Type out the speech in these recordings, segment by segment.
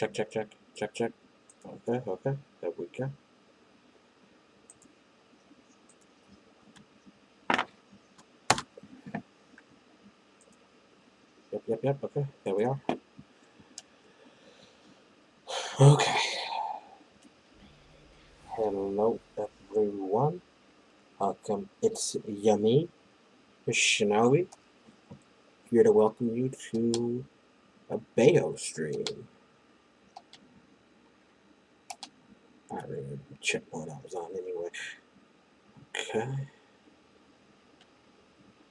check, check, check, check, check. Okay, okay, there we go. Yep, yep, yep, okay, there we are. Okay. Hello, everyone. Welcome. It's Yummy, Shinobi, here to welcome you to a Bayo stream. I don't even check what I was on anyway. Okay.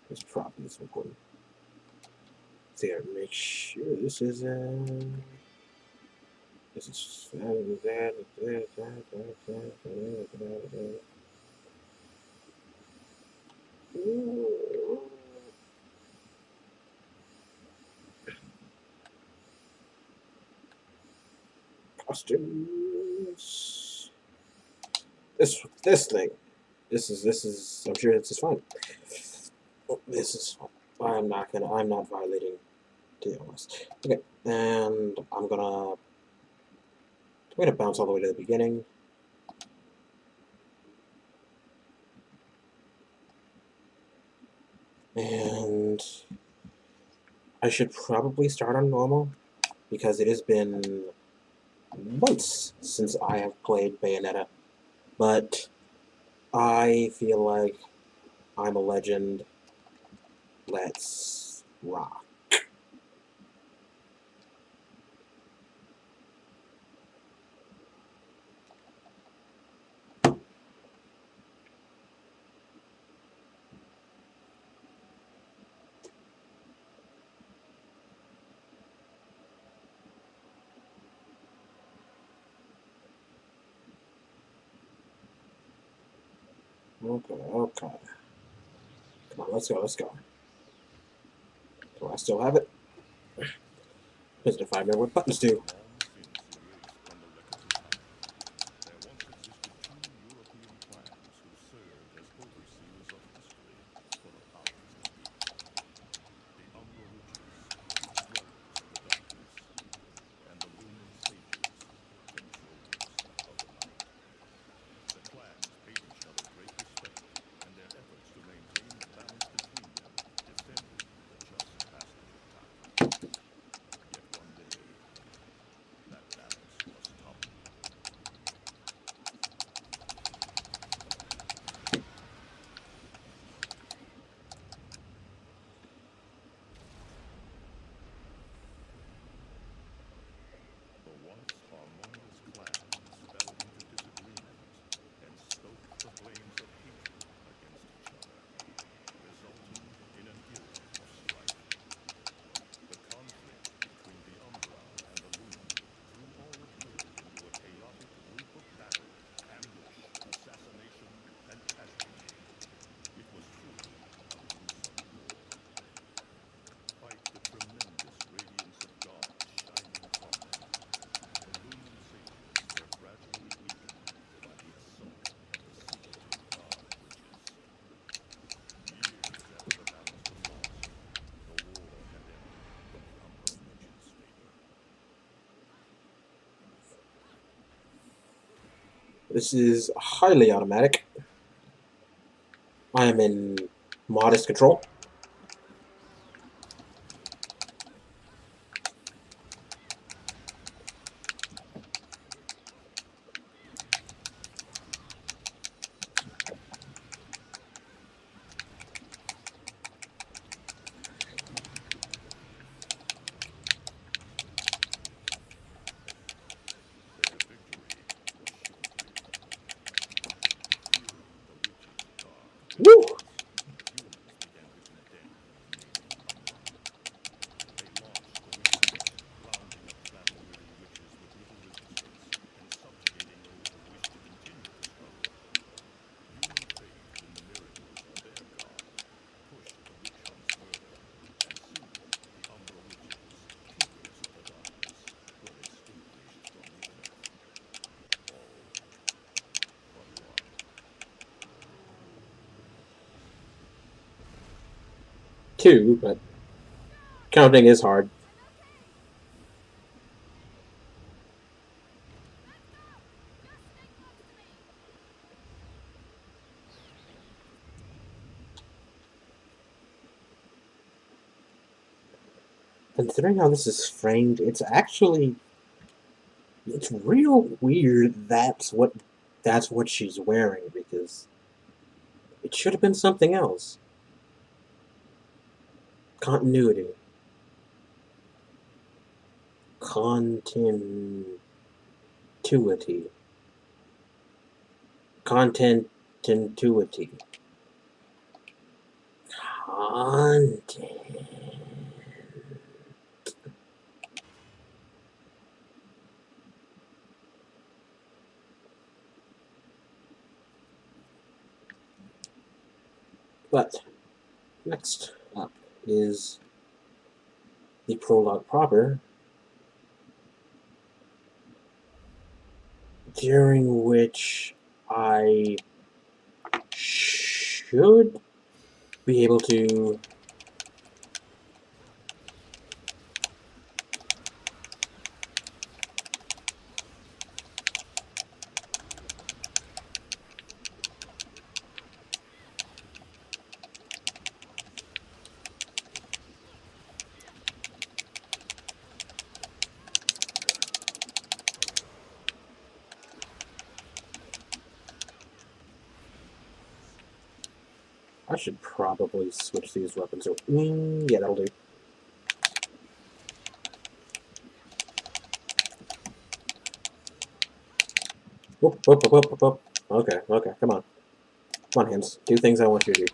This probably is important. So I gotta make sure this is this is that. Costumes. This thing. This is I'm sure this is fine. This is fine. I'm not violating TOS. Okay, and I'm gonna bounce all the way to the beginning. And I should probably start on normal because it has been months since I have played Bayonetta. But I feel like I'm a legend. Let's rock. Okay, okay. Come on, let's go, let's go. Do I still have it? Just if I remember what buttons do. This is highly automatic. I am in modest control. Woo! Two, but counting is hard. considering how this is framed, it's actually it's real weird. That's what she's wearing because it should have been something else. Continuity, continuity, contentuity, content. But next up is the prologue proper, during which I should be able to I should probably switch these weapons. Yeah, that'll do. Whoop, whoop, whoop, whoop, whoop. Okay, okay, come on. Come on, hands. Do things I want you to do.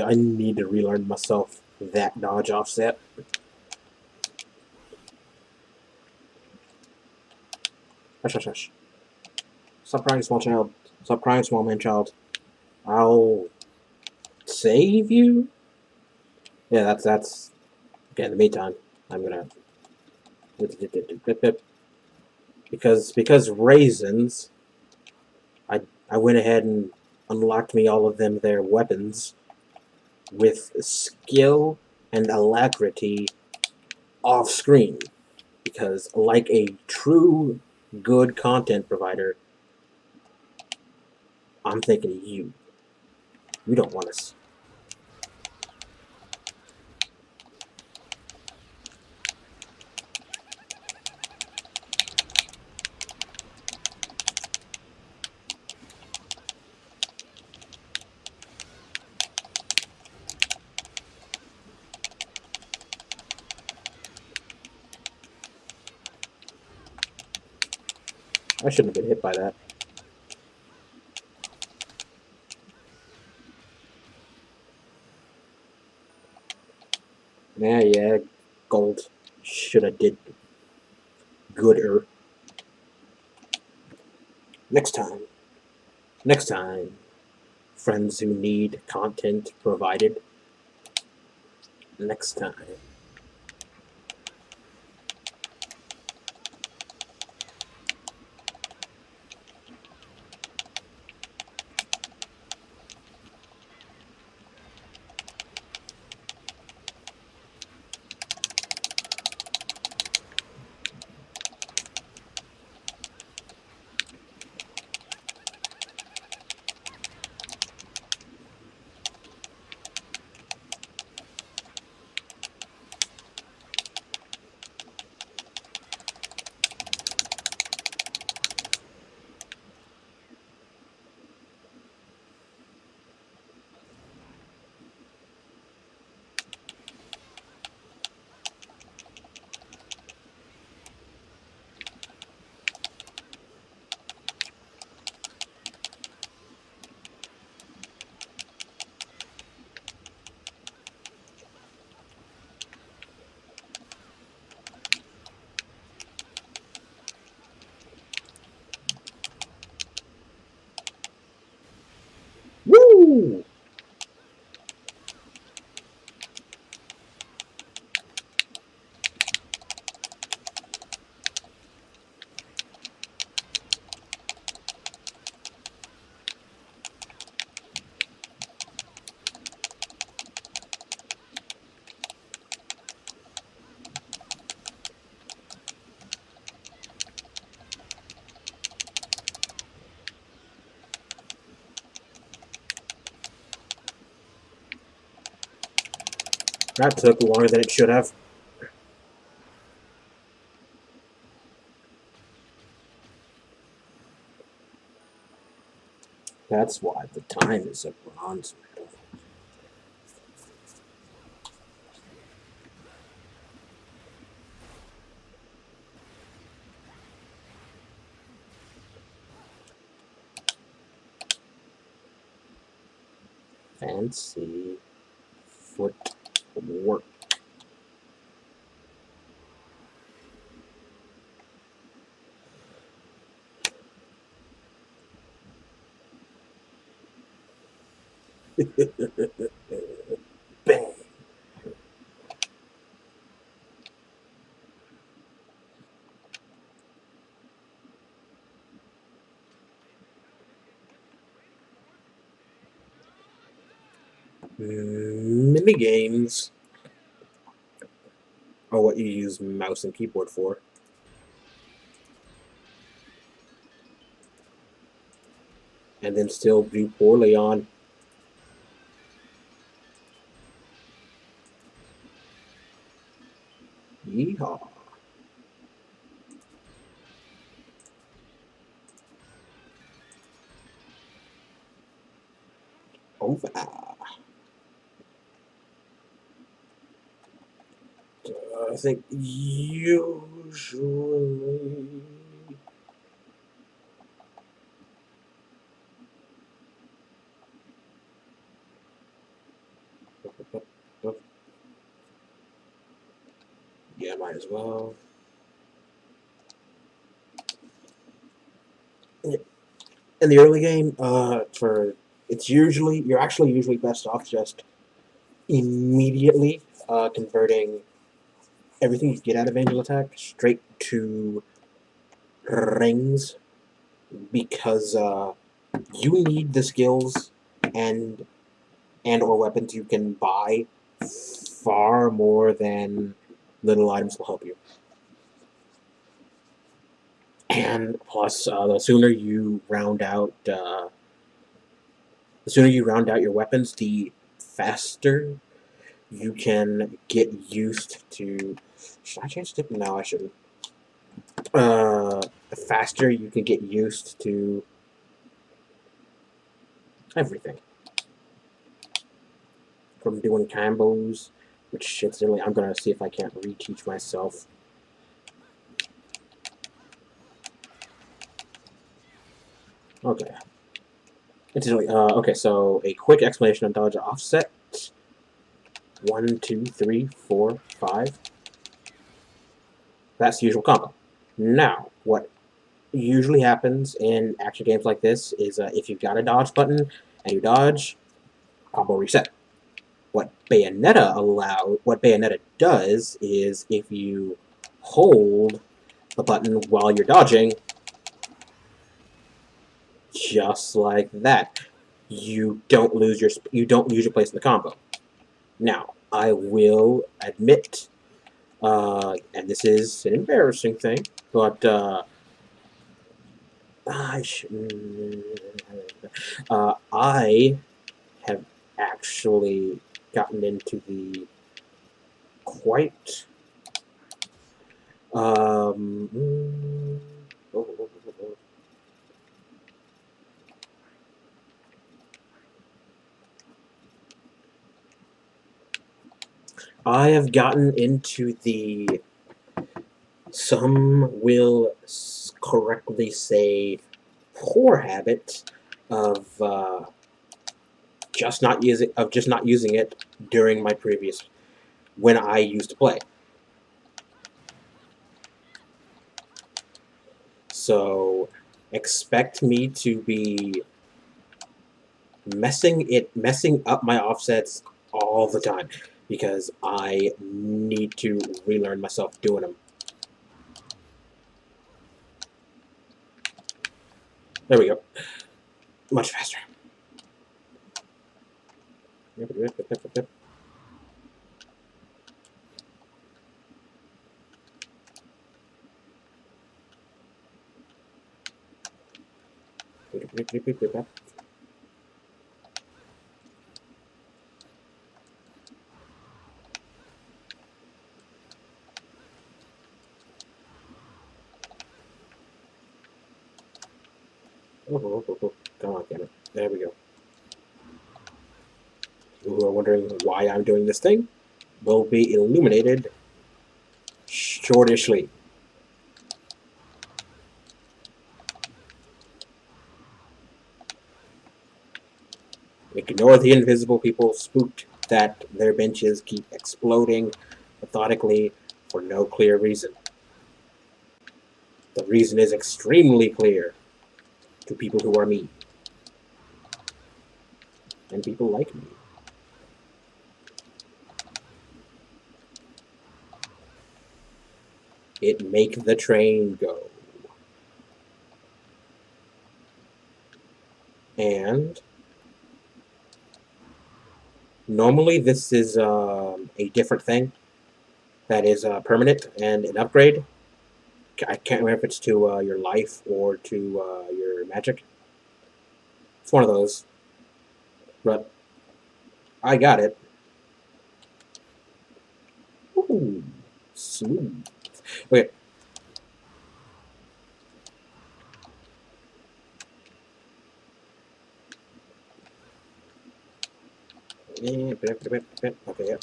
I need to relearn myself that dodge offset. Hush, hush, hush. Stop crying, small child. Stop crying, small man child. I'll save you? Yeah, that's... Okay, in the meantime, I'm gonna... Because raisins, I went ahead and unlocked me all of them their weapons with skill and alacrity off screen. Because like a true good content provider, I'm thinking of you. You don't want us. I shouldn't have been hit by that. Yeah, gold. Should have did gooder. Next time. Next time. Friends who need content provided. Next time. That took longer than it should have. That's why the time is a bronze medal. Fancy footwork. Bang. Mini games are what you use mouse and keyboard for. And then still do poorly on. Yeehaw. Over. I think usually. Yeah, might as well. In the early game, you're actually usually best off just immediately converting everything you get out of Angel Attack straight to rings because you need the skills and or weapons you can buy far more than little items will help you. And plus, the sooner you round out your weapons, the faster you can get used to. Should I change it? No, I shouldn't. The faster you can get used to everything. From doing combos, which incidentally I'm gonna see if I can't reteach myself. Okay. Incidentally, okay, so a quick explanation on dodge offset. 1, 2, 3, 4, 5. That's the usual combo. Now, what usually happens in action games like this is if you've got a dodge button and you dodge, combo reset. What Bayonetta does is if you hold the button while you're dodging, just like that, you don't lose your place in the combo. Now, I will admit, and this is an embarrassing thing, but I have actually gotten into the quite um, I have gotten into the some will correctly say poor habit of just not using it during my previous when I used to play. So expect me to be messing up my offsets all the time because I need to relearn myself doing them. There we go. Much faster. Oh. Come on, damn it. There we go. You who are wondering why I'm doing this thing will be illuminated shortishly. Ignore the invisible people spooked that their benches keep exploding methodically for no clear reason. The reason is extremely clear to people who are me and people like me. It make the train go. And normally this is a different thing that is permanent and an upgrade. I can't remember if it's to your life or to your magic. It's one of those. But I got it. Ooh, smooth. Okay. Okay, yeah.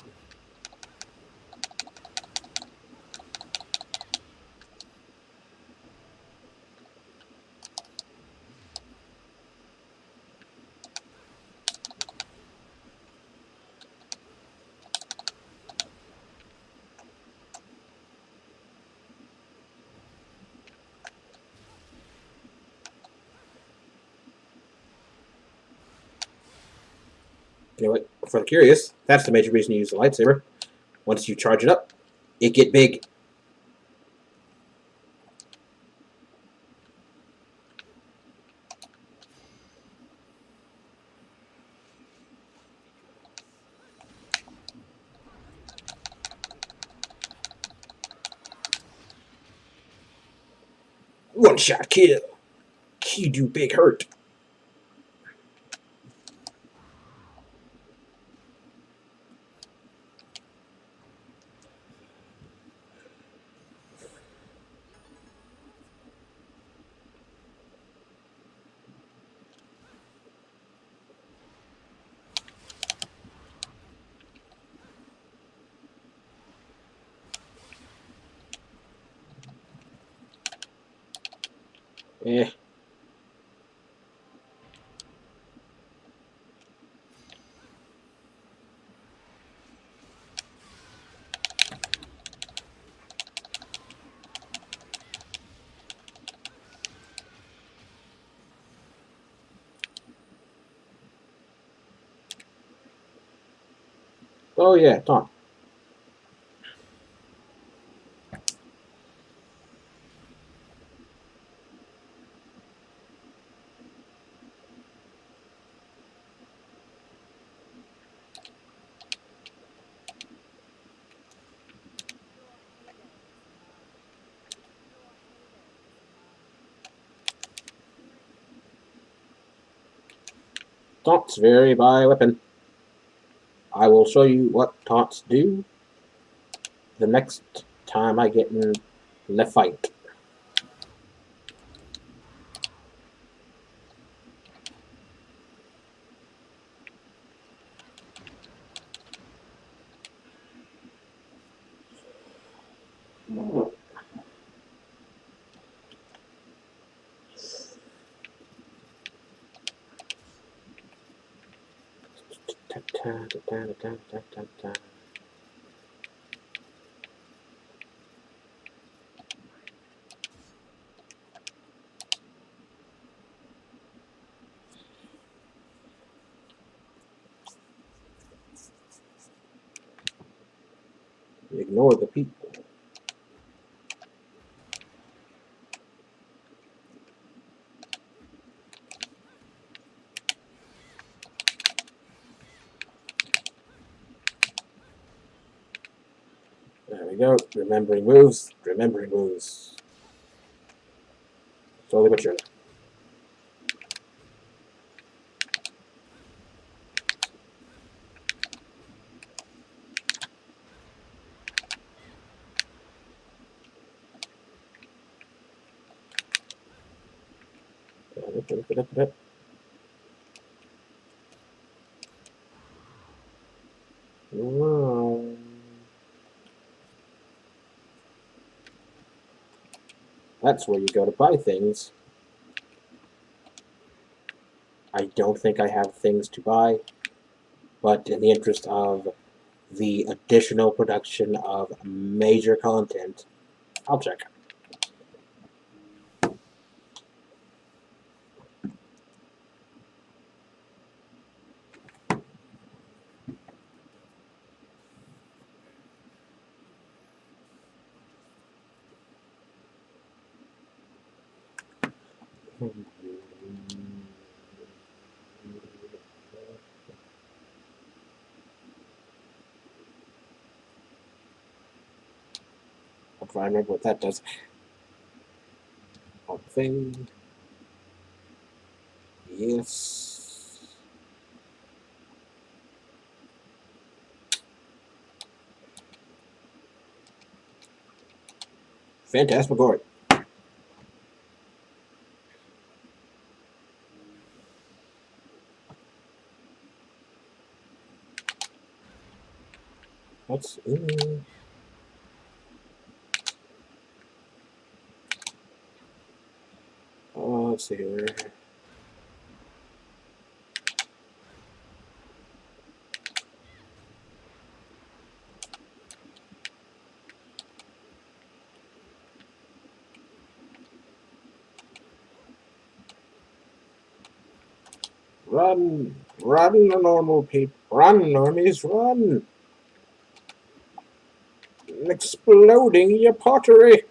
You know what? For the curious, that's the major reason you use the lightsaber. Once you charge it up, it get big. One shot kill. He do big hurt. Eh. Oh yeah, Tom. Taunts vary by weapon. I will show you what taunts do the next time I get in the fight. Ignore the people. There we go. Remembering moves. Remembering moves. Slowly but surely. That's where you go to buy things. I don't think I have things to buy, but in the interest of the additional production of major content, I'll check. If I remember what that does. Thing. Yes. Phantasmagoria. Let's let's see here. Run! Run, normal people! Run, normies, run! Exploding your pottery!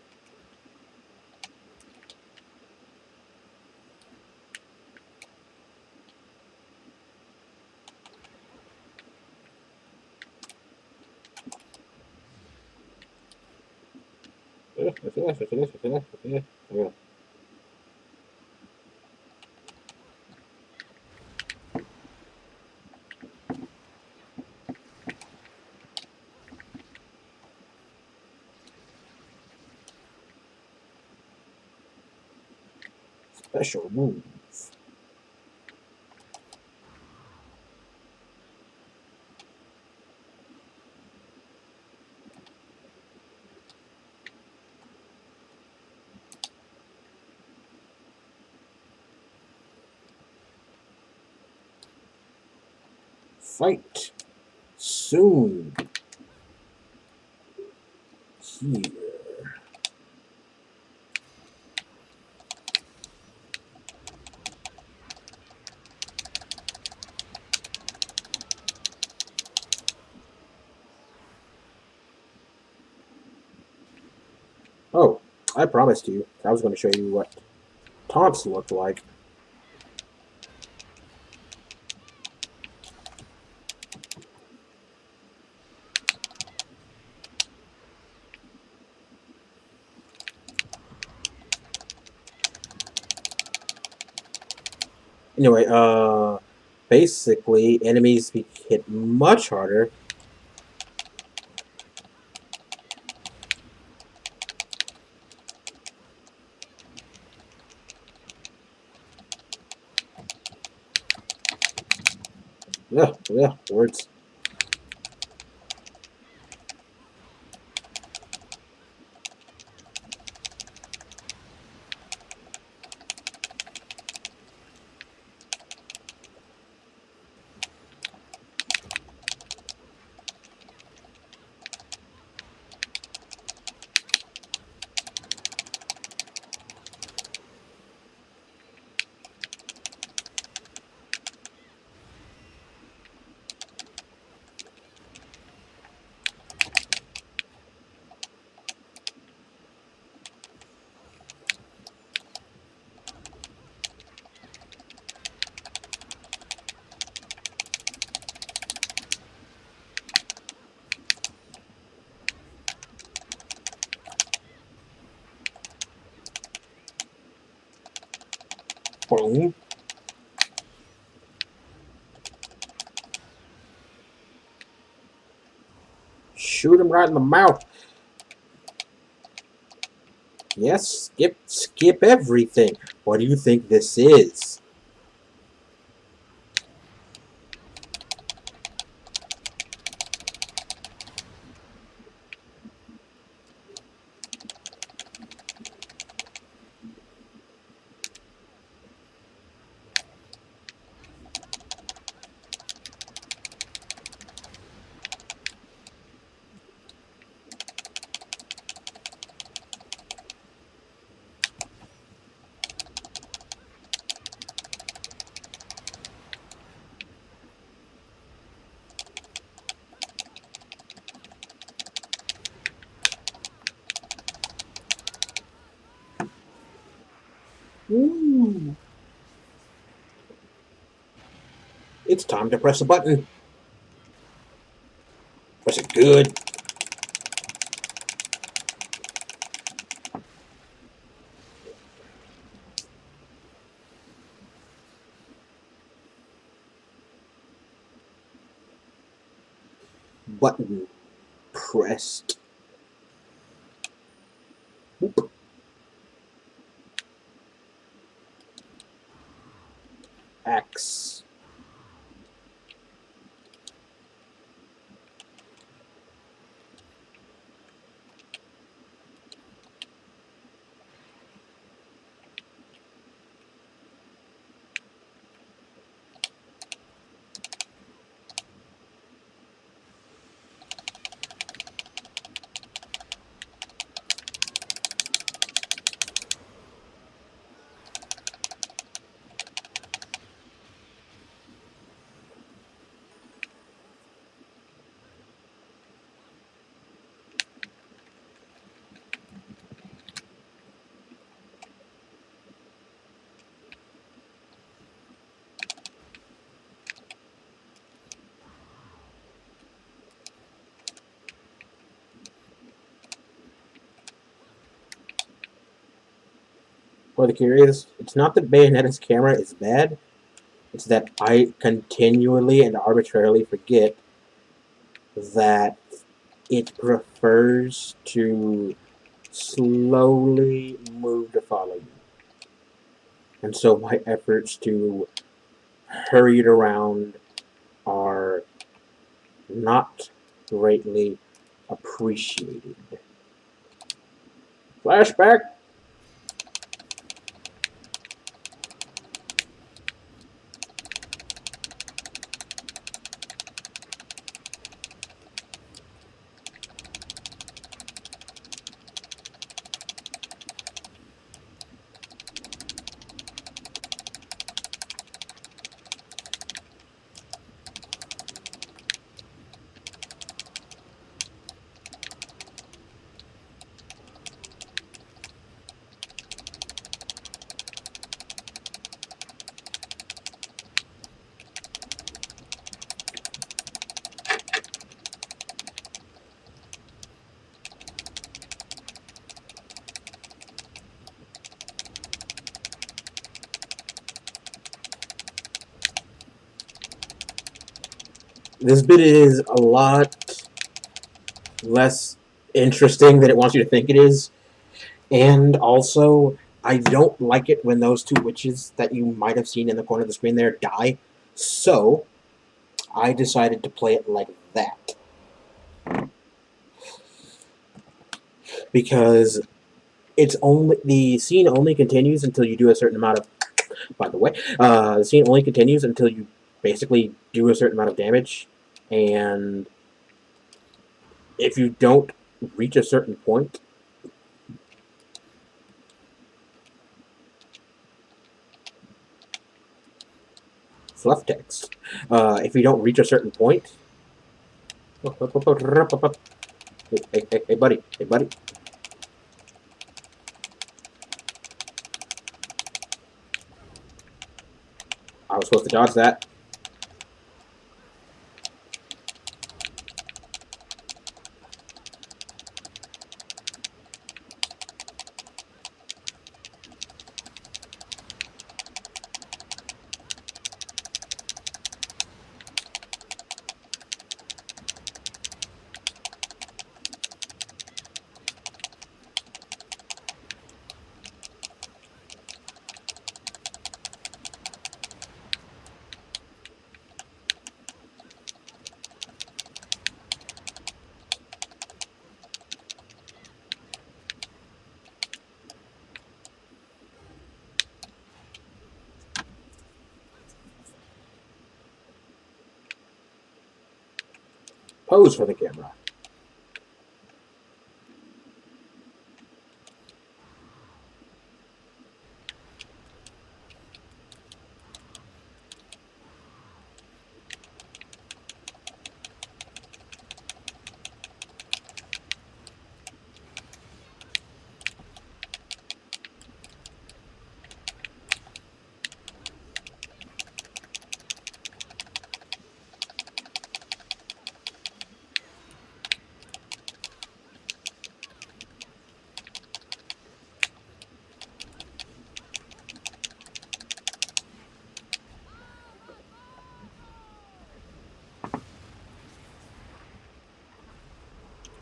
Special move. Fight soon. Here. Oh, I promised you I was going to show you what taunts looked like. Anyway, basically, enemies be hit much harder. Yeah, words. Boom. Shoot him right in the mouth. Yes, skip everything. What do you think this is? Ooh. It's time to press a button. Press it good. Button pressed. Oop. X. For the curious, it's not that Bayonetta's camera is bad, it's that I continually and arbitrarily forget that it prefers to slowly move to follow you. And so my efforts to hurry it around are not greatly appreciated. Flashback! This bit is a lot less interesting than it wants you to think it is. And also, I don't like it when those two witches that you might have seen in the corner of the screen there die. So, I decided to play it like that. Because the scene only continues until you do a certain amount of, by the way, the scene only continues until you basically do a certain amount of damage. And if you don't reach a certain point, fluff text. If you don't reach a certain point, hey, buddy, hey, buddy. I was supposed to dodge that. pose for the camera.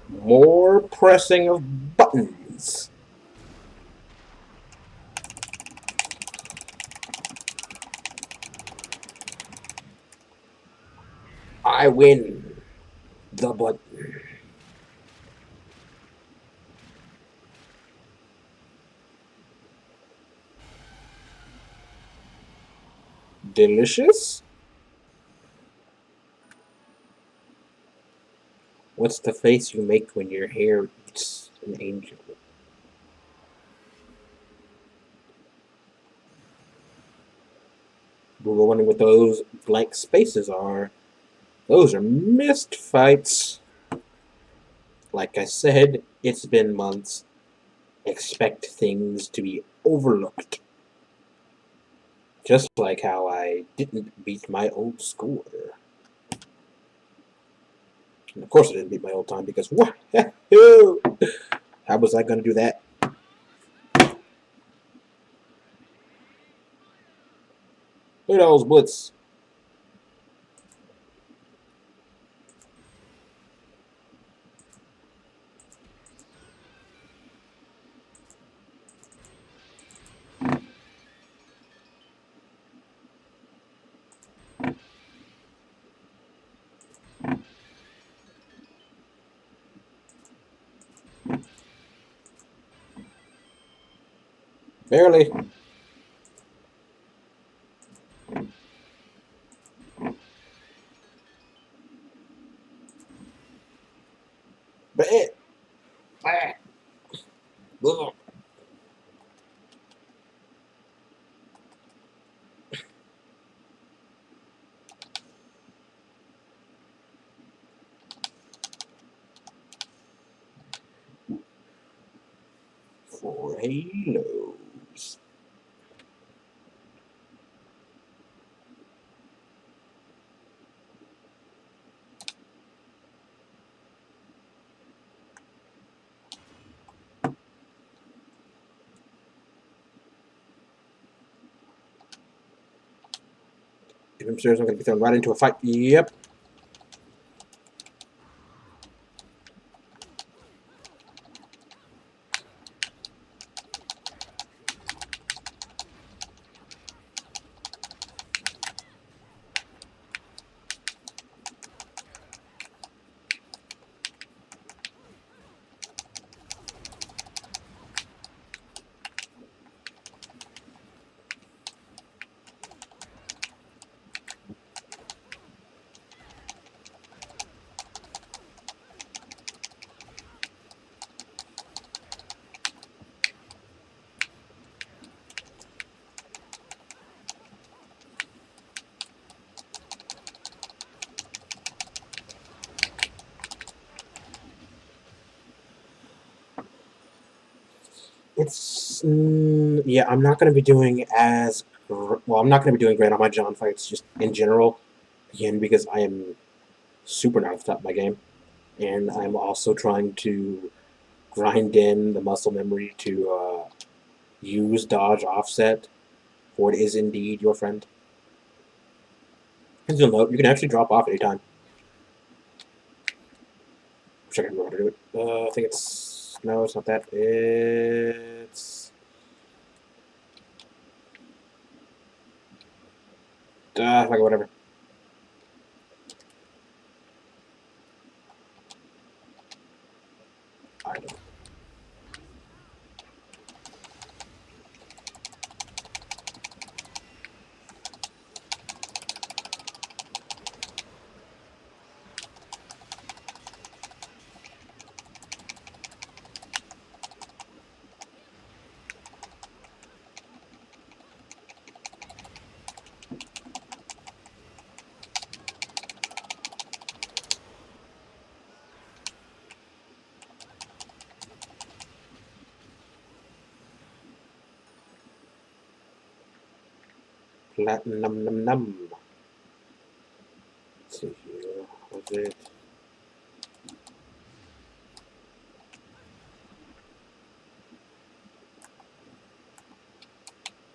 More pressing of buttons. I win the button. Delicious? What's the face you make when your hair eats an angel? We're wondering what those blank spaces are. Those are missed fights. Like I said, it's been months. Expect things to be overlooked. Just like how I didn't beat my old score. And of course I didn't beat my old time because what? How was I going to do that? Look at those blitz. Barely. But it. For halos. If I'm serious, I'm going to be thrown right into a fight. Yep. It's yeah. I'm not going to be doing as well. I'm not going to be doing great on my John fights just in general. Again, because I am super not at the top of my game, and I'm also trying to grind in the muscle memory to use dodge offset, for it is indeed your friend. As you'll note, you can actually drop off anytime. Wish I could remember how to do it. I think it's no, it's not that. It's fuck it, whatever. I don't. Platinum num num. Let's see here. Was it?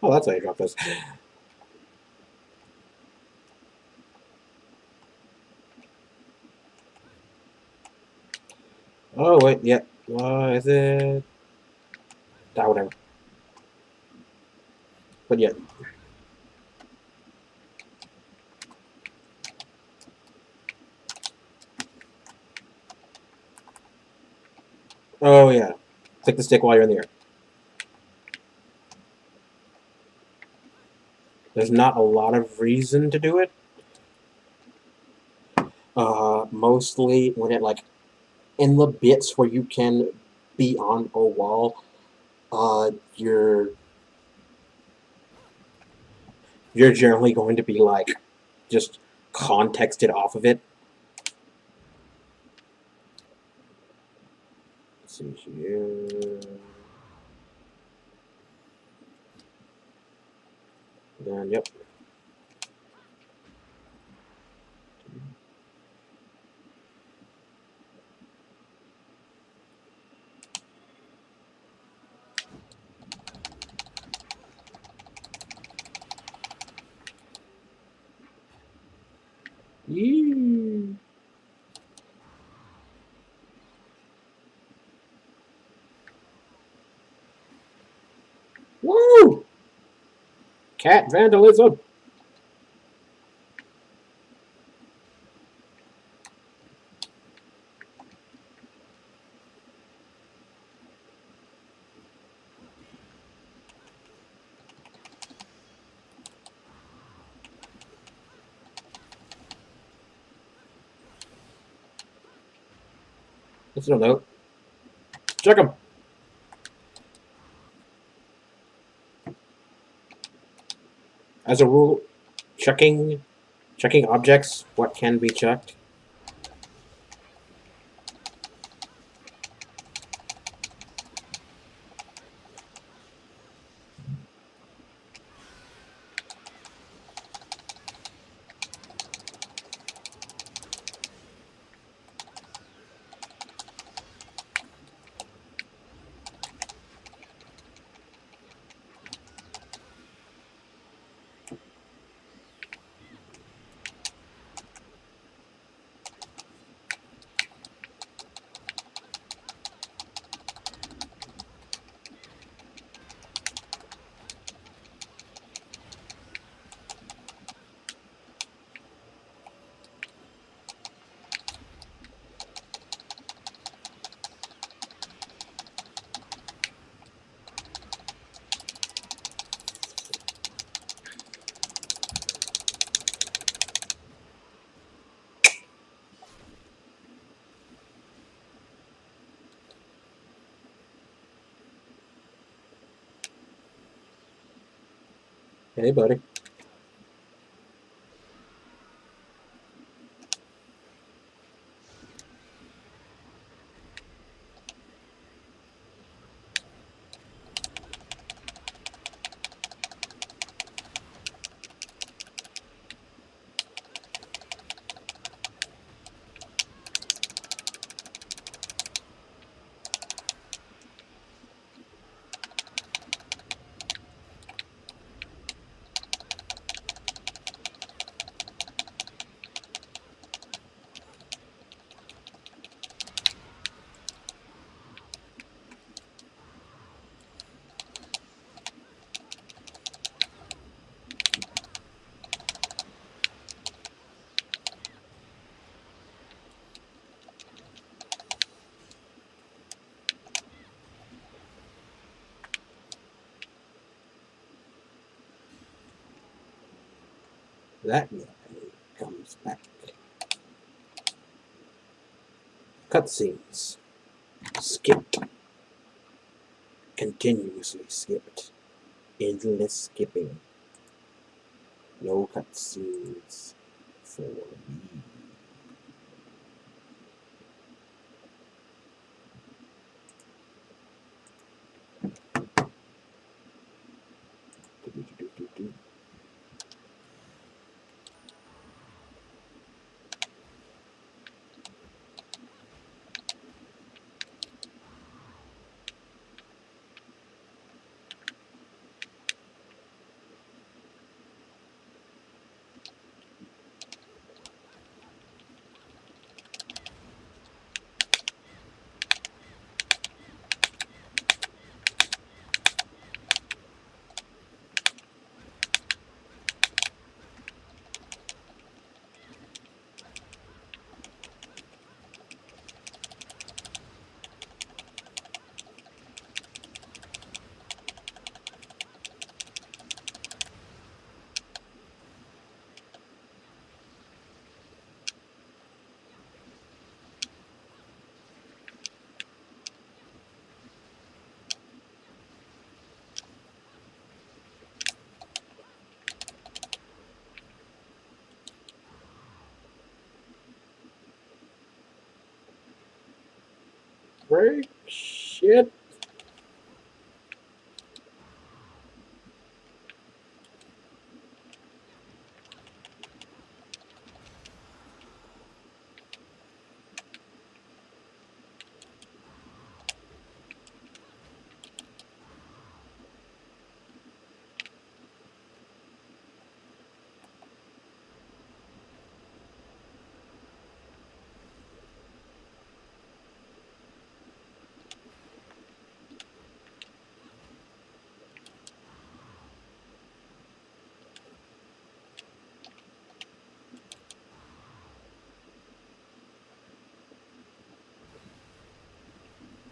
Oh, that's how you drop this. Oh wait, yeah. Is it? Ah, whatever. But yeah. Oh yeah. Click the stick while you're in the air. There's not a lot of reason to do it. Mostly when it like in the bits where you can be on a wall, you're generally going to be like just contexted off of it. Let's see here. Then yep. Yee. Woo! Cat vandalism. Let's no note. Check them. As a rule, checking objects, what can be checked. Hey, buddy. That guy comes back. Cutscenes. Skipped. Continuously skipped. Endless skipping. No cutscenes for me. break. Shit.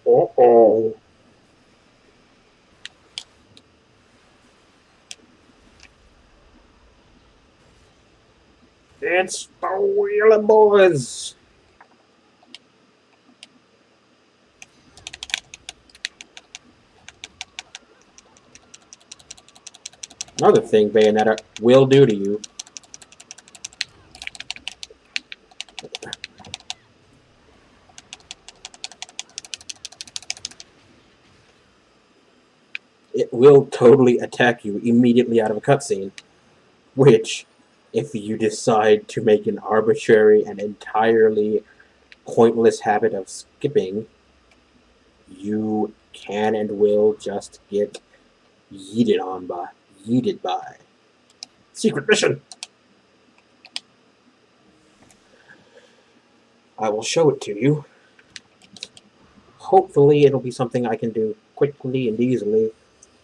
Uh-oh. It's the Wheeler Boys. Another thing Bayonetta will do to you. It will totally attack you immediately out of a cutscene. Which, if you decide to make an arbitrary and entirely pointless habit of skipping, you can and will just get yeeted by. Secret mission! I will show it to you. Hopefully it'll be something I can do quickly and easily,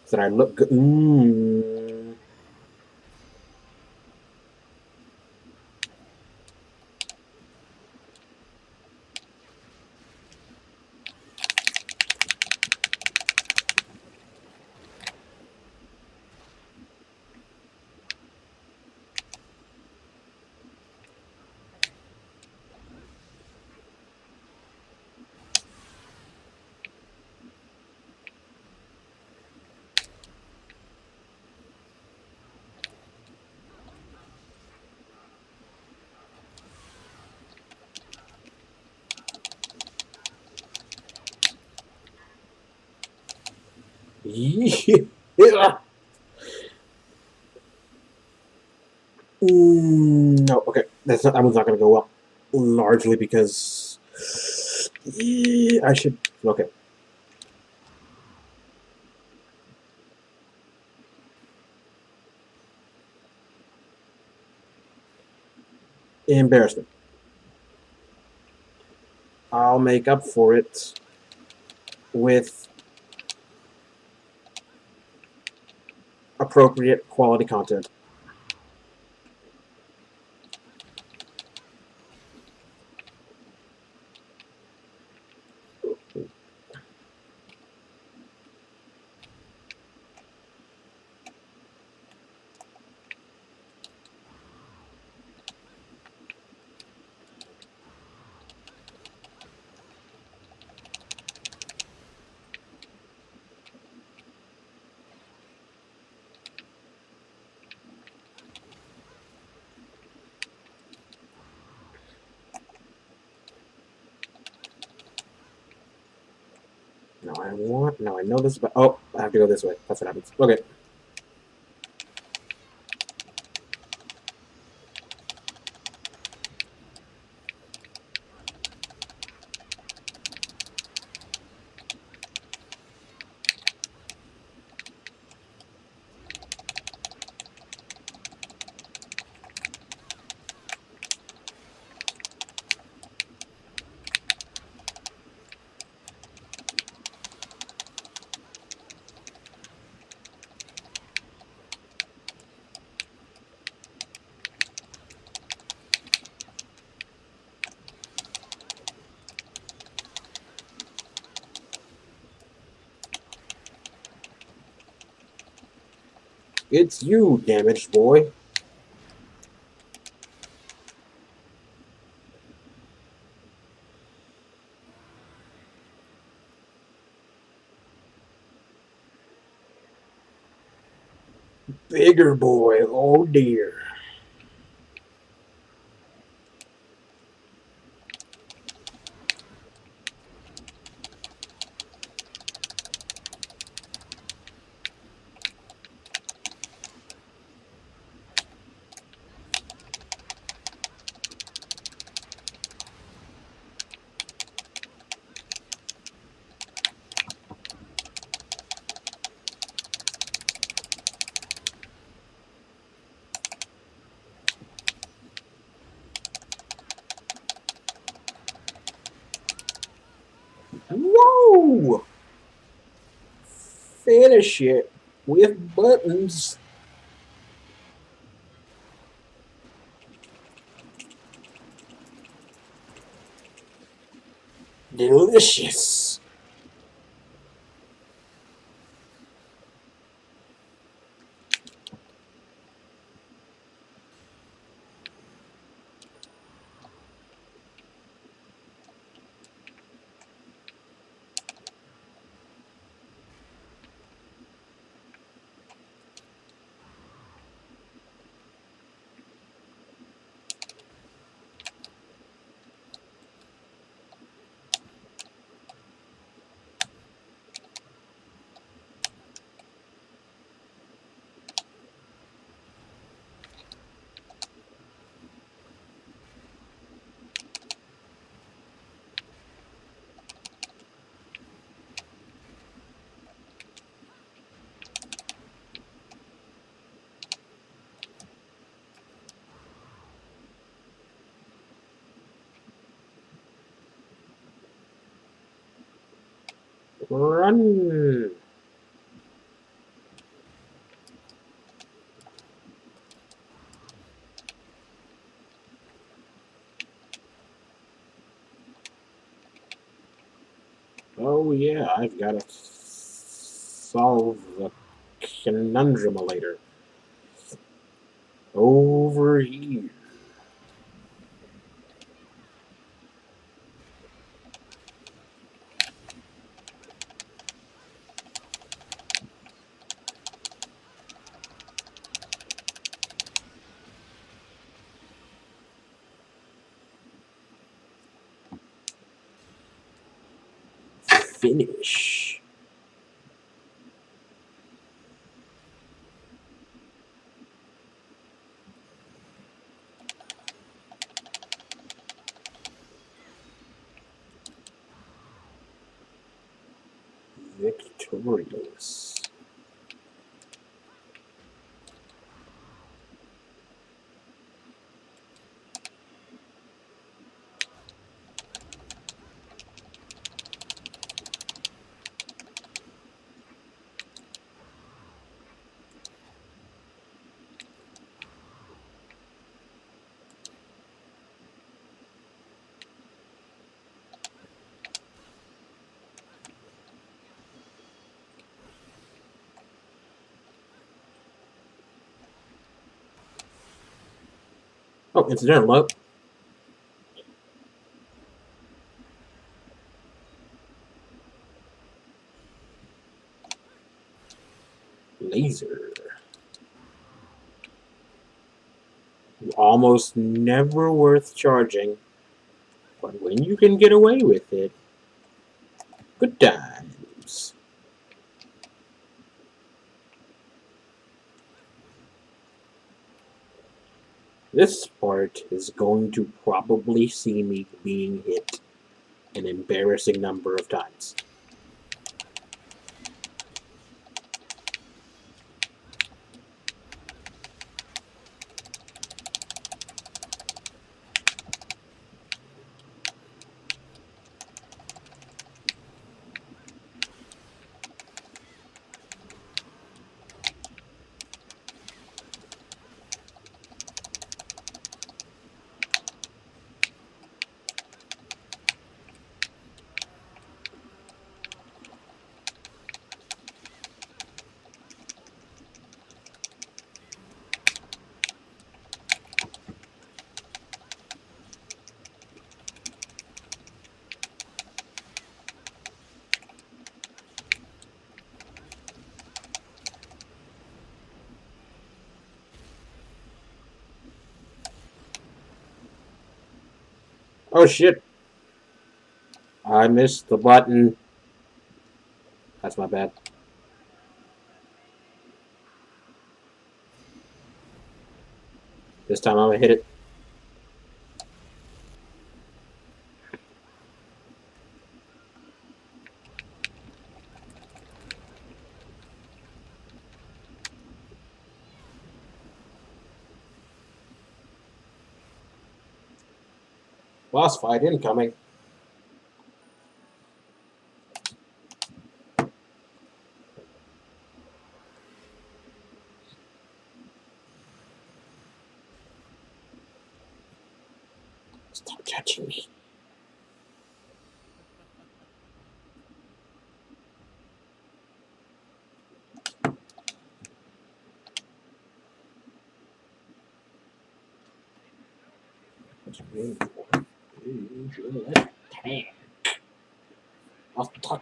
so that I look good. Yeah. No, okay, that one's not gonna go well. Largely because I should. Okay, embarrassment. I'll make up for it with appropriate quality content. Now I know this, but oh, I have to go this way. That's what happens. Okay. It's you, damaged boy. Bigger boy. Oh dear. Ooh! Finish it with buttons. Delicious. Run. Oh yeah, I've got to solve the conundrum later. Over here. Finish. Victorious. Oh, incidental note. Laser. Almost never worth charging, but when you can get away with it, good times. This part is going to probably see me being hit an embarrassing number of times. Oh shit! I missed the button. That's my bad. This time I'm gonna hit it. Boss fight incoming. Stop touching me. What's your name for? Tank. Attacker.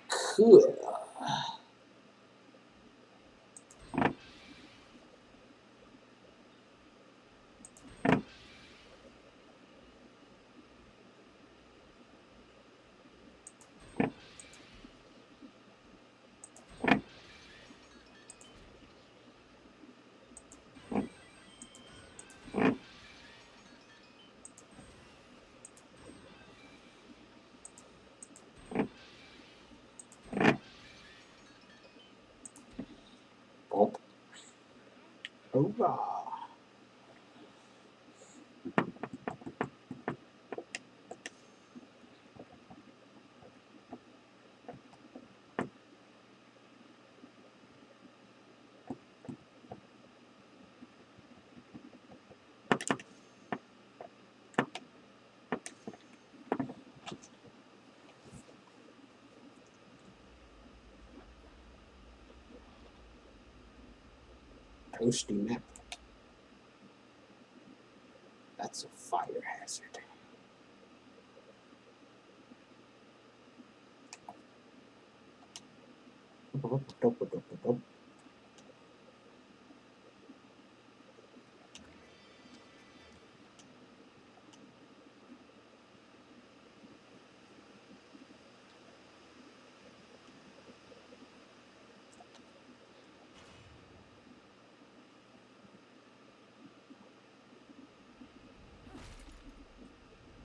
Bump. Hoorah. Toasty map. That's a fire hazard.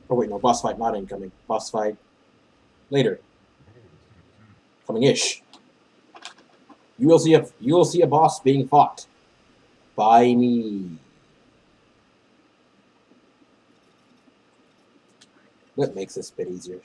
Oh wait, no, boss fight not incoming. Boss fight later. Coming-ish. You will see a boss being fought by me. That makes this a bit easier.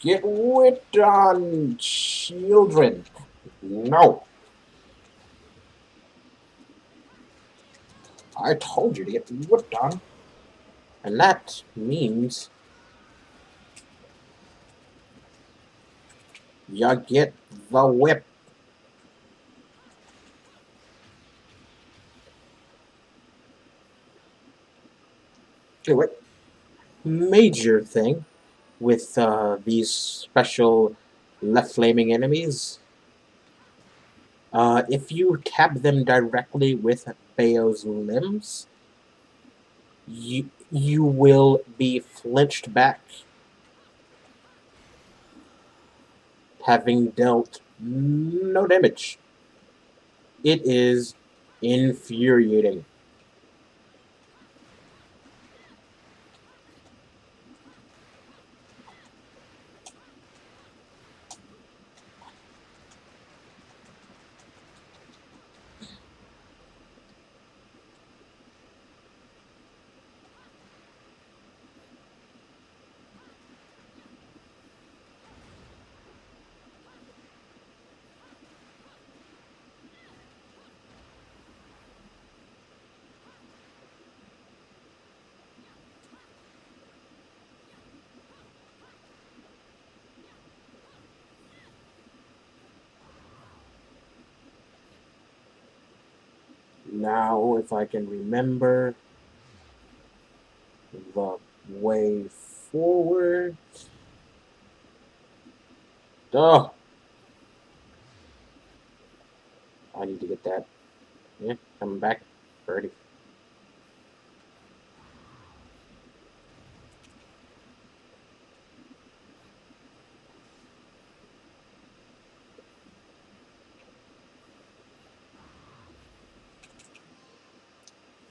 Get wit on, children. No. I told you to get whipped on. And that means you get the whip. Anyway, major thing with these special left flaming enemies. If you tap them directly with Bayo's limbs, you will be flinched back, having dealt no damage. It is infuriating. Now, if I can remember the way forward. Oh, I need to get that. Yeah, coming back. Birdie.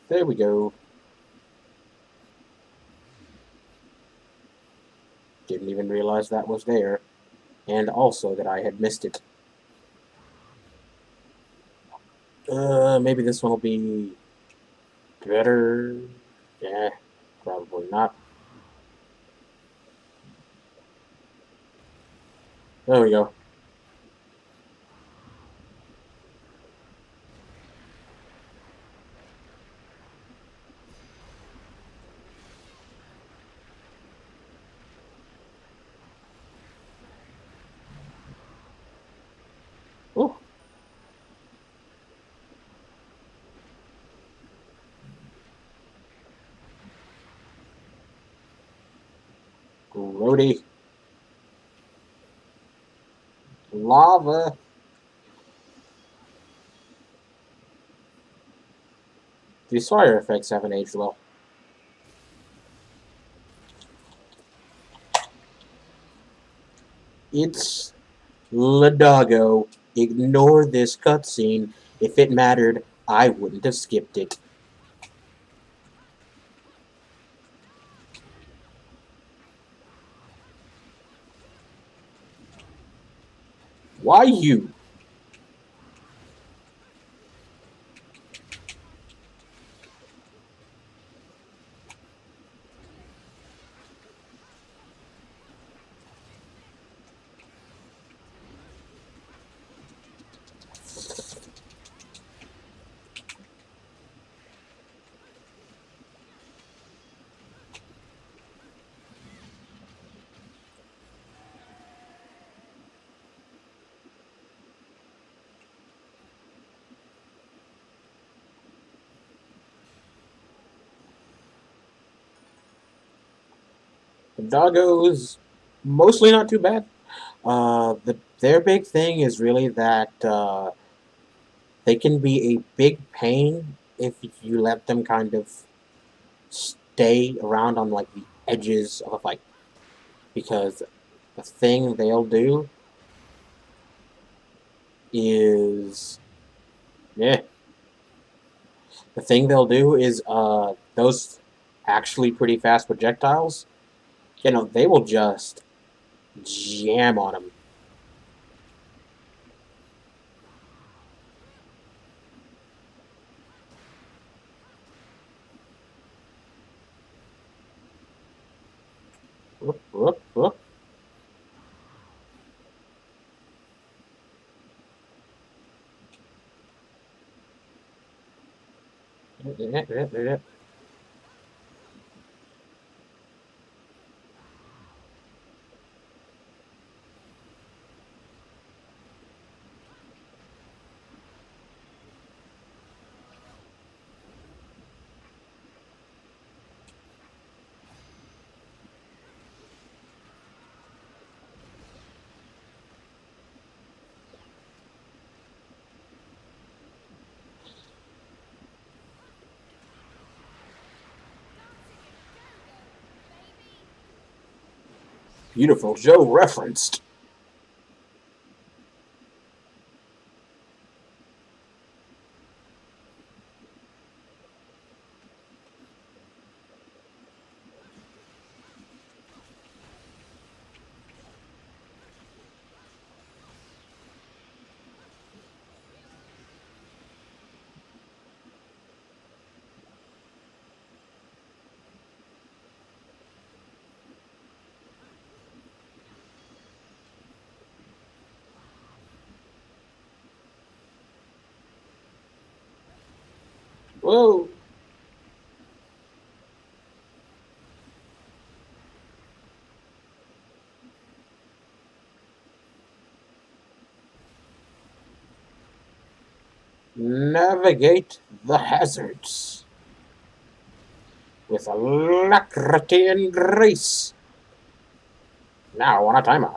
There we go. Didn't even realize that was there. And also that I had missed it. Maybe this one will be better. Yeah, probably not. There we go. Oh, grody. Lava. These fire effects haven't aged well. It's Ladago. Ignore this cutscene. If it mattered, I wouldn't have skipped it. Why you? Ladago's mostly not too bad. Their big thing is really that they can be a big pain if you let them kind of stay around on like the edges of a fight. Because the thing they'll do is yeah. The thing they'll do is those actually pretty fast projectiles, they will just jam on them. Whoop, whoop, whoop. Beautiful Joe referenced. Whoa. Navigate the hazards with alacrity and grace. Now on a timer.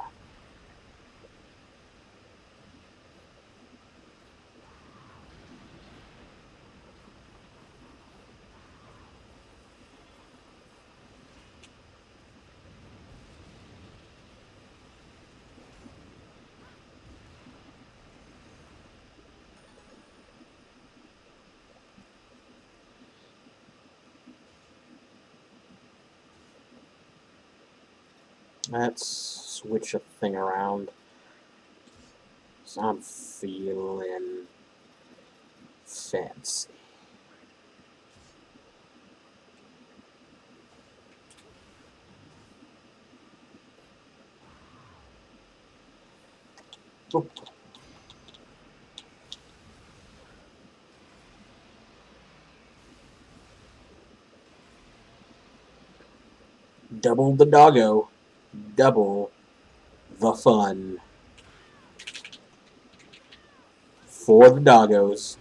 Let's switch a thing around. So I'm feeling fancy. Oop. Double the doggo. Double the fun. For the doggos.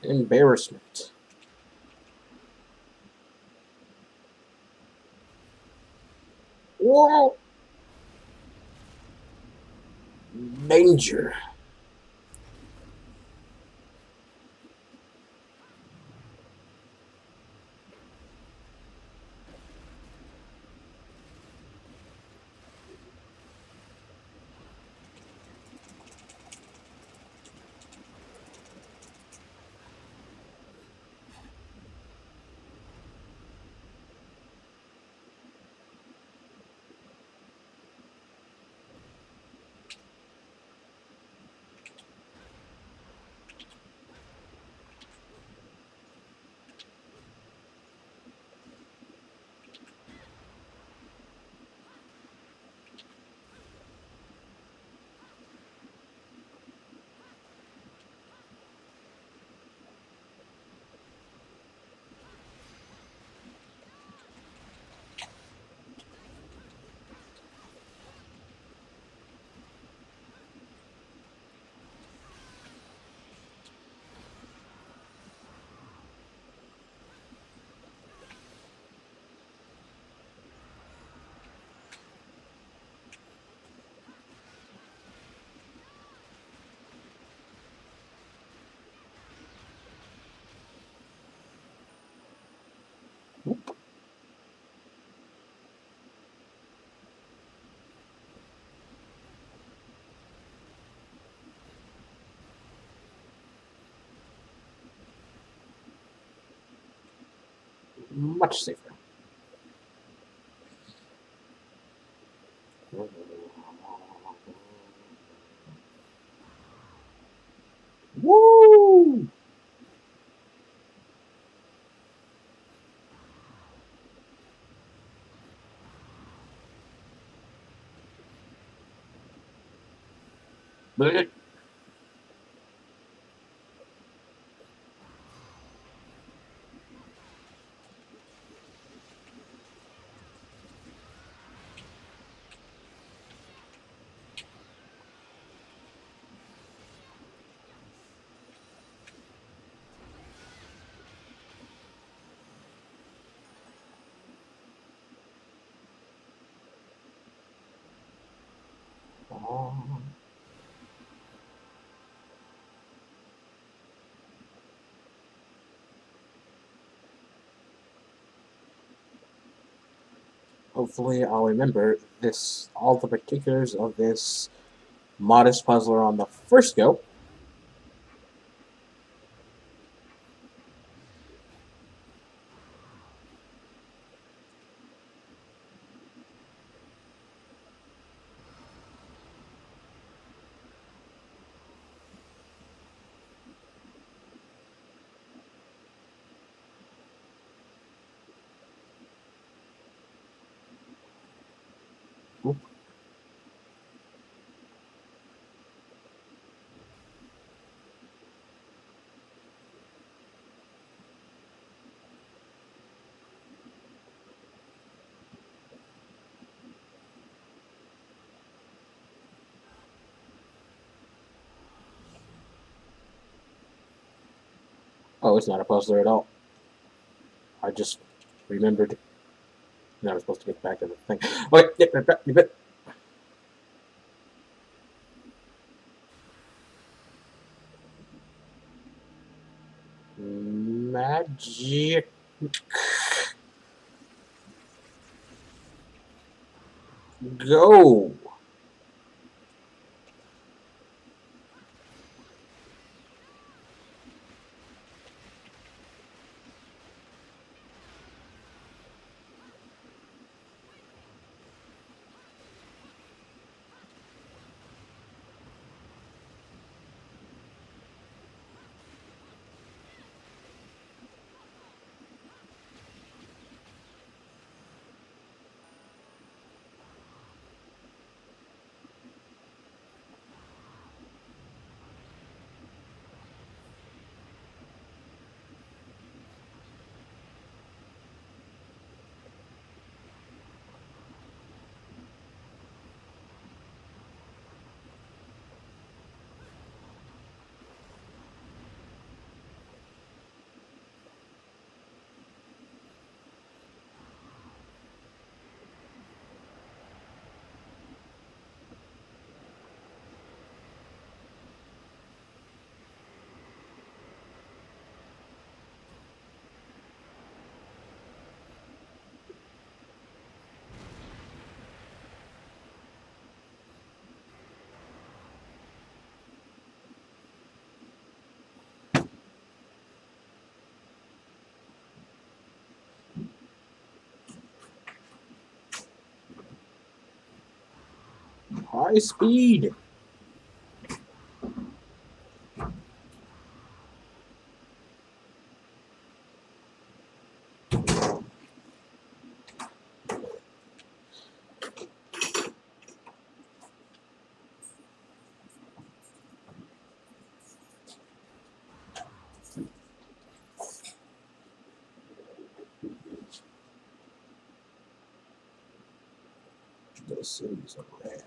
Embarrassment. Whoa! Danger. Much safer. Woo! Hopefully, I'll remember this all the particulars of this modest puzzler on the first go. Ooh. Oh, it's not a puzzler at all. I just remembered. Now I'm supposed to get back to the thing. Okay, yep. Magic. Go. High speed. The city's over there.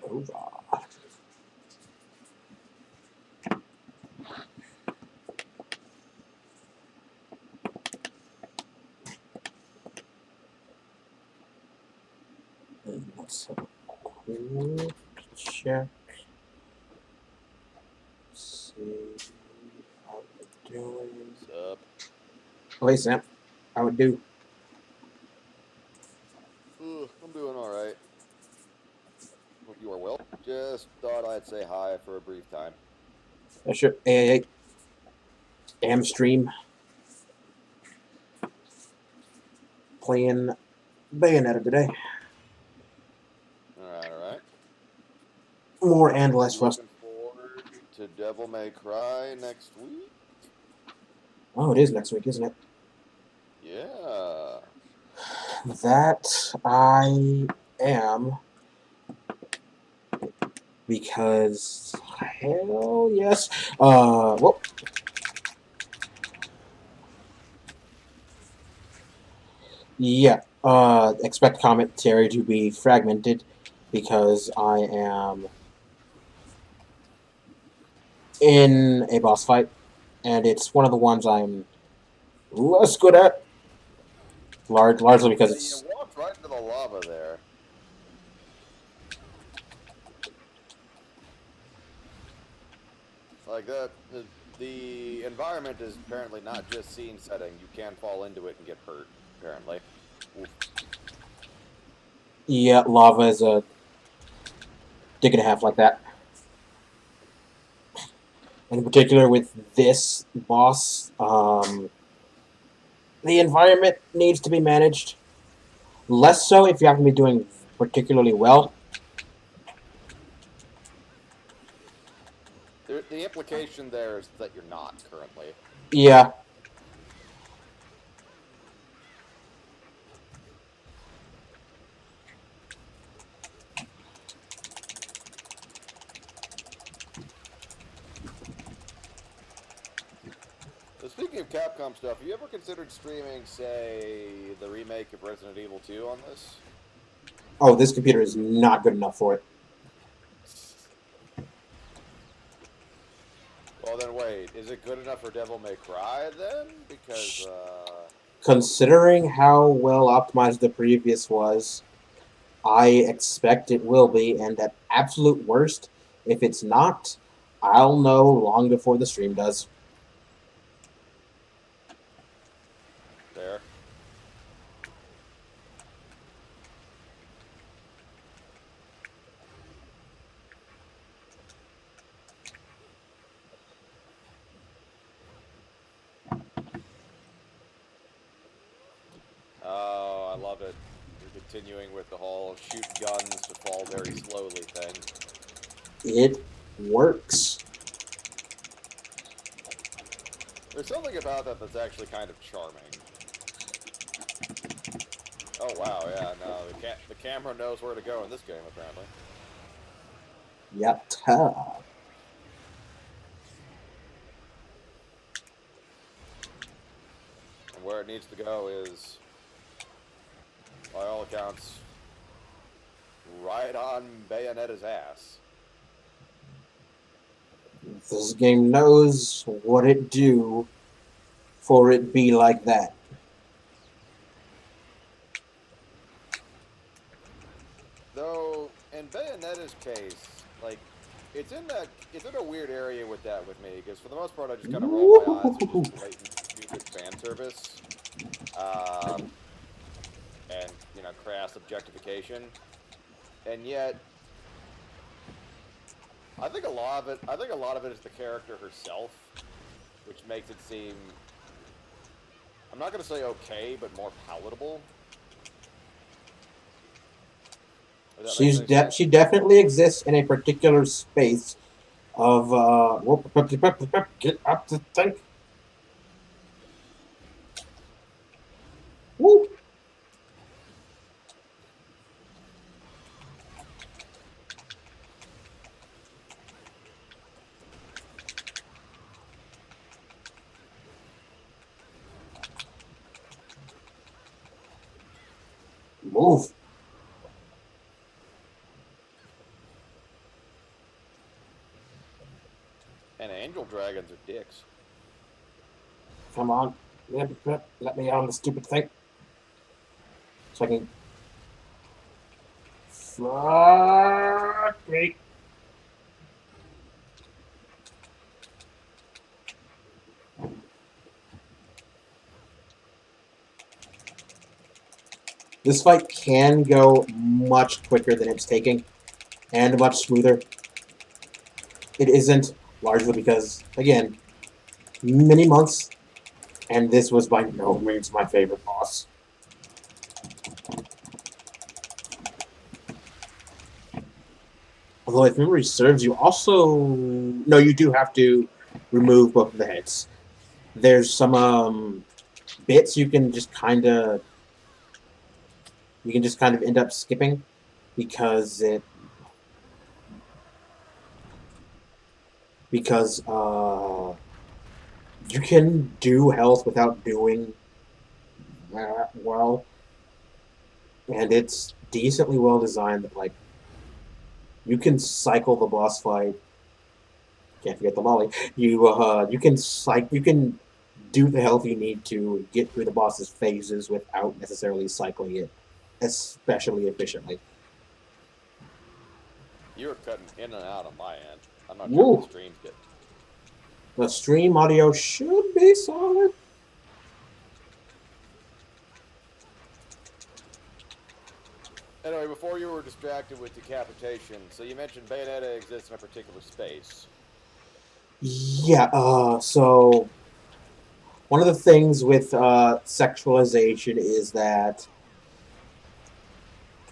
Over. Let's have a quick check. See how we're doing. What's up? Oh, hey, Sam. How it do? I'm doing all right. You are well. Just thought I'd say hi for a brief time. Sure. Hey, am stream playing Bayonetta today. All right. More and less Looking frustrating. forward to Devil May Cry next week. Oh, it is next week, isn't it? Yeah. That I am, because hell yes. Well, yeah. Expect commentary to be fragmented because I am in a boss fight, and it's one of the ones I'm less good at. Largely because Yeah, you it's walked right into the lava there. Like that. The environment is apparently not just scene setting. You can fall into it and get hurt. Apparently. Oof. yeah, lava is a dig and a half like that. And in particular with this boss, the environment needs to be managed. Less so if you have to be doing particularly well. The implication there is that you're not currently. Yeah. So speaking of Capcom stuff, have you ever considered streaming, say, the remake of Resident Evil 2 on this? Oh, this computer is not good enough for it. Well, then wait, is it good enough for Devil May Cry then? Because, Considering how well optimized the previous was, I expect it will be, and at absolute worst, if it's not, I'll know long before the stream does. there. Oh, I love it. You're continuing with the whole shoot guns to fall very slowly thing. It works. There's something about that that's actually kind of charming. Oh, wow, yeah, no, the camera knows where to go in this game, apparently. Yatta. And where it needs to go is, by all accounts, right on Bayonetta's ass. This game knows what it do for it be like that. Though, in Bayonetta's case, like, it's in a weird area with that with me, because for the most part I just kind of roll my eyes at just blatant, stupid fan service. Um, and, crass objectification. And yet, I think a lot of it is the character herself, which makes it seem, I'm not going to say okay, but more palatable. If that makes any sense. She definitely exists in a particular space of get up to think. Woo. Move. And angel dragons are dicks. Come on. Let me on the stupid thing. So I can. Fuck me. This fight can go much quicker than it's taking. and much smoother. It isn't, largely because, again, many months, and this was by no means my favorite boss. Although, if memory serves, you also... No, you do have to remove both of the heads. There's some bits you can just kind of... You can just kind of end up skipping because it... Because, you can do health without doing well. And it's decently well designed that, like, you can cycle the boss fight. Can't forget the lolly. You can do the health you need to get through the boss's phases without necessarily cycling it, especially efficiently. You're cutting in and out on my end. I'm not sure if Woo! the stream's good. The stream audio should be solid. Anyway, before you were distracted with decapitation, so you mentioned Bayonetta exists in a particular space. Yeah. So one of the things with sexualization is that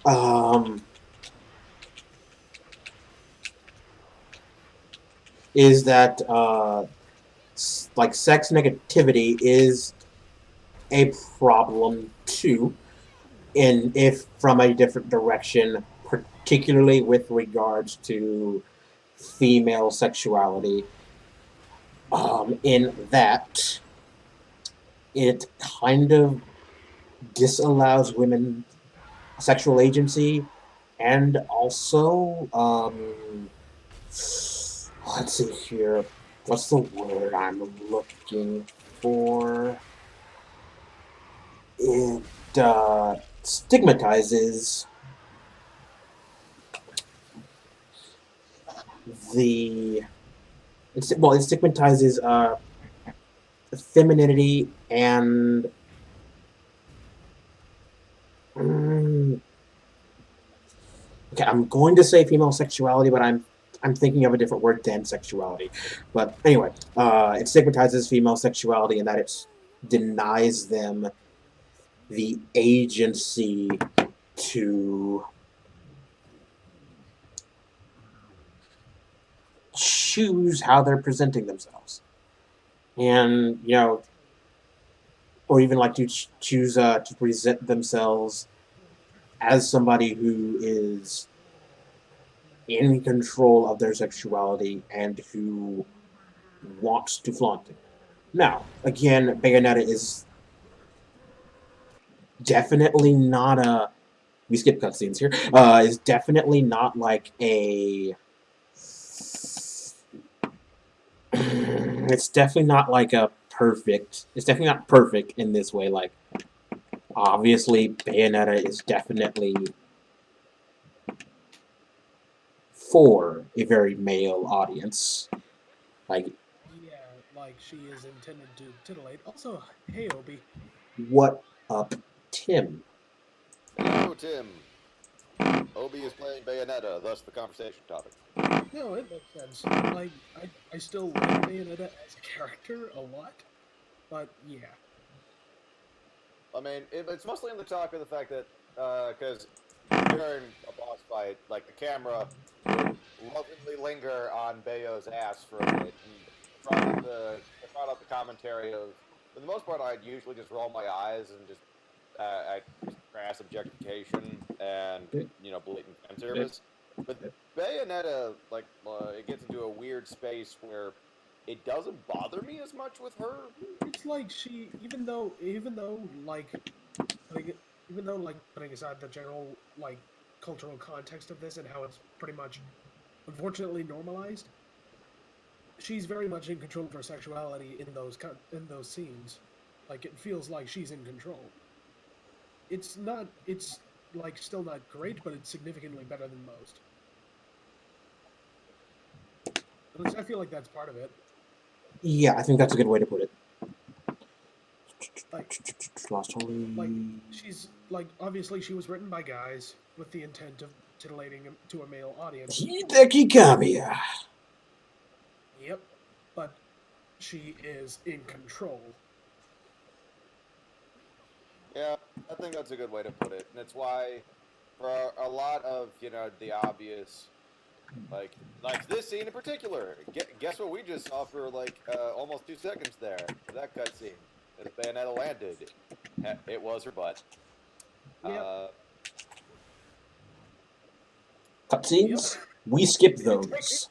um, like sex negativity is a problem too, in if from a different direction, particularly with regards to female sexuality. In that it kind of disallows women sexual agency, and also let's see here. What's the word I'm looking for? It stigmatizes the. It stigmatizes femininity and. Okay, I'm going to say female sexuality, but I'm thinking of a different word than sexuality. But anyway, it stigmatizes female sexuality in that it denies them the agency to choose how they're presenting themselves, and or even like to choose to present themselves as somebody who is in control of their sexuality and who wants to flaunt it. Now, again, Bayonetta is definitely not a. We skip cutscenes here. Is definitely not like a. It's definitely not like a perfect. It's definitely not perfect in this way. Like, obviously, Bayonetta is definitely for a very male audience. Like, Yeah, like she is intended to titillate. Also, hey Obi. what up, Tim? Hello, Tim. Obi is playing Bayonetta, thus the conversation topic. No, it makes sense. Like, I still like Bayonetta as a character a lot, but yeah. I mean, it's mostly in the talk of the fact that, because during a boss fight, like, the camera would lovingly linger on Bayo's ass for a bit, and brought up the commentary of, for the most part, I'd usually just roll my eyes and just, crass objectification and, blatant fan service. But Bayonetta, like, it gets into a weird space where it doesn't bother me as much with her. It's like she, even though like putting aside the general like cultural context of this and how it's pretty much unfortunately normalized, she's very much in control of her sexuality in those scenes. Like it feels like she's in control. It's not. It's like still not great, but it's significantly better than most. At least I feel like that's part of it. Yeah, I think that's a good way to put it. Like, Lost Holy. like she's like obviously she was written by guys with the intent titillating to a male audience. Hideki Kamiya. Yep, but she is in control. Yeah, I think that's a good way to put it, and it's why, for a lot of the obvious, like this scene in particular. Guess what we just saw for almost 2 seconds there with that cutscene as Bayonetta landed. It was her butt. Yep. Cutscenes? We skip those.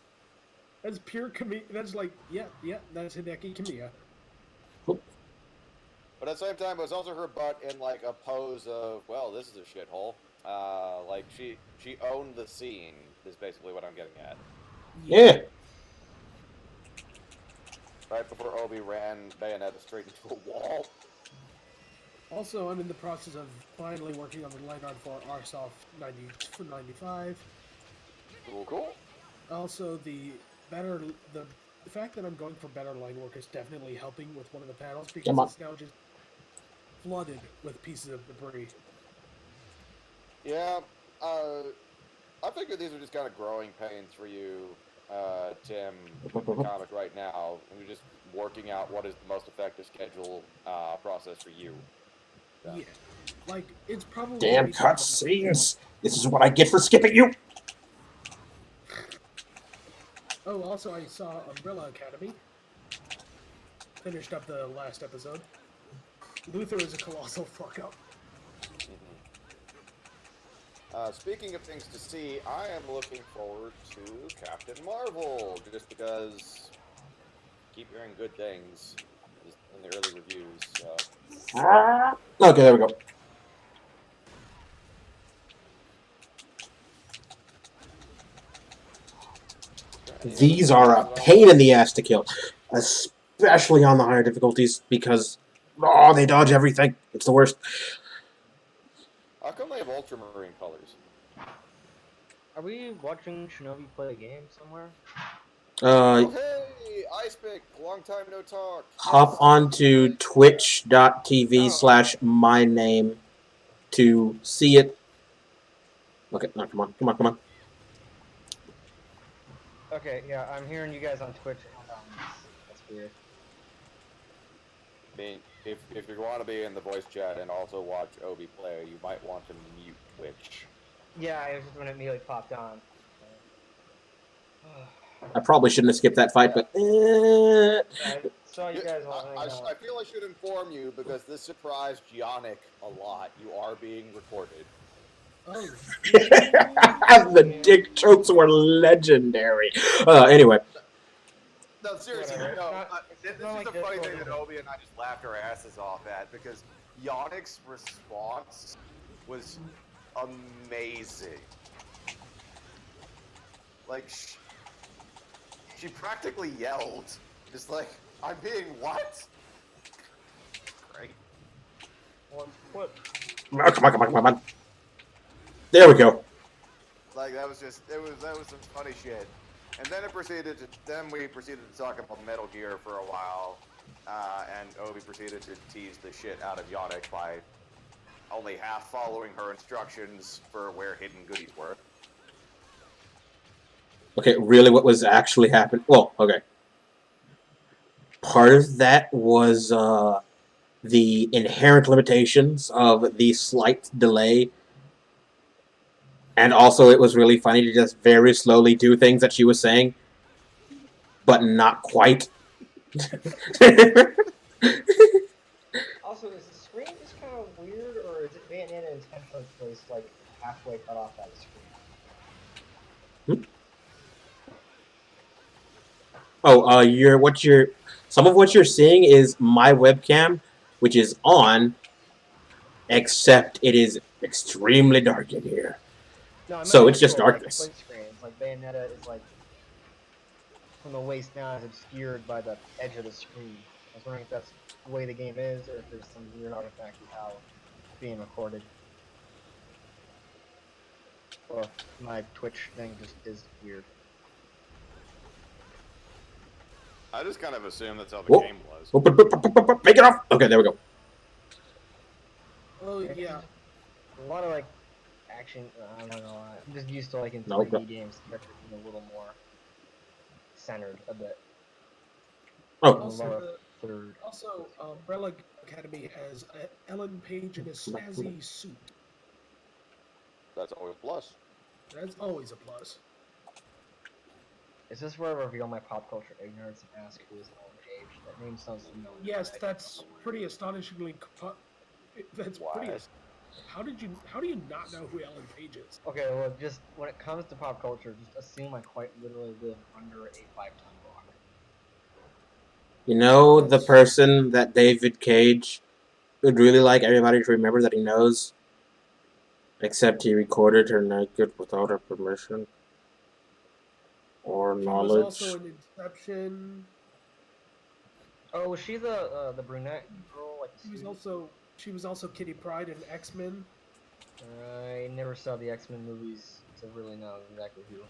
That's pure Kamiya. That's like, that's Hideki Kamiya. But at the same time, it was also her butt in like a pose of, well, this is a shithole. Like she owned the scene. Is basically what I'm getting at. Yeah. Right before Obi ran Bayonetta straight into a wall. Also, I'm in the process of finally working on the line art for Arsoft 95. Cool. Also, the fact that I'm going for better line work is definitely helping with one of the panels because it's now just flooded with pieces of debris. Yeah, I figure these are just kind of growing pains for you, Tim, with the comic right now, and you're just working out what is the most effective schedule process for you. So. Yeah, like it's probably damn cutscenes. This is what I get for skipping you. Oh, also I saw Umbrella Academy. Finished up the last episode. Luther is a colossal fuck up. Speaking of things to see, I am looking forward to Captain Marvel, just because I keep hearing good things in the early reviews. So. Okay, there we go. These are a pain in the ass to kill, especially on the higher difficulties, because they dodge everything. It's the worst. How come they have ultramarine colors? Are we watching Shinobi play a game somewhere? Oh, hey, Icepick, long time no talk. Hop onto twitch.tv/my name to see it. Okay, no, come on. Okay, yeah, I'm hearing you guys on Twitch. That's weird. I mean, if you want to be in the voice chat and also watch Obi play, you might want to mute Twitch. Yeah, it was just when it immediately popped on. I probably shouldn't have skipped that fight, but I saw you guys all I feel I should inform you because this surprised Giannic a lot. You are being recorded. Oh. The dick jokes were legendary. Anyway. No, seriously, this is a funny thing that Obi and I just laughed our asses off at because Yannick's response was amazing. Like, she practically yelled, just like, I'm being what? Great. What? Come on. There we go. Like, that was some funny shit. And then we proceeded to talk about Metal Gear for a while, and Obi proceeded to tease the shit out of Yannick by only half following her instructions for where hidden goodies were. Okay, really what was actually happening? Well, okay. Part of that was the inherent limitations of the slight delay. And also it was really funny to just very slowly do things that she was saying, but not quite. Also, is the screen just kind of weird, or is it Bayonetta intentionally placed like halfway cut off that screen? Oh, some of what you're seeing is my webcam, which is on, except it is extremely dark in here. No, so it's just darkness. Like, screens. Like Bayonetta is like from the waist down is obscured by the edge of the screen. I was wondering if that's the way the game is, or if there's some weird artifact of how it's being recorded. Or my Twitch thing just is weird. I just kind of assumed that's how the game was. Make it off! Okay, there we go. Oh, yeah. A lot of, like, action. I don't know. I'm just used to like in Nope. 3D games, characters being a little more centered a bit. Oh, In the Also, lower the third. also Umbrella Academy has Ellen Page in a snazzy suit. That's always a plus. That's always a plus. Is this where I reveal my pop culture ignorance and ask who is Ellen Page? That name sounds familiar. Yes, but I that's don't know where. pretty astonishingly. That's pretty. Why? How did you? How do you not know who Ellen Page is? Okay, well, just when it comes to pop culture, just assume I quite literally live under a 5-ton rock. you know the That's person that David Cage would really like everybody to remember that he knows, except he recorded her naked without her permission or She was also knowledge. in Inception. Oh, was she the brunette girl, like the suit? She was also Kitty Pryde in X Men. I never saw the X-Men movies to really know exactly who.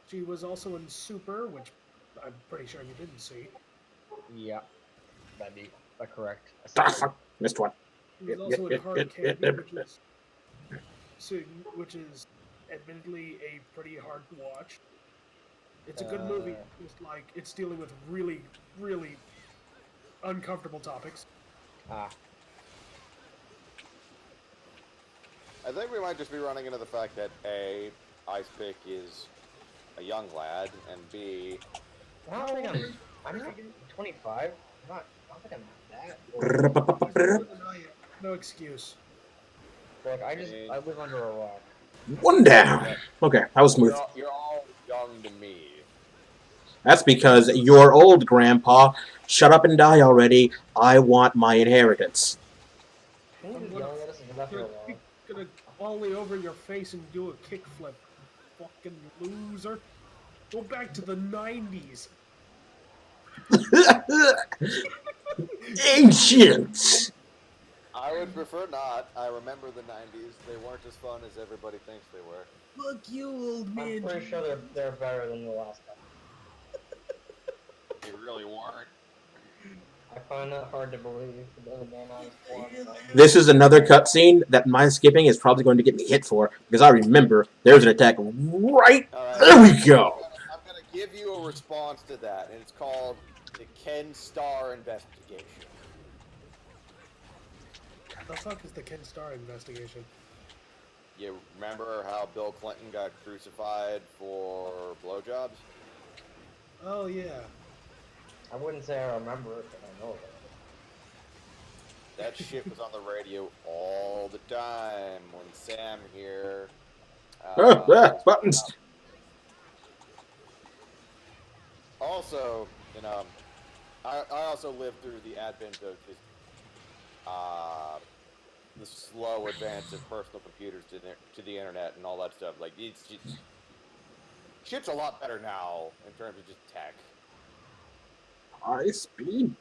She was also in Super, which I'm pretty sure you didn't see. Yeah, that'd be a correct Ah, assumption. fuck, missed one. She was also in Hard Candy, which is admittedly a pretty hard to watch. It's a good movie. Just like it's dealing with really, really uncomfortable topics. Ah, I think we might just be running into the fact that A, Ice Pick is a young lad, and B, I don't think I'm not 25. I don't think I'm that old. He's older than I am. No excuse. Like I live under a rock. One down. Okay, that was smooth. you're all young to me. That's because you're old, Grandpa. Shut up and die already. I want my inheritance. Can you I'm just gonna, yelling at us and left her alone? gonna ollie over your face and do a kickflip. Fucking loser. Go back to the 90s. Ancient. I would prefer not. I remember the 90s. They weren't as fun as everybody thinks they were. Fuck you, old man. I'm pretty sure they're better than the last couple. They really weren't. I find that hard to believe. But then again, I was born. This is another cutscene that my skipping is probably going to get me hit for because I remember there's an attack right. All There we go. I'm gonna give you a response to that, and it's called the Ken Starr investigation. The fuck is the Ken Starr investigation? You remember how Bill Clinton got crucified for blowjobs? Oh yeah. I wouldn't say I remember it, but I know about it. That shit was on the radio all the time when Sam here. Buttons. Also, you know, I also lived through the advent of just the slow advance of personal computers to the internet and all that stuff. Like, shit's a lot better now in terms of just tech. High speed.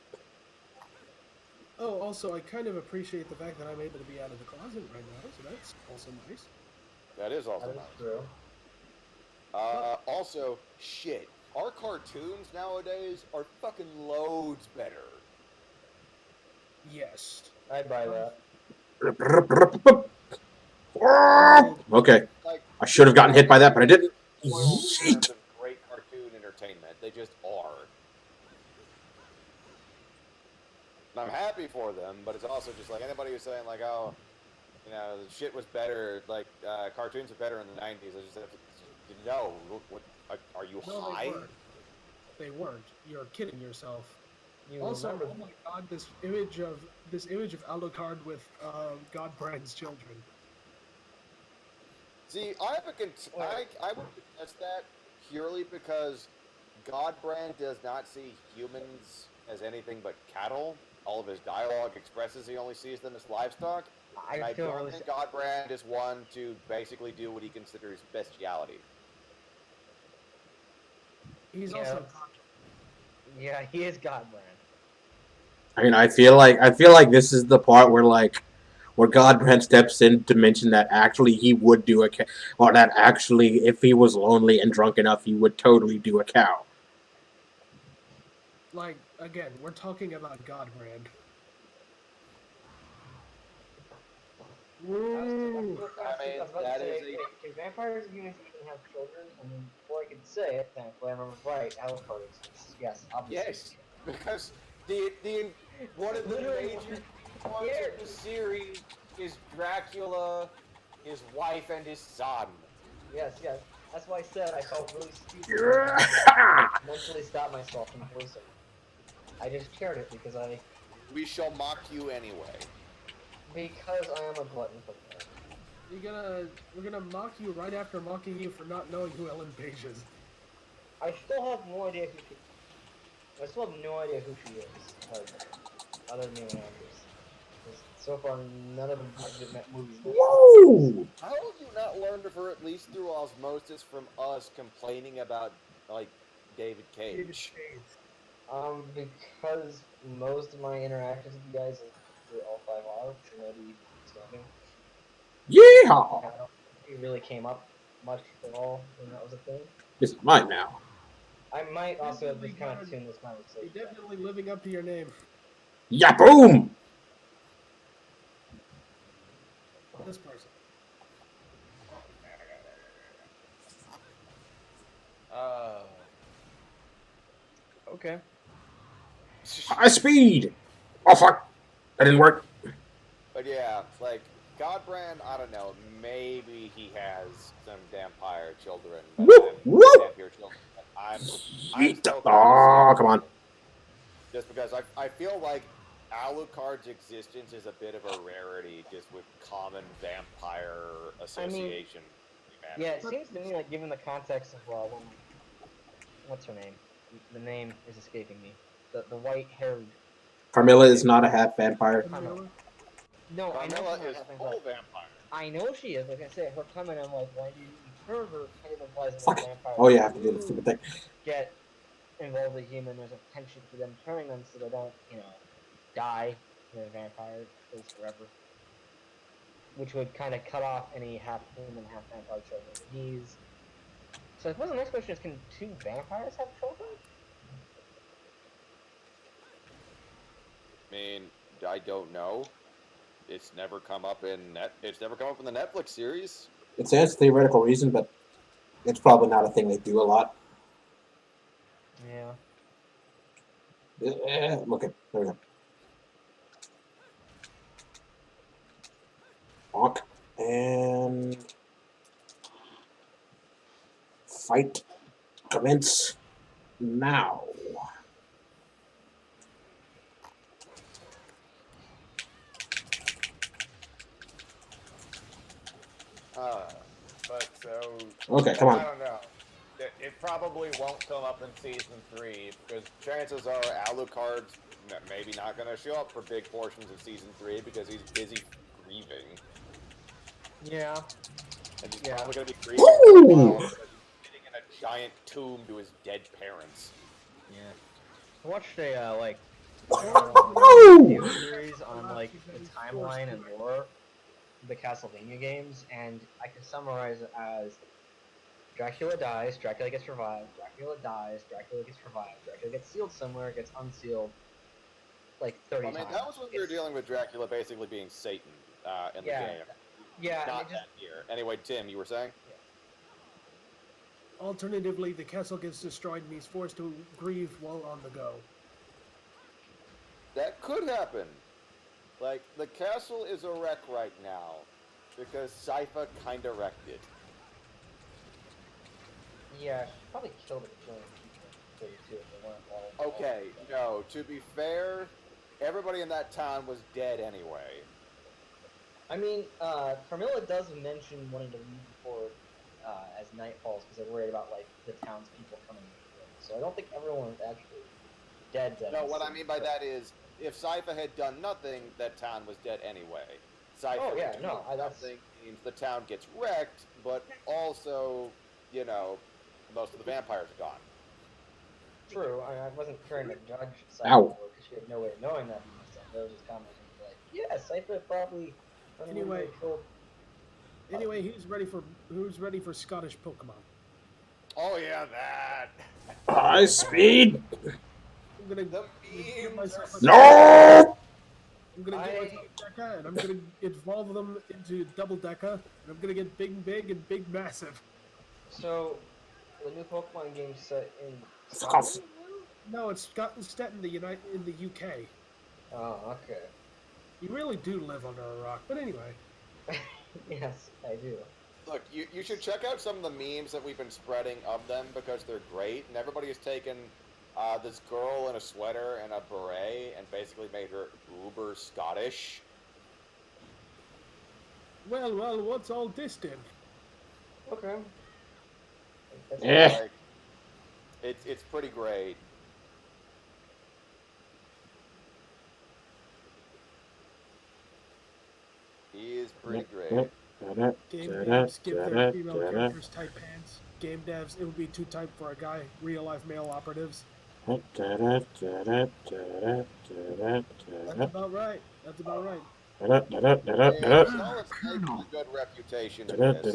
Oh, also, I kind of appreciate the fact that I'm able to be out of the closet right now, so that's also nice. That is also That is nice. true. Also, shit. Our cartoons nowadays are fucking loads better. Yes. I'd buy that. Okay, Like, I should have gotten hit by that, but I didn't. spoiled in terms Yeet. of great cartoon entertainment. They just are. And I'm happy for them, but it's also just like anybody who's saying like, oh, you know, shit was better, like cartoons were better in the '90s. I just have to know. What are you No, high? they weren't. They weren't. You're kidding yourself. You Also, remember oh my god, this image of Alucard with Godbrand's children. See, I would contest that purely because Godbrand does not see humans as anything but cattle. All of his dialogue expresses he only sees them as livestock. And I I feel don't really think Godbrand is one to basically do what he considers bestiality. He's Yeah. also Yeah, he is Godbrand. I mean, I feel like this is the part where Godbrand steps in to mention that actually he would do or that actually if he was lonely and drunk enough, he would totally do a cow. like, again, we're talking about Godbrand. Ooh. I I was mean, about to that say, is wait, can vampires and humans even have children? And then before I could say it, thankfully I remember right, Alucard exists. Yes, obviously. yes, because the one of the Literally, major parts yeah. of the series is Dracula, his wife, and his son. Yes, yes. That's why I said I felt really stupid and had to mentally stop myself from voicing it. I just shared it We shall mock you anyway. I am a glutton for punishment. We're gonna mock you right after mocking you for not knowing who Ellen Page is. I still have no idea who she. I still have no idea who she is, other than me and Andrews. Because so far, none of the movies mention Whoa! How have you not learned of her at least through osmosis from us complaining about like David David Cage? Cage. Because most of my interactions with you guys is through L5R, Shinobi standing. Yeehaw! I don't think it really came up much at all when that was a thing. This is mine now. I might also have Definitely just kind of got- tuned this You're conversation down. definitely living up to your name. Yeah, boom! This person. Okay. High speed! Oh, fuck. That didn't work. But yeah, like Godbrand, I don't know. Maybe he has some vampire children, but Whoop! Whoop! vampire children. But I'm Yeet. still Oh, come on. just because I feel like Alucard's existence is a bit of a rarity, just with common vampire association. Yeah, it seems to me like, given the context of what's her name? The name is escaping me. The white-haired. Carmilla is not a half vampire. Camilla. No, I know Carmilla she's not is half full vampire. vampire. I know she is. Like I said, her comment, I'm like, why do you even further kind of implies that Fuck. vampires Oh, yeah, I have to do the stupid thing. get involved with a human. There's a potential for them turning them so they don't, die in a vampire, at least forever. Which would kind of cut off any half human, half vampire children. So I suppose the next question is, can two vampires have children? I mean, I don't know. It's never come up in It's never come up in the Netflix series. It says theoretical reason, but it's probably not a thing they do a lot. Yeah. Look at there we go. Bonk and fight commence now. But so Okay, come I on. don't know. It probably won't come up in season 3 because chances are Alucard's maybe not going to show up for big portions of season 3 because he's busy grieving, Yeah. and he's Yeah. probably going to be grieving for a while Woo! because he's sitting in a giant tomb to his dead parents. Yeah. I watched a Woo! series on like the timeline and lore of the Castlevania games, and I can summarize it as Dracula dies, Dracula gets revived, Dracula dies, Dracula gets revived, Dracula gets sealed somewhere, gets unsealed like 30 I mean, times. that was when we were dealing with Dracula basically being Satan in the game. Yeah, Not and it just, that year. Anyway, Tim, you were saying? Alternatively, the castle gets destroyed and he's forced to grieve while on the go. That could happen. Like, the castle is a wreck right now because Sypha kinda wrecked it. yeah, she probably killed a killing people too if they weren't all. Okay, no, to be fair, everybody in that town was dead anyway. I mean, Carmilla does mention wanting to leave before as night falls because they're worried about like the townspeople coming in. So I don't think everyone is actually dead. No, what I mean by that is, if Sypha had done nothing, that town was dead anyway. Sypha Oh, yeah, doing no, that's- nothing means the town gets wrecked, but also, most of the vampires are gone. True. I wasn't trying to judge Ow. Cypher because she had no way of knowing that. I was just commenting like, yeah, Cypher probably. Anyway. killed. Anyway, who's ready for Scottish Pokemon? Oh yeah, that. High speed. I'm gonna The give memes myself are a No! I'm gonna get my Deca, and I'm gonna evolve them into double Deca, and I'm gonna get big and big massive. So, the new Pokemon game set in Fuck off. Scotland? No, it's set in the UK. Oh, okay. You really do live under a rock, but anyway. Yes, I do. Look, you should check out some of the memes that we've been spreading of them because they're great, and everybody has taken this girl in a sweater and a beret and basically made her uber Scottish. Well, what's all this then? Okay. That's Yeah. Like, it's pretty great. He is pretty great. Game devs give their female characters tight pants. Game devs, it would be too tight for a guy. Real life male operatives. That's about right. That's about right. Yeah, Solid Snake has a good reputation in this.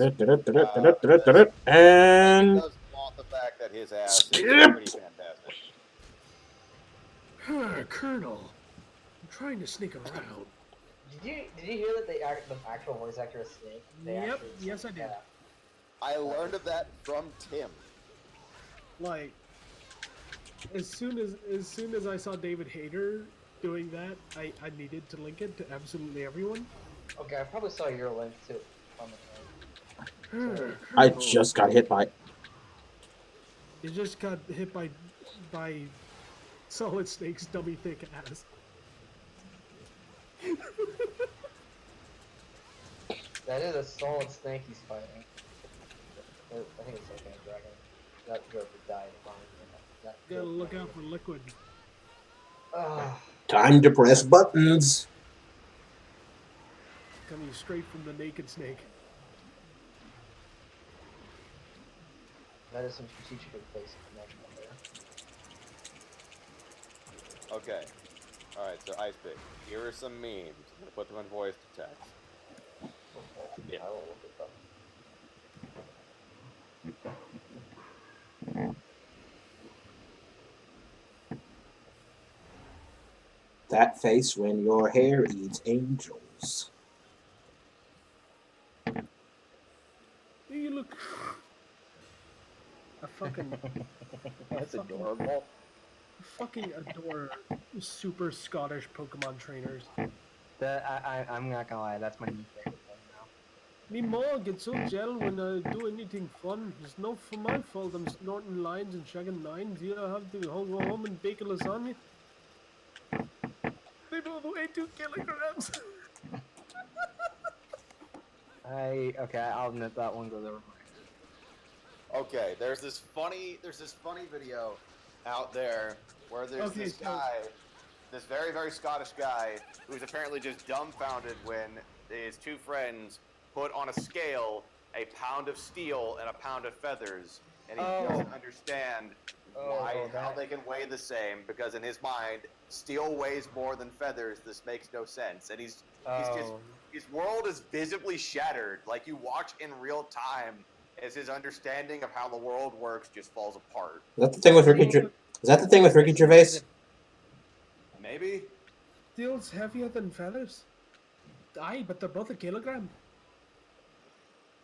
And Does flaunt the fact that his ass is skip. pretty fantastic. Colonel, I'm trying to sneak around. Did you hear that the actual voice actor is Snake? Yep, yes I did. I learned of that from Tim. Like, as soon as I saw David Hayter doing that, I needed to link it to absolutely everyone. Okay, I probably saw your link too. On the phone. I just got hit by. You just got hit by Solid Snake's dummy thick ass. That is a Solid Snake he's fighting. I think it's okay, Dragon. That joke died fine. Gotta look out for liquid. Time to press buttons. Coming straight from the naked snake. That is some strategically placed connection there. Okay. Alright, so Ice Pick. Here are some memes. I'm gonna put them in voice to text. Yeah. I will look at them. That face when your hair eats angels. You look. I fucking. That's adorable. I fucking adore super Scottish Pokemon trainers. I'm not gonna lie, that's my new favorite thing now. Me mom gets so jealous when I do anything fun. It's not for my fault I'm snorting lines and shagging nines. You have to go home and bake a lasagna. They both weigh 2 kilograms. Okay, I'll admit that one goes over my head. Okay, there's this funny video out there where there's this guy, this very, very Scottish guy, who's apparently just dumbfounded when his two friends put on a scale a pound of steel and a pound of feathers, and he doesn't understand how they can weigh the same, because in his mind, steel weighs more than feathers. This makes no sense, and he's just, his world is visibly shattered. Like, you watch in real time as his understanding of how the world works just falls apart. Is that the thing with Ricky? Is that the thing with Ricky Gervais? Maybe. Steel's heavier than feathers. Aye, but they're both a kilogram.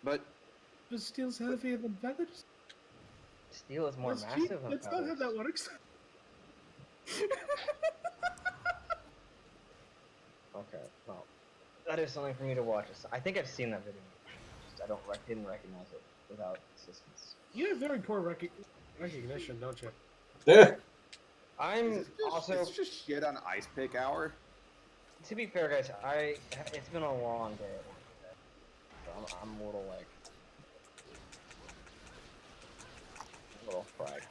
But steel's heavier than feathers. Steel is more That's massive cheap. than That's not how feathers. that works. Okay, well, that is something for me to watch. I think I've seen that video. Just didn't recognize it without assistance. You have very poor recognition, don't you? Yeah. I'm also, it's just shit on Ice Pick Hour. to be fair, guys, it's been a long day at work today. So I'm a little fried.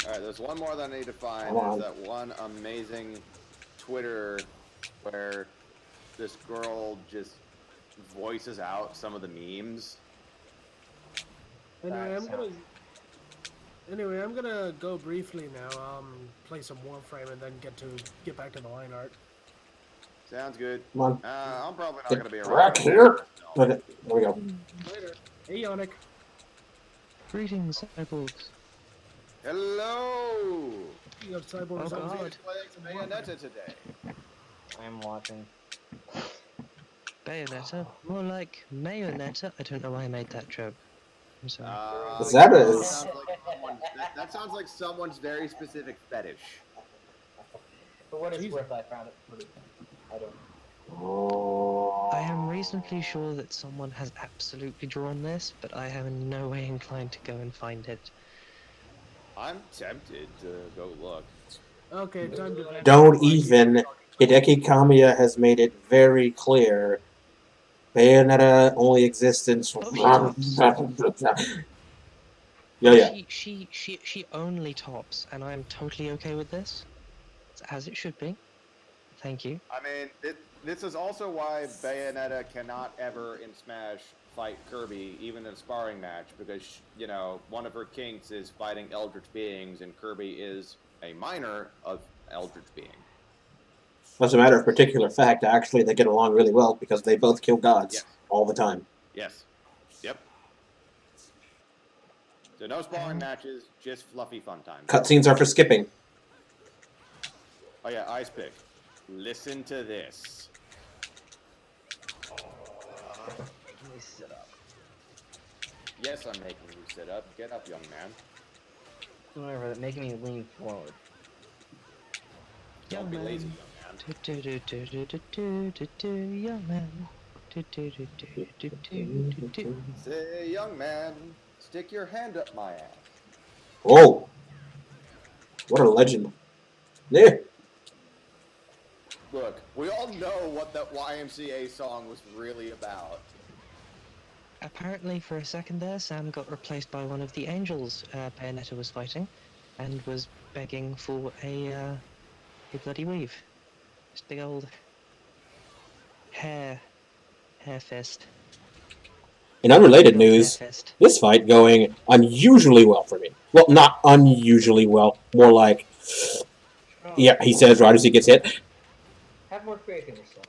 Alright, there's one more that I need to find. Come on. There's that one amazing Twitter where this girl just voices out some of the memes. Anyway, I'm gonna go briefly now. Play some Warframe and then get back to the line art. Sounds good. Come on. I'm probably not Get gonna be back around. here. Okay, there we go. Later. Hey, Yannick. Greetings, cyborgs. Hello. Speaking of cyborg Oh, zombies, God. Playing some Bayonetta today. I'm watching. Bayonetta? More like Mayonetta. I don't know why I made that joke. I'm sorry. Is that That a- sounds like that sounds like someone's very specific fetish. For what it's Jesus. worth, I found it pretty funny. I don't. I am reasonably sure that someone has absolutely drawn this, but I am in no way inclined to go and find it. I'm tempted to go look. Okay, time to vent. Don't even. Hideki Kamiya has made it very clear. Bayonetta only exists in. Oh, she tops. Yeah. She only tops, and I'm totally okay with this. It's as it should be. Thank you. I mean, this is also why Bayonetta cannot ever in Smash fight Kirby, even in a sparring match, because, you know, one of her kinks is fighting Eldritch beings, and Kirby is a minor of Eldritch being. As a matter of particular fact, actually, they get along really well because they both kill gods Yes. all the time. Yes. Yep. So no sparring matches, just fluffy fun times. Cutscenes are for skipping. Oh yeah, Ice Pick. Listen to this. Making me sit up. Yes, I'm making you sit up. Get up, young man. Whatever, that making me lean forward. Don't Young be man. lazy, young Young man. man. Say, young man, stick your hand up my ass. Oh! What a legend. Yeah. Look, we all know what that YMCA song was really about. Apparently, for a second there, Sam got replaced by one of the angels Bayonetta was fighting, and was begging for a bloody weave. Just big old hair fist. In unrelated Big old hair news, fist. this fight going unusually well for me. Well, not unusually well. More like, Oh, yeah, he says right as he gets hit. have more faith in yourself.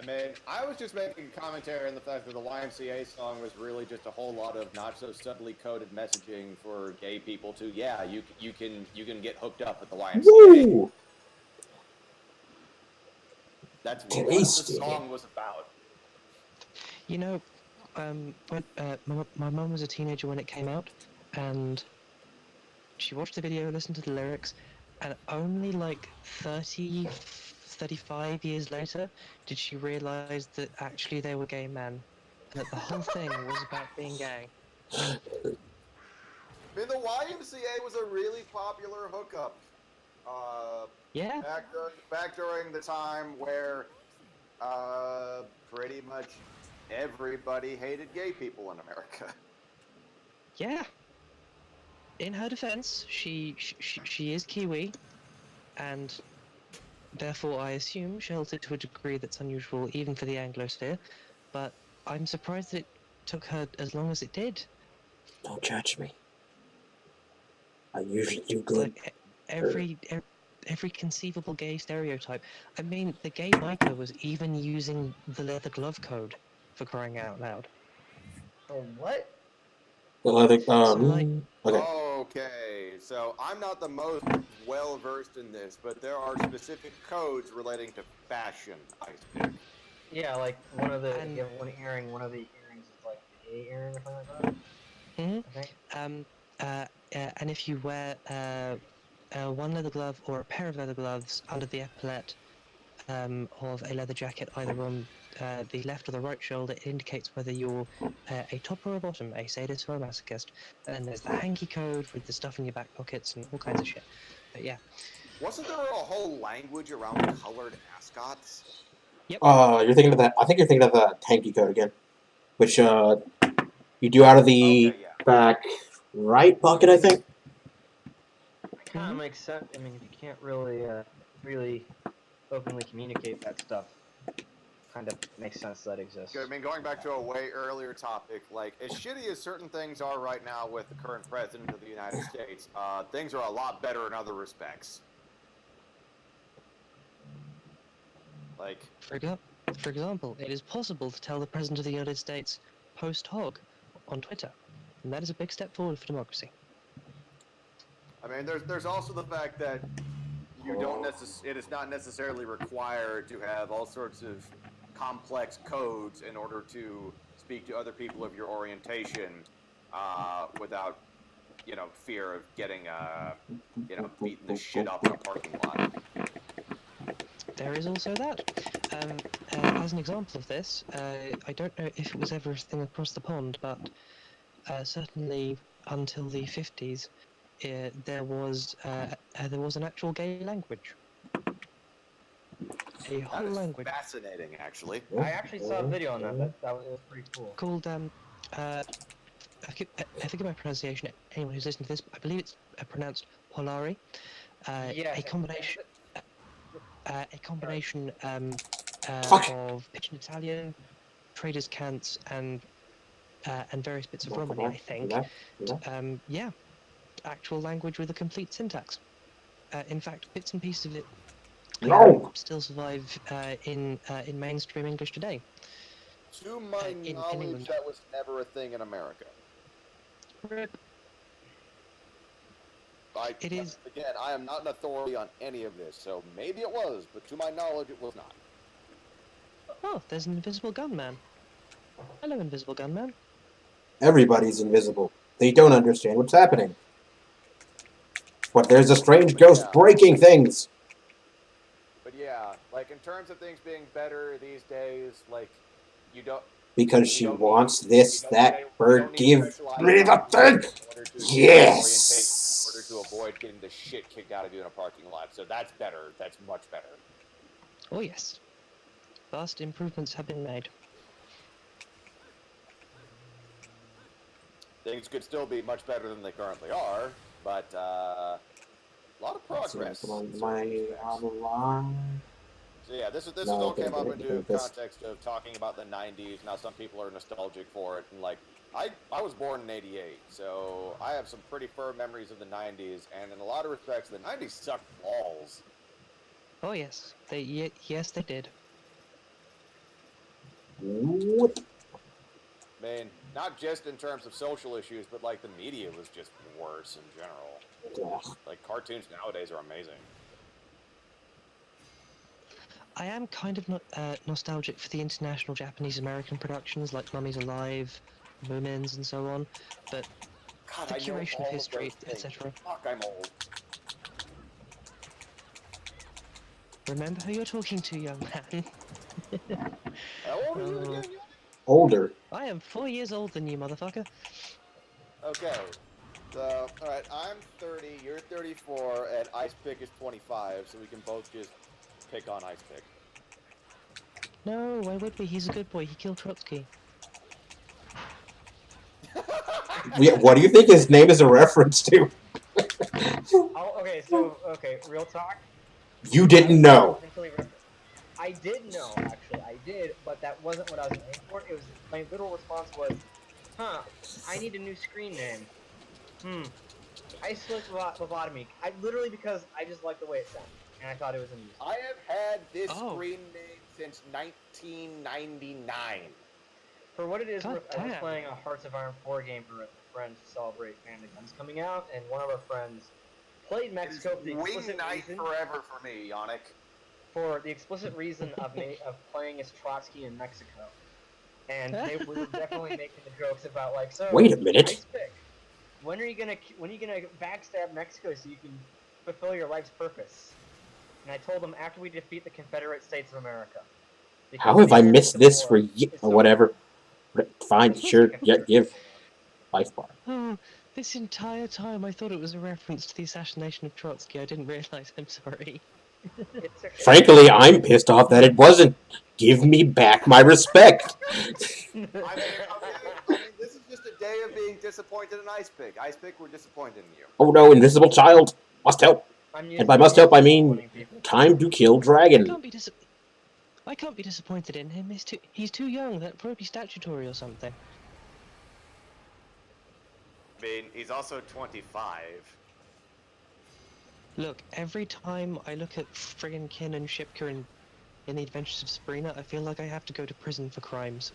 I mean, I was just making a commentary on the fact that the YMCA song was really just a whole lot of not so subtly coded messaging for gay people to, yeah, you can get hooked up at the YMCA. Woo! That's Tasty. what the song was about. You know, when my mum was a teenager when it came out, and she watched the video, listened to the lyrics, and only like 35 years later did she realize that actually they were gay men, and that the whole thing was about being gay. I mean, the YMCA was a really popular hookup. Yeah. Back during the time where pretty much everybody hated gay people in America. Yeah. In her defense, she is Kiwi, and therefore I assume sheltered to a degree that's unusual even for the Anglosphere, but I'm surprised that it took her as long as it did. Don't judge me. I usually do It's good. like every conceivable gay stereotype. I mean, the gay biker was even using the leather glove code, for crying out loud. Oh, what? The leather, like- okay. Okay, so I'm not the most well versed in this, but there are specific codes relating to fashion, Ice Pick. Yeah, like one of the And- you have one earring. One of the earrings is like the A earring or something like that. Mhm. I think. And if you wear one leather glove or a pair of leather gloves under the epaulette of a leather jacket, either on the left or the right shoulder, it indicates whether you're a top or a bottom, a sadist or a masochist. And then there's the hanky code with the stuff in your back pockets and all kinds of shit. But yeah. Wasn't there a whole language around colored ascots? You're thinking of that. I think you're thinking of the tanky code again, which you do out of the Okay, yeah. back right pocket, I think. Kind of makes sense. I mean, if you can't really openly communicate that stuff, kind of makes sense that exists. I mean, going back to a way earlier topic, like, as shitty as certain things are right now with the current president of the United States, things are a lot better in other respects. Like, For example, it is possible to tell the President of the United States post-hog on Twitter, and that is a big step forward for democracy. I mean, there's also the fact that it is not necessarily required to have all sorts of complex codes in order to speak to other people of your orientation without, fear of getting, beaten the shit up in a parking lot. There is also that. As an example of this, I don't know if it was ever a thing across the pond, but certainly until the 50s, there was an actual gay language. A That whole is language fascinating, actually. I actually saw a video on that. It was pretty cool. called I forget my pronunciation. Anyone who's listening to this, I believe it's pronounced Polari. Yes. A combination Fuck. of Pidgin Italian, Traders' Cants, and various bits of Romany, I think. Yeah, actual language with a complete syntax. In fact, bits and pieces of it No! still survive in mainstream English today. To my in knowledge, England. that was never a thing in America. It is. Again, I am not an authority on any of this, so maybe it was, but to my knowledge, it was not. Oh, there's an invisible gunman. Hello, invisible gunman. Everybody's invisible. They don't understand what's happening. But there's a strange ghost breaking things. But yeah, like in terms of things being better these days, like you don't. Because she wants this, that, bird, give me the thing! Yes! In order to avoid getting the shit kicked out of you in a parking lot. So that's better. That's much better. Oh yes. Vast improvements have been made. Things could still be much better than they currently are, but a lot of progress. So yeah, this all came up into context of talking about the 90s. Now some people are nostalgic for it, and like I was born in '88, so I have some pretty firm memories of the 90s, and in a lot of respects, the 90s sucked balls. Oh yes, yes they did. What? I mean, not just in terms of social issues, but like the media was just worse in general. Ugh. Like cartoons nowadays are amazing. I am kind of nostalgic for the international Japanese-American productions like Mummies Alive, Moomins, and so on, but God, the I know curation all of history, those things. etc. Fuck, I'm old. Remember who you're talking to, young man. How old are you again? Older. I am 4 years older than you, motherfucker. Okay. So, alright, I'm 30, you're 34, and Ice Pick is 25, so we can both just pick on Ice Pick. No, why would we? He's a good boy. He killed Trotsky. What do you think his name is a reference to? Okay, real talk. You didn't know. I did know, actually, I did, but that wasn't what I was aiming for. It was my literal response was, I need a new screen name. Ice Slick Lobotomy. Because I just like the way it sounded, and I thought it was amusing. I have had this screen name since 1999. For what it is, I was damn. playing a Hearts of Iron 4 game with friends to celebrate Family Guns coming out, and one of our friends played Mexico for the explicit reason. Forever for me, Yannick. For the explicit reason of playing as Trotsky in Mexico. And we were definitely making the jokes about like, so wait a minute. Ice Pick, when are you gonna backstab Mexico so you can fulfill your life's purpose? And I told him after we defeat the Confederate States of America. How have I missed this for or whatever? Fine, sure, give. Life bar. Oh, this entire time I thought it was a reference to the assassination of Trotsky. I didn't realize. I'm sorry. Frankly, I'm pissed off that it wasn't. Give me back my respect. I mean, this is just a day of being disappointed in Ice Pick. Ice Pick, we're disappointed in you. Oh no, invisible child. Must help. And by must help, I mean time to kill dragon. I can't be disappointed in him. He's too young. That'd probably be statutory or something. I mean, he's also 25. Look, every time I look at friggin' Kin and Shipka in The Adventures of Sabrina, I feel like I have to go to prison for crimes.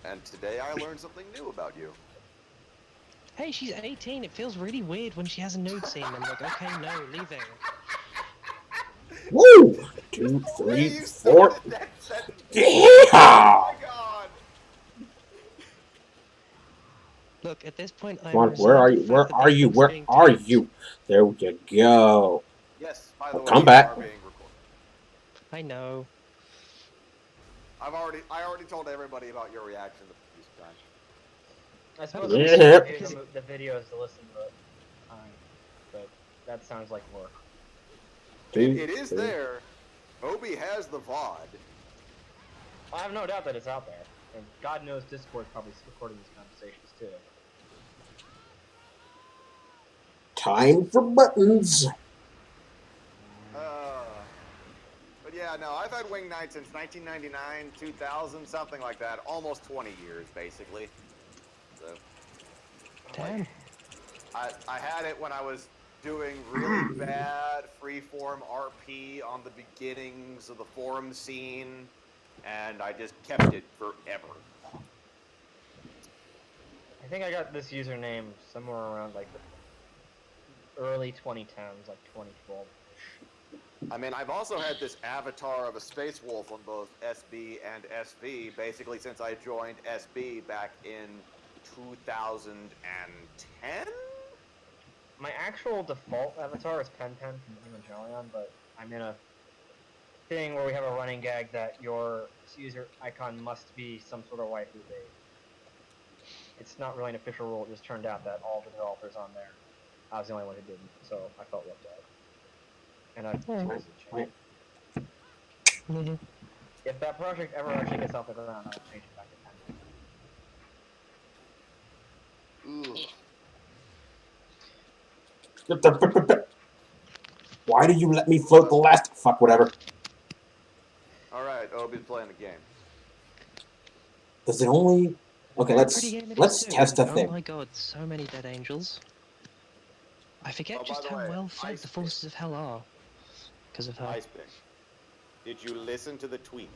And today I learned something new about you. Hey, she's 18. It feels really weird when she has a nude scene. I'm like, okay, no, leaving. Woo! 2, The way 3, you 4. started that sentence. Yeah! Oh my god. Look, at this point, Come I'm on, where reserved are the you? fact Where that are these you? things are Where being are taped. you? There you go. Yes, by Oh, the way, come you back. are being recorded. I know. I already told everybody about your reaction the previous time. I suppose Okay, we so Yeah. could review because the videos to listen to it. But that sounds like work. It is there. Obi has the VOD. I have no doubt that it's out there, and God knows Discord's probably recording these conversations too. Time for buttons. But yeah, no, I've had Wing Night since 1999, 2000, something like that. Almost 20 years, basically. So, damn. I had it when I was doing really bad freeform RP on the beginnings of the forum scene, and I just kept it forever. I think I got this username somewhere around like the early 2010s, like 2012. I mean, I've also had this avatar of a space wolf on both SB and SV, basically since I joined SB back in 2010? My actual default avatar is Pen Pen from Evangelion, but I'm in a thing where we have a running gag that your user icon must be some sort of waifu bait. It's not really an official rule, it just turned out that all the developers on there, I was the only one who didn't, so I felt left out. And I've supposedly changed it. Mhm. If that project ever actually gets off the ground, I'll change it back to Pen Pen. Ugh. Why did you let me float the last? Fuck, whatever. Alright, Obi's playing the game. Does it only? Okay, Very pretty game it is let's too. test a Oh thing. my god, so many dead angels. I forget Oh, by just the how way, well fed Ice the Pick. forces of hell are because of her. Ice Pick. Did you listen to the tweet?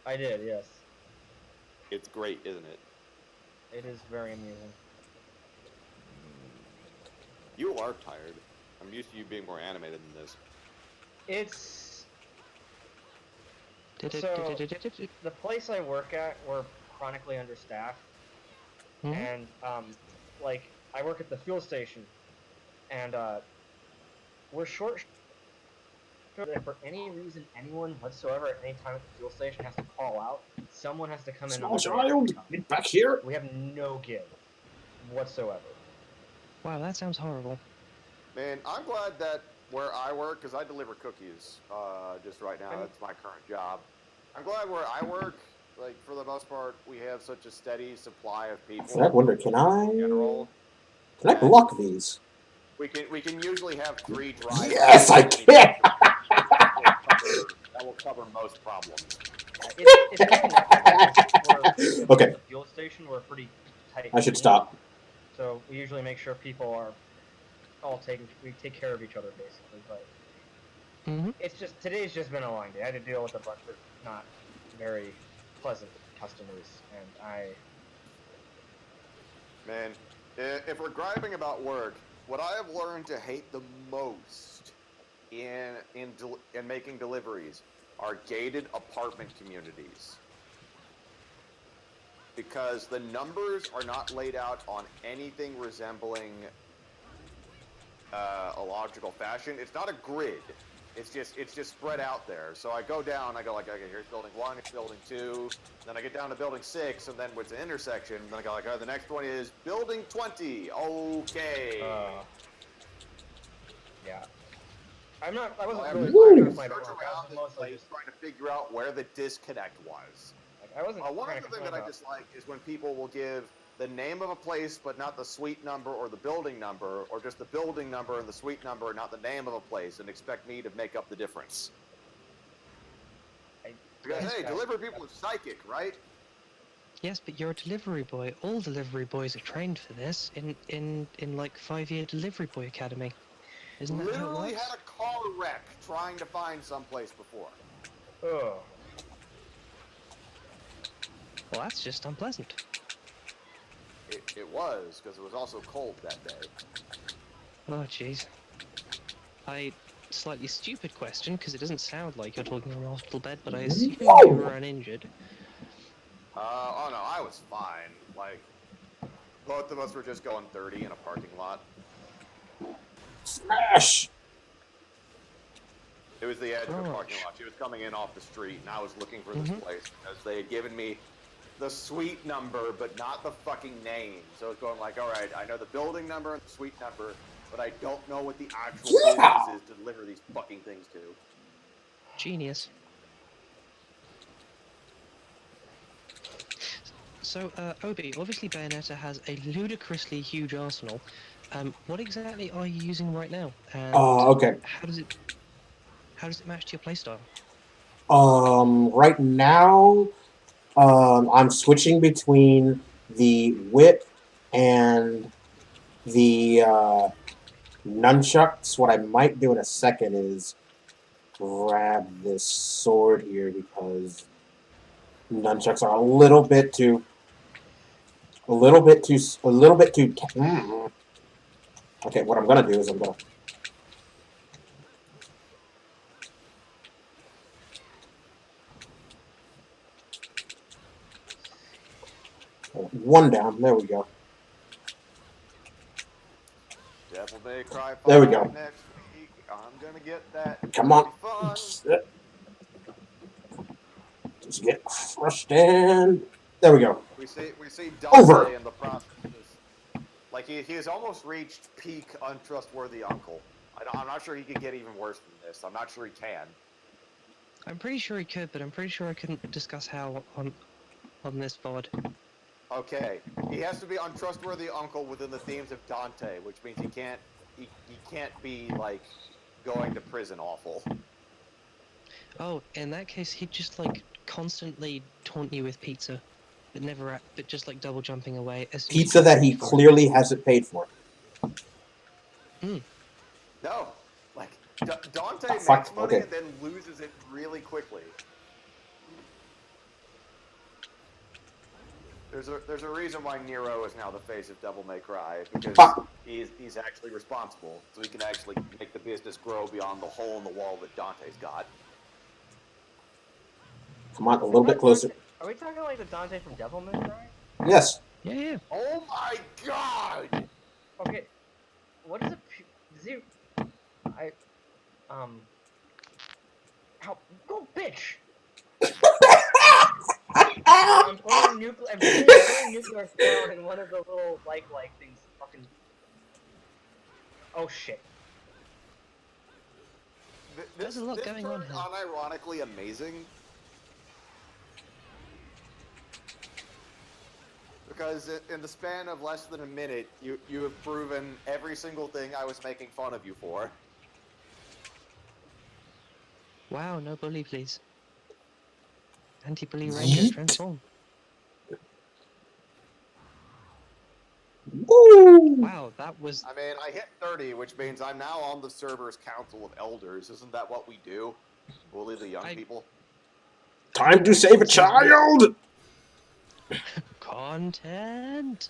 I did, yes. It's great, isn't it? It is very amusing. You are tired. I'm used to you being more animated than this. It's Did it? so the place I work at, we're chronically understaffed, Hmm? and like I work at the fuel station, and we're short. If for any reason anyone whatsoever at any time at the fuel station has to call out, someone has to come in on Small the day after child, we come in. get back here. We have no give whatsoever. Wow, that sounds horrible. Man, I'm glad that where I work, because I deliver cookies just right now. That's my current job. I'm glad where I work, like, for the most part, we have such a steady supply of people. I wonder, can In general, I block these? we can usually have 3 drivers. Yes, I at any can. that will cover most problems. It's very nice because Okay. at the fuel station, we're pretty tight. I should stop. So we usually make sure people are all we take care of each other basically. But it's just today's just been a long day. I had to deal with a bunch of not very pleasant customers, and Man, if we're griping about work, what I have learned to hate the most in making deliveries are gated apartment communities. Because the numbers are not laid out on anything resembling a logical fashion. It's not a grid. It's just spread out there. So I go down, I go like, okay, here's building 1, it's building 2, then I get down to building 6, and then it's an intersection, and then I go like, oh, the next one is building 20. Okay. yeah. I wasn't really trying to search around this place trying to figure out where the disconnect was. Like, I wasn't. One other thing that I dislike is when people will give the name of a place but not the suite number or the building number, or just the building number and the suite number and not the name of a place, and expect me to make up the difference. Because, hey, delivery people are psychic, right? Yes, but you're a delivery boy. All delivery boys are trained for this in like 5-year delivery boy academy. Isn't that how it Literally works? had a car wreck trying to find someplace before. Oh. Well, that's just unpleasant. It was, because it was also cold that day. Oh, jeez. Slightly stupid question, because it doesn't sound like you're talking on a hospital bed, but I assume Whoa! you were uninjured. Oh no, I was fine. Like, both of us were just going 30 in a parking lot. Smash! It was the edge of a parking Gosh. lot. She was coming in off the street, and I was looking for this place because they had given me the suite number, but not the fucking name. So it's going like, all right, I know the building number and the suite number, but I don't know what the actual business is to deliver these fucking things to. Genius. So, Obi, obviously Bayonetta has a ludicrously huge arsenal. What exactly are you using right now? And Okay. how does it match to your playstyle? Right now, I'm switching between the whip and the nunchucks. What I might do in a second is grab this sword here because nunchucks are a little bit too. Okay, what I'm gonna do is I'm gonna. One down. There we go. Devil May Cry 5 There we go. next week. I'm gonna get that. Come on. It'll be fun. Just get crushed in. There we go. We see Dante Over. in the process. Like he has almost reached peak untrustworthy uncle. I'm not sure he could get even worse than this. I'm not sure he can. I'm pretty sure he could, but I'm pretty sure I couldn't discuss how on this VOD. Okay, he has to be untrustworthy uncle within the themes of Dante, which means he can't be like going to prison awful. Oh, in that case, he'd just like constantly taunt you with pizza, but just like double jumping away. As soon as Pizza you that he reach for it. clearly hasn't paid for. No, like Dante Oh, fuck, makes money okay. and then loses it really quickly. There's a reason why Nero is now the face of Devil May Cry, because Fuck. he's actually responsible, so he can actually make the business grow beyond the hole in the wall that Dante's got. Come on, a little bit closer. Are we talking like the Dante from Devil May Cry? Yes. Yeah, yeah. Oh my god! Okay, what is it? Does he? How? Go, bitch! I'm putting nuclear sound in one of the little like things. Fucking. Oh shit. There's a lot going on turned here. unironically amazing. Because in the span of less than a minute, you have proven every single thing I was making fun of you for. Wow, no bully, please. Anti-bully ranger, Yeet. transform. Woo! Wow, that was. I mean, I hit 30, which means I'm now on the server's council of elders. Isn't that what we do? Bully the young people? Time to save a child! Content.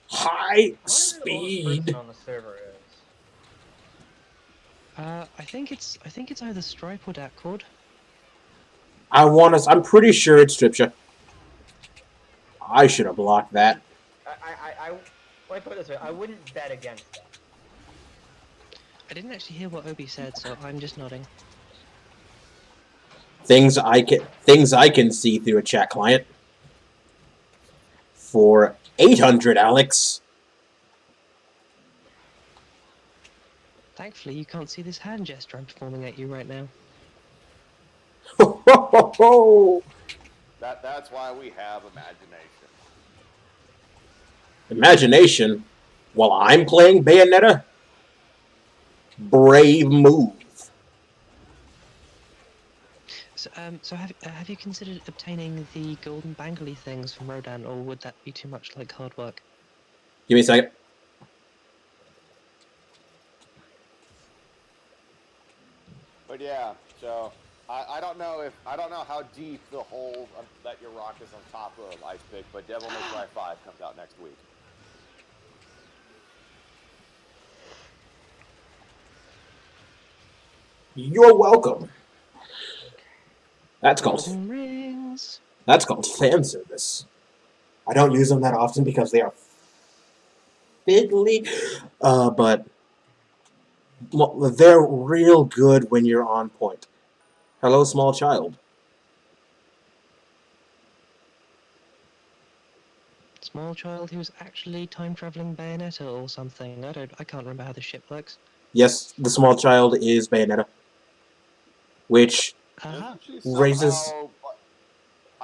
High I wonder who the oldest speed. person on the server is. I think it's either Stripe or Darkcord. I'm pretty sure it's Stripsha. I should have blocked that. Let me put it this way, I wouldn't bet against that. I didn't actually hear what Obi said, so I'm just nodding. Things I can see through a chat client. For 800, Alex. Thankfully, you can't see this hand gesture I'm performing at you right now. Ho, ho, ho, ho. That's why we have imagination. Imagination? While I'm playing Bayonetta? Brave move. So have you considered obtaining the golden bangly things from Rodan, or would that be too much like hard work? Give me a second. But yeah, so I don't know how deep the hole that your rock is on top of Ice Pick, but Devil May Cry 5 comes out next week. You're welcome. That's called Golden rings. fan service. I don't use them that often because they are fiddly, but well, they're real good when you're on point. Hello, small child. Small child who's actually time traveling Bayonetta or something. I can't remember how the ship works. Yes, the small child is Bayonetta, which Aha. Doesn't she raises. somehow?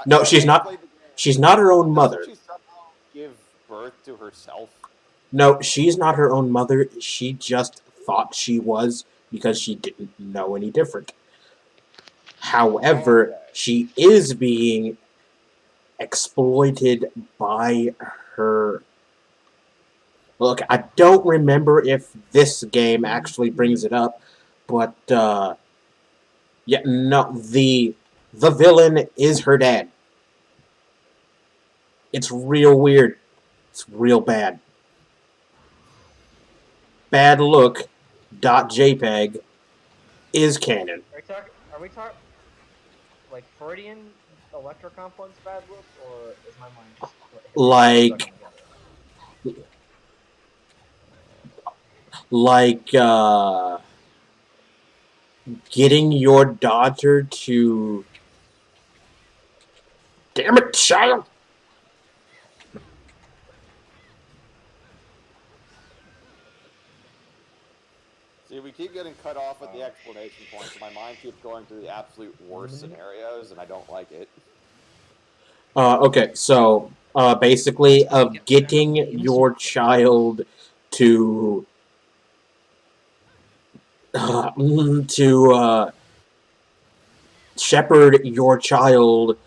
No, I she's haven't not. played the game. She's not her own Doesn't mother. she somehow give birth to herself? No, she's not her own mother. She just thought she was because she didn't know any different. However, Okay. she is being exploited by her. Look, I don't remember if this game actually brings it up, but yeah, no, the villain is her dad. It's real weird. It's real bad. Bad look. .jpg is canon. Are we talking like Freudian electrocomplex bad look, or is my mind just Like stuck together? like getting your daughter to. Damn it, child! See, we keep getting cut off at the explanation points, and my mind keeps going through the absolute worst scenarios, and I don't like it. Okay, so basically, of getting your child to to shepherd your child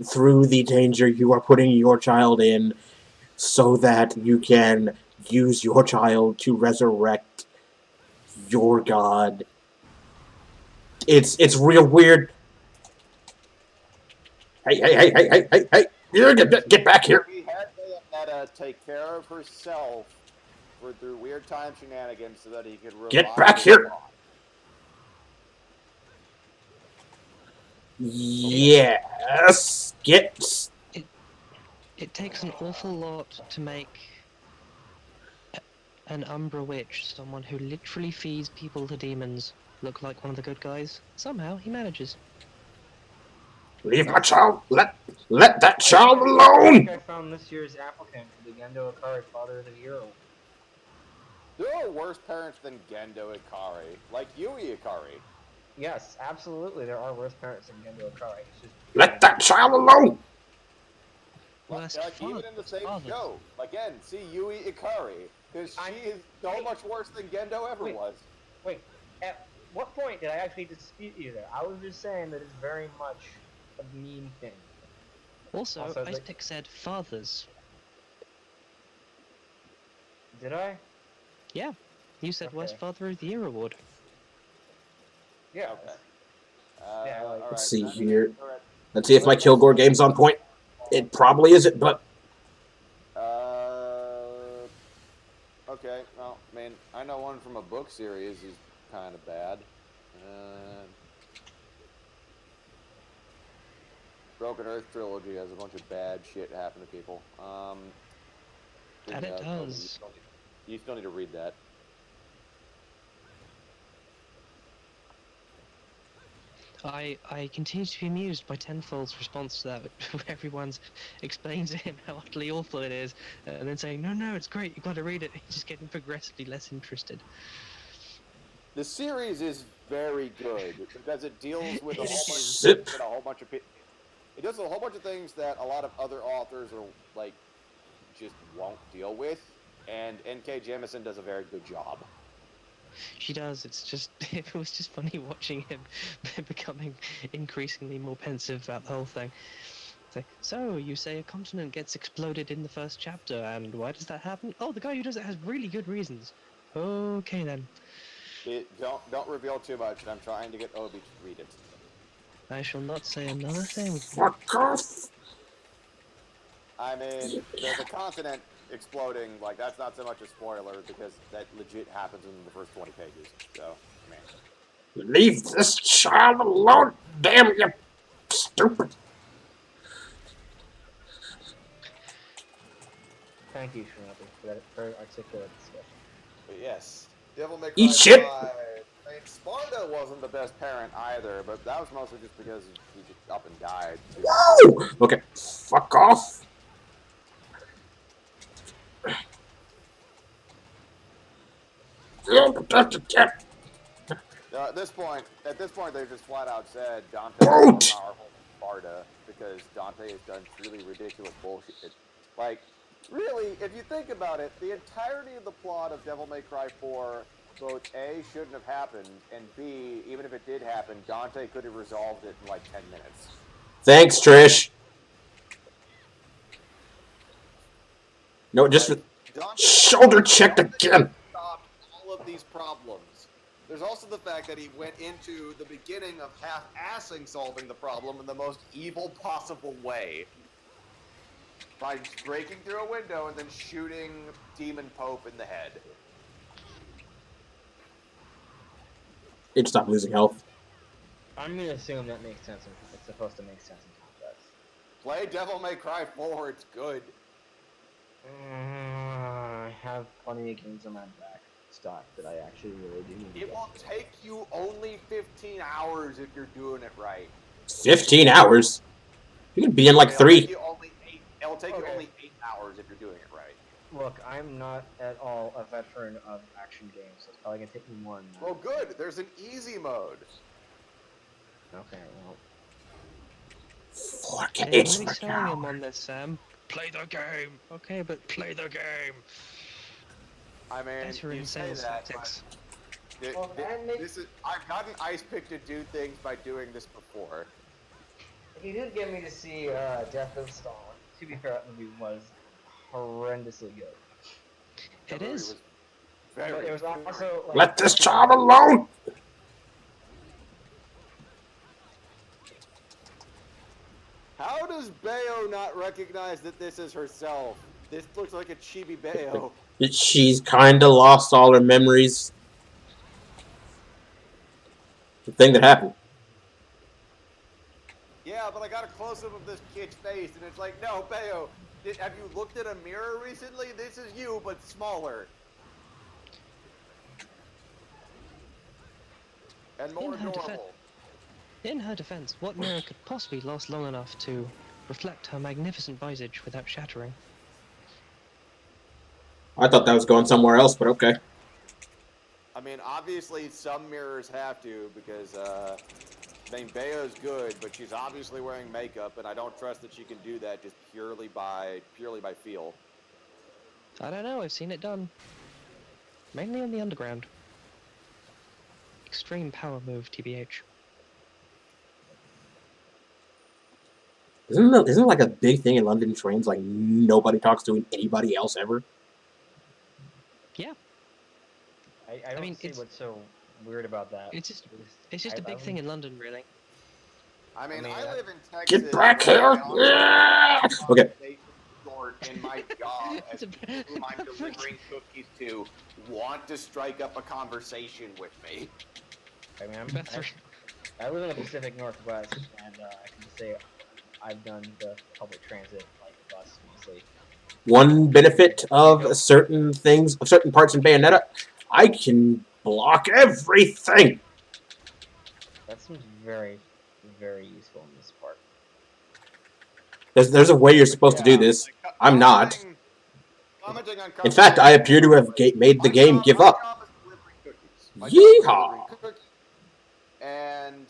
through the danger you are putting your child in, so that you can use your child to resurrect your god. It's real weird. Hey! Get back here! We had Bayonetta take care of herself through weird time shenanigans so that he could revive Get back his here! god. Yes. Get. It takes an awful lot to make an Umbra witch, someone who literally feeds people to demons, look like one of the good guys. Somehow he manages. Leave my child. Let that I child think alone. I found this year's applicant for the Gendo Akari Father of the Year Award. There are worse parents than Gendo Ikari, like Yui Ikari. Yes, absolutely. There are worse parents than Gendo Akari. It's just Let that child alone. Worst Even in the same fathers. show. Again, see Yui Ikari, because she is so much worse than Gendo ever was. Wait, at what point did I actually dispute you there? I was just saying that it's very much a meme thing. Also, Also, Ice like- Pick said fathers. Did I? Yeah, you said Worst Okay. Father of the Year award. Yeah. Okay. Yeah, like- all right. Let's see That's here. it. All right. Let's see if my Kilgore game's on point. It probably isn't, but Okay. Well, I mean, I know one from a book series is kind of bad. Broken Earth trilogy has a bunch of bad shit happen to people. And it Toby, does. You still need to read that. I continue to be amused by Tenfold's response to that, where everyone's explaining to him how utterly awful it is, and then saying, no, it's great, you've got to read it. He's just getting progressively less interested. The series is very good because it deals with a whole bunch of Sip. things that a whole bunch of it does a whole bunch of things that a lot of other authors are like just won't deal with, and N.K. Jemisin does a very good job. She does, it was just funny watching him becoming increasingly more pensive about the whole thing. So, you say a continent gets exploded in the first chapter, and why does that happen? Oh, the guy who does it has really good reasons. Okay then. Don't reveal too much. I'm trying to get Obi to read it. I shall not say another thing. fuck off. I mean, the continent exploding, like, that's not so much a spoiler because that legit happens in the first 20 pages. So, man. Leave this child alone, damn you stupid. Thank you, Shinobi, for that very articulate discussion. But yes, Devil May Cry Eat shit. 5. I mean, Sparta wasn't the best parent either, but that was mostly just because he just up and died. Whoa! Okay, fuck off. At this point, they just flat out said Dante is Boat! more powerful than Sparta because Dante has done really ridiculous bullshit. Like, really, if you think about it, the entirety of the plot of Devil May Cry 4, both A, shouldn't have happened, and B, even if it did happen, Dante could have resolved it in like 10 minutes. Thanks, Trish. No, just Like, Dante, shoulder checked again. stopped all of these problems. There's also the fact that he went into the beginning of half-assing solving the problem in the most evil possible way. By breaking through a window and then shooting Demon Pope in the head. He'd stop losing health. I'm gonna assume that makes sense. It's supposed to make sense in context. Play Devil May Cry 4, it's good. I have plenty of games on my back stock that I actually really do need to It get. will take you only 15 hours if you're doing it right. 15 hours? You could be in like 3. It'll take you Okay. only 8 hours if you're doing it right. Look, I'm not at all a veteran of action games, so it's probably gonna take me more than that. Well, good. There's an easy mode. Okay, well, 4 Hey, I'm games really per selling him hour. on this, Sam. Play the game. Okay, but play the game. I mean, Better you in say sales that, tactics. but Well, that makes- this is, I've gotten Ice Pick to do things by doing this before. he did get me to see Death of Stalin. To be fair, that movie was horrendously good. The It movie is. was But very, it was also like, Let this child alone! How does Bayo not recognize that this is herself? This looks like a chibi Bayo. She's kinda lost all her memories. The thing that happened. Yeah, but I got a close-up of this kid's face, and it's like, no, Bayo, have you looked in a mirror recently? This is you, but smaller. And more normal. In her defense, what mirror could possibly last long enough to reflect her magnificent visage without shattering? I thought that was going somewhere else, but okay. I mean, obviously some mirrors have to, because, I mean, Bayo's good, but she's obviously wearing makeup, and I don't trust that she can do that just purely by feel. I don't know, I've seen it done. Mainly on the underground. Extreme power move, TBH. Isn't it like a big thing in London trains? Like nobody talks to anybody else ever. Yeah, I don't mean, see it's- what's so weird about that. it's just a big thing in London, really. I mean, mean, I live in Texas. Get back where here! I also Yeah! have Okay. a short in my job as It's a- people whom I'm delivering cookies to want to strike up a conversation with me. I mean, That's right. I live in the Pacific Northwest, and I can just say I've done the public transit, like the bus, mostly. One benefit of certain things, of certain parts in Bayonetta, I can block everything. That seems very, very useful in this part. There's a way you're supposed to do this. Like, I'm not. Commenting on In fact, I appear to have made the game give up. My job is delivering cookies. My job is Yeehaw! delivering cookies. And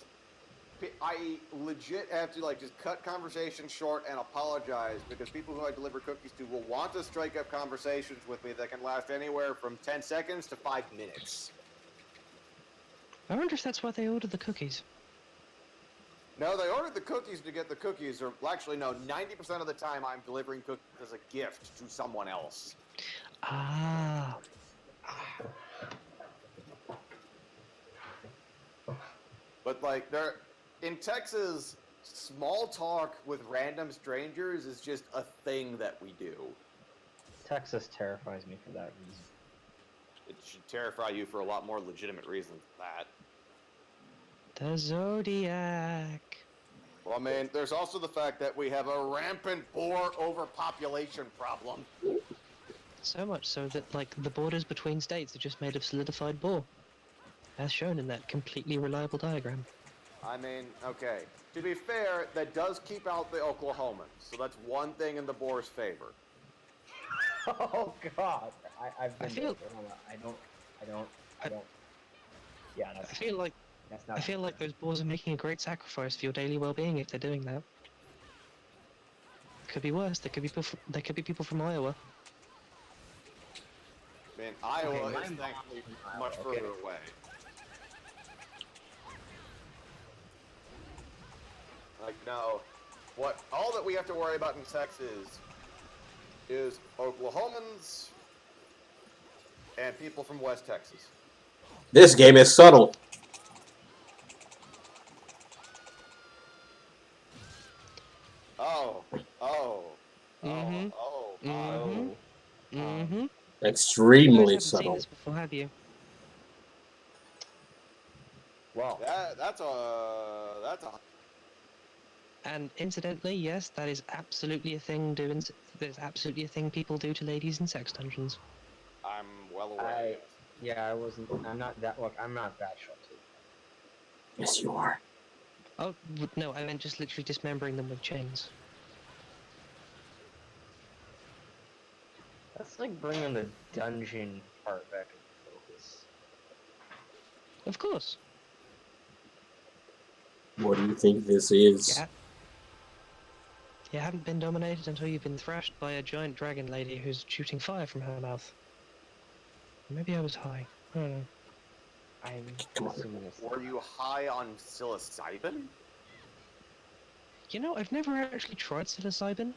I legit have to like just cut conversations short and apologize because people who I deliver cookies to will want to strike up conversations with me that can last anywhere from 10 seconds to 5 minutes. I wonder if that's why they ordered the cookies. No, they ordered the cookies to get the cookies, or well, actually, no, 90% of the time I'm delivering cookies as a gift to someone else. Ah, But like, in Texas, small talk with random strangers is just a thing that we do. Texas terrifies me for that reason. It should terrify you for a lot more legitimate reasons than that. The Zodiac. Well, I mean, there's also the fact that we have a rampant boar overpopulation problem. So much so that, like, the borders between states are just made of solidified boar, as shown in that completely reliable diagram. I mean, okay. To be fair, that does keep out the Oklahomans, so that's one thing in the boar's favor. Oh God, I've I been feel- there. Hold on, I don't. Yeah, I feel like that's not. I feel like those boars are making a great sacrifice for your daily well-being if they're doing that. Could be worse. There could be people from Iowa. I mean, Iowa Okay, my is mom thankfully is from much Iowa, okay. further away. Like, no. What all that we have to worry about in Texas is Oklahomans and people from West Texas. This game is subtle. Oh, oh, Mhm. oh, oh, Mhm. Mm-hmm. You guys Extremely haven't seen subtle. this before, have you? Well, that's a. And incidentally, yes, that is absolutely a thing. There's absolutely a thing people do to ladies in sex dungeons. I'm well aware. I wasn't. I'm not that. Look, I'm not that sheltered. Yes, you are. Oh no, I meant just literally dismembering them with chains. That's like bringing the dungeon part back into focus. Of course. What do you think this is? Yeah. You haven't been dominated until you've been thrashed by a giant dragon lady who's shooting fire from her mouth. Maybe I was high. I don't know. I'm Come on. assuming it's. Were you high on psilocybin? You know, I've never actually tried psilocybin.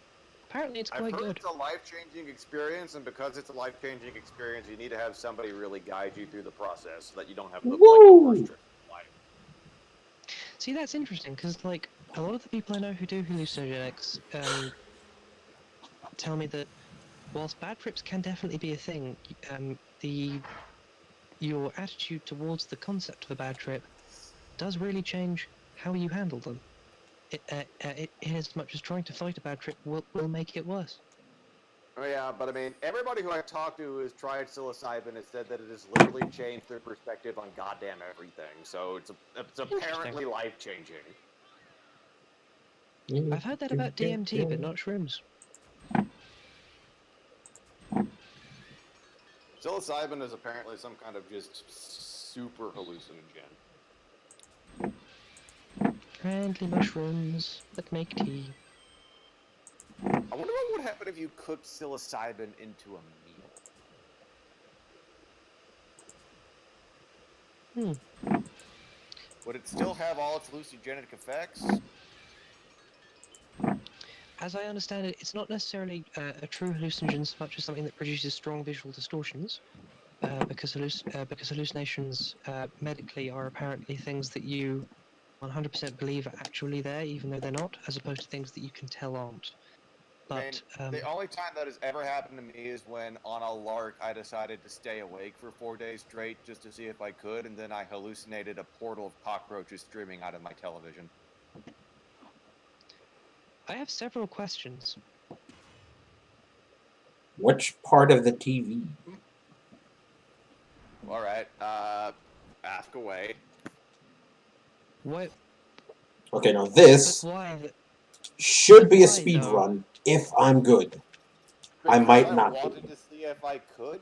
Apparently it's I've quite heard good. it's a life-changing experience, and because it's a life-changing experience, you need to have somebody really guide you through the process so that you don't have the Woo! worst trip of life. See, that's interesting, because, like, a lot of the people I know who do hallucinogenics tell me that whilst bad trips can definitely be a thing, your attitude towards the concept of a bad trip does really change how you handle them. In as much as trying to fight a bad trip will make it worse. Oh yeah, but I mean, everybody who I've talked to who's tried psilocybin has said that it has literally changed their perspective on goddamn everything. So it's apparently life-changing. I've heard that about DMT, but not shrooms. Psilocybin is apparently some kind of just super hallucinogen. Friendly mushrooms that make tea. I wonder what would happen if you cooked psilocybin into a meal. Would it still have all its hallucinogenic effects? As I understand it, it's not necessarily a true hallucinogen so much as something that produces strong visual distortions, because hallucinations medically are apparently things that you 100% believe are actually there, even though they're not, as opposed to things that you can tell aren't. But the only time that has ever happened to me is when, on a lark, I decided to stay awake for 4 days straight just to see if I could, and then I hallucinated a portal of cockroaches streaming out of my television. I have several questions. Which part of the TV? All right, ask away. What? Okay, now this Why? should be a Why, speed though? run if I'm good. I might not be. I wanted to see if I could.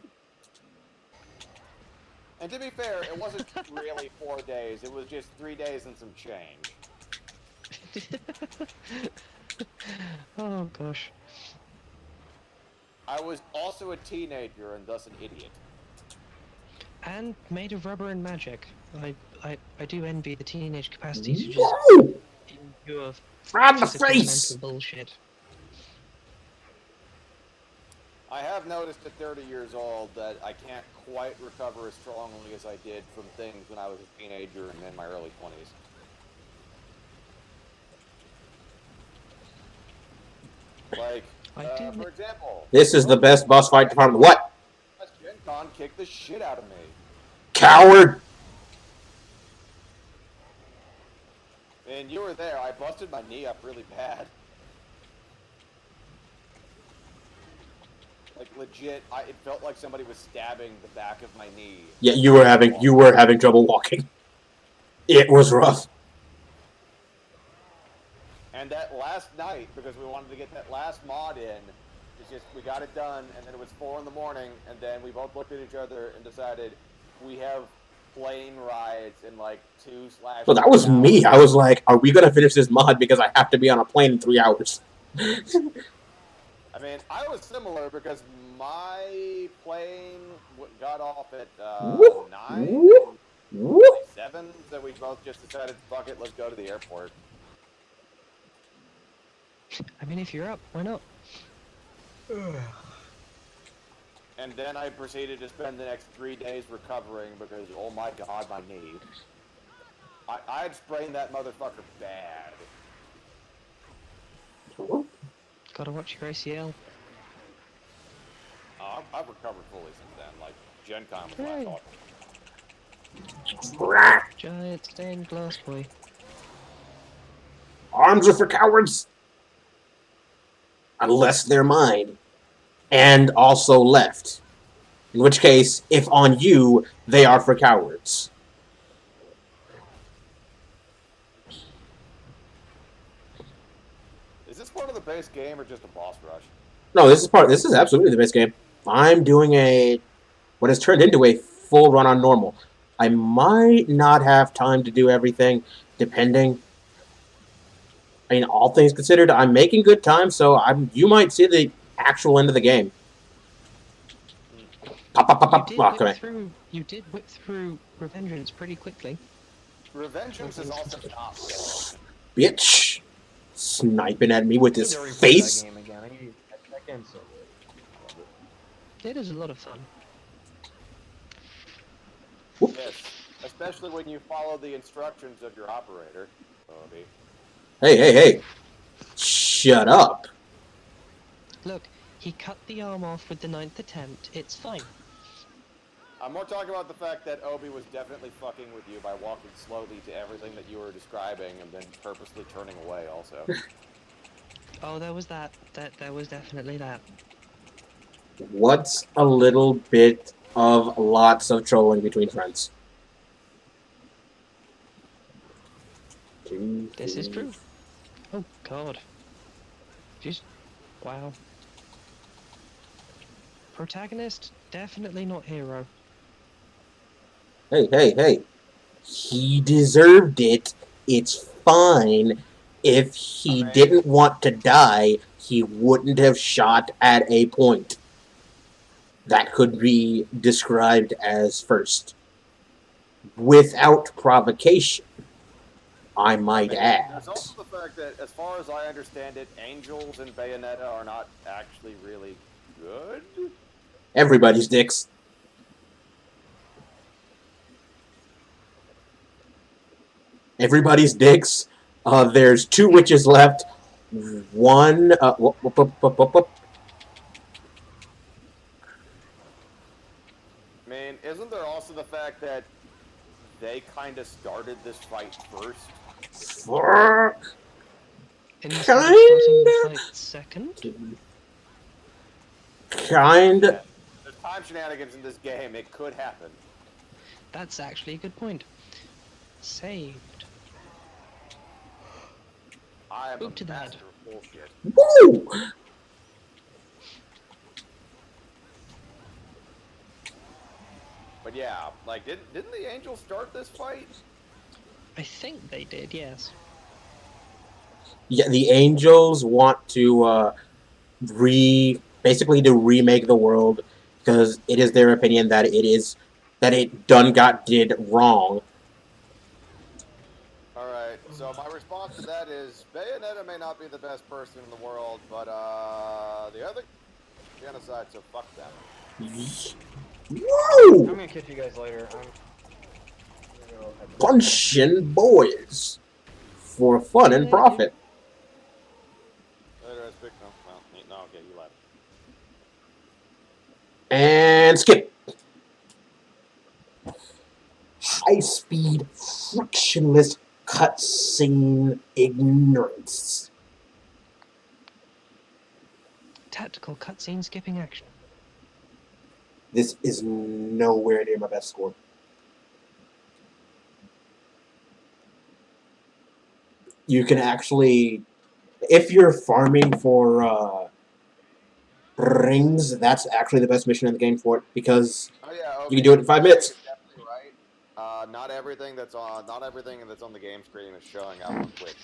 And to be fair, it wasn't really 4 days. It was just 3 days and some change. Oh gosh. I was also a teenager and thus an idiot. And made of rubber and magic. I do envy the teenage capacity to just Woo! endure Right in the physical face! mental bullshit. I have noticed at 30 years old that I can't quite recover as strongly as I did from things when I was a teenager and in my early 20s. Like, for example... This is the best boss fight department. What? Gen Con kicked the shit out of me. Coward! mean, you were there. I busted my knee up really bad. Like legit, it felt like somebody was stabbing the back of my knee. Yeah, you were having trouble walking. It was rough. And that last night, because we wanted to get that last mod in, it's just we got it done, and then it was 4 in the morning, and then we both looked at each other and decided we have plane rides in like 2/3 Well, that was hours. me. I was like, "Are we gonna finish this mod because I have to be on a plane in 3 hours?" I mean, I was similar because my plane got off at 9, Woo! 7, so we both just decided, fuck it, let's go to the airport. I mean, if you're up, why not? And then I proceeded to spend the next 3 days recovering because, oh my god, my knee. I had sprained that motherfucker bad. Gotta watch your ACL. I've recovered fully since then. Like, Gen Con was Hooray. my fault. Giant stained glass boy. Arms are for cowards. Unless they're mine. And also left. In which case, if on you, they are for cowards. Is this part of the base game or just a boss rush? No, this is absolutely the best game. I'm doing what has turned into a full run on normal. I might not have time to do everything, depending. I mean, all things considered, I'm making good time, so you might see the actual end of the game. Pop, pop, pop, pop. Oh, come here. You did whip through Revengeance pretty quickly. Revengeance is also not good. Bitch. Sniping at me with his Need to replay face. That game again. That game's so good. It is a lot of fun. Yes, especially when you follow the instructions of your operator. Bobby. Hey. Shut up. Look, he cut the arm off with the 9th attempt. It's fine. I'm more talking about the fact that Obi was definitely fucking with you by walking slowly to everything that you were describing and then purposely turning away also. Oh, there was that. There was definitely that. What's a little bit of lots of trolling between friends? This is true. Oh, God. Just... wow. Protagonist, definitely not hero. Hey. He deserved it. It's fine. If he didn't want to die, he wouldn't have shot at a point. That could be described as first. Without provocation, I might add. There's also the fact that, as far as I understand it, angels and Bayonetta are not actually really good. Everybody's dicks. Everybody's dicks. There's 2 witches left. One. I mean, isn't there also the fact that they kind of started this fight first? Instead of starting the fight second? Kind. Yeah. There's time shenanigans in this game. It could happen. That's actually a good point. Saved. I am Boot a to the head. master of bullshit. Woo! But yeah, like, didn't the angels start this fight? I think they did, yes. Yeah, the angels want to basically to remake the world because it is their opinion that it did wrong. Alright, so my response to that is, Bayonetta may not be the best person in the world, but the other genocide, so fuck them. I'm Woo! gonna catch you guys later. Punching boys for fun and profit. Later, I speak. No, okay, you left. And skip. High-speed, frictionless cutscene ignorance. Tactical cutscene skipping action. This is nowhere near my best score. You can actually, if you're farming for rings, that's actually the best mission in the game for it, because Oh yeah, okay. you can do it in 5 minutes. You're definitely right. Not everything that's on the game screen is showing up on Twitch.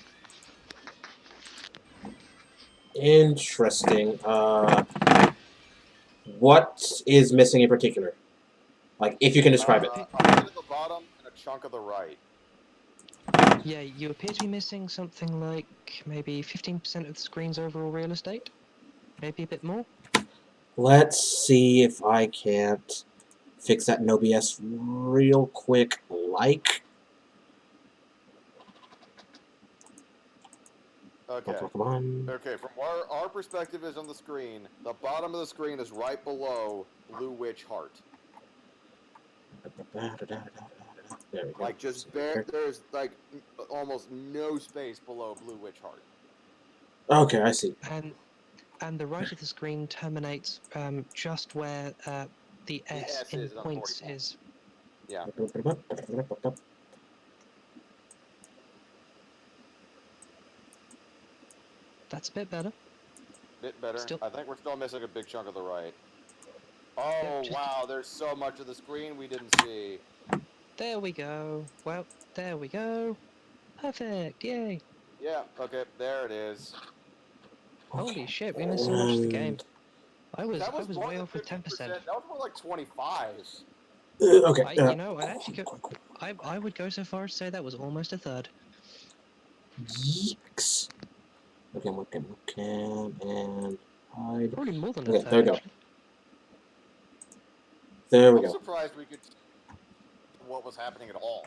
Interesting. What is missing in particular? Like, if you can describe it. A bit of the bottom and a chunk of the right. Yeah, you appear to be missing something like maybe 15% of the screen's overall real estate. Maybe a bit more. Let's see if I can't fix that in OBS real quick. Like. Okay. Come on. Okay, from where our perspective is on the screen, the bottom of the screen is right below Blue Witch Heart. There we go. Like just there's like almost no space below Blue Witch Heart. Okay, I see. And the right of the screen terminates just where the S in is on points 44. is. Yeah. That's a bit better. Bit better. Still- I think we're still missing a big chunk of the right. Oh, Yep, just- wow, there's so much of the screen we didn't see. There we go. Well, there we go. Perfect. Yay. Yeah, okay, there it is. Holy shit, we missed so much of the game. I was more way than off with 10%. 50%. That was more like 25. Okay. You know, I'd actually go. I would go so far as to say that was almost a third. Yikes. Okay, and hide. Probably more than Okay, a third. there we go. Actually. There we I'm go. surprised we could what was happening at all.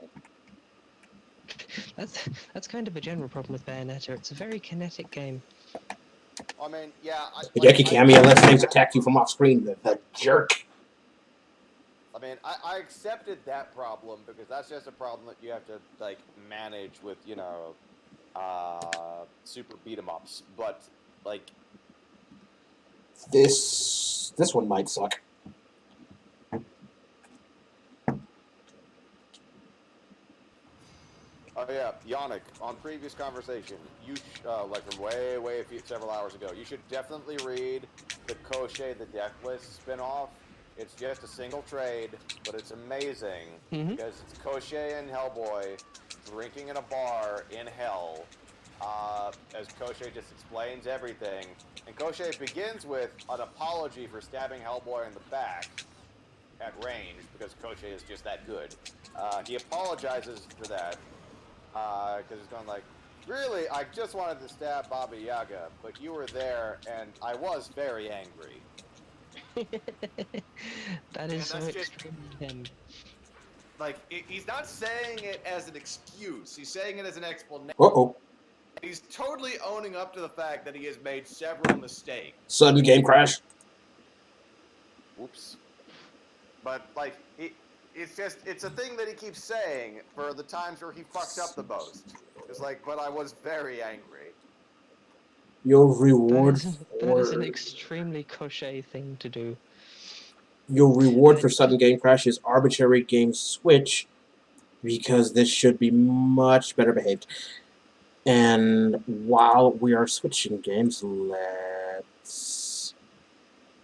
That's kind of a general problem with Bayonetta. It's a very kinetic game. I mean, yeah. Hideki Kamiya lets things attack you from off screen. The jerk. I mean, I accepted that problem because that's just a problem that you have to like manage with, you know, super beat 'em ups. But like, This one might suck. oh yeah, Yannick, on previous conversation, you like from several hours ago, you should definitely read the Koshei the Deathless spinoff. It's just a single trade, but it's amazing because it's Koshei and Hellboy drinking in a bar in hell. As Koshei just explains everything, and Koshei begins with an apology for stabbing Hellboy in the back at range because Koshei is just that good. He apologizes for that. Because he's going like, really, I just wanted to stab Baba Yaga, but you were there, and I was very angry. That is so And that's just- extremely him. Like, he's not saying it as an excuse. He's saying it as an explanation. Uh-oh. He's totally owning up to the fact that he has made several mistakes. Sudden game crash. Whoops. But, like, it's a thing that he keeps saying for the times where he fucks up the most. It's like, but I was very angry. Your reward That is an for extremely Koshei thing to do. your reward for sudden game crash is arbitrary game switch, because this should be much better behaved. And while we are switching games, let's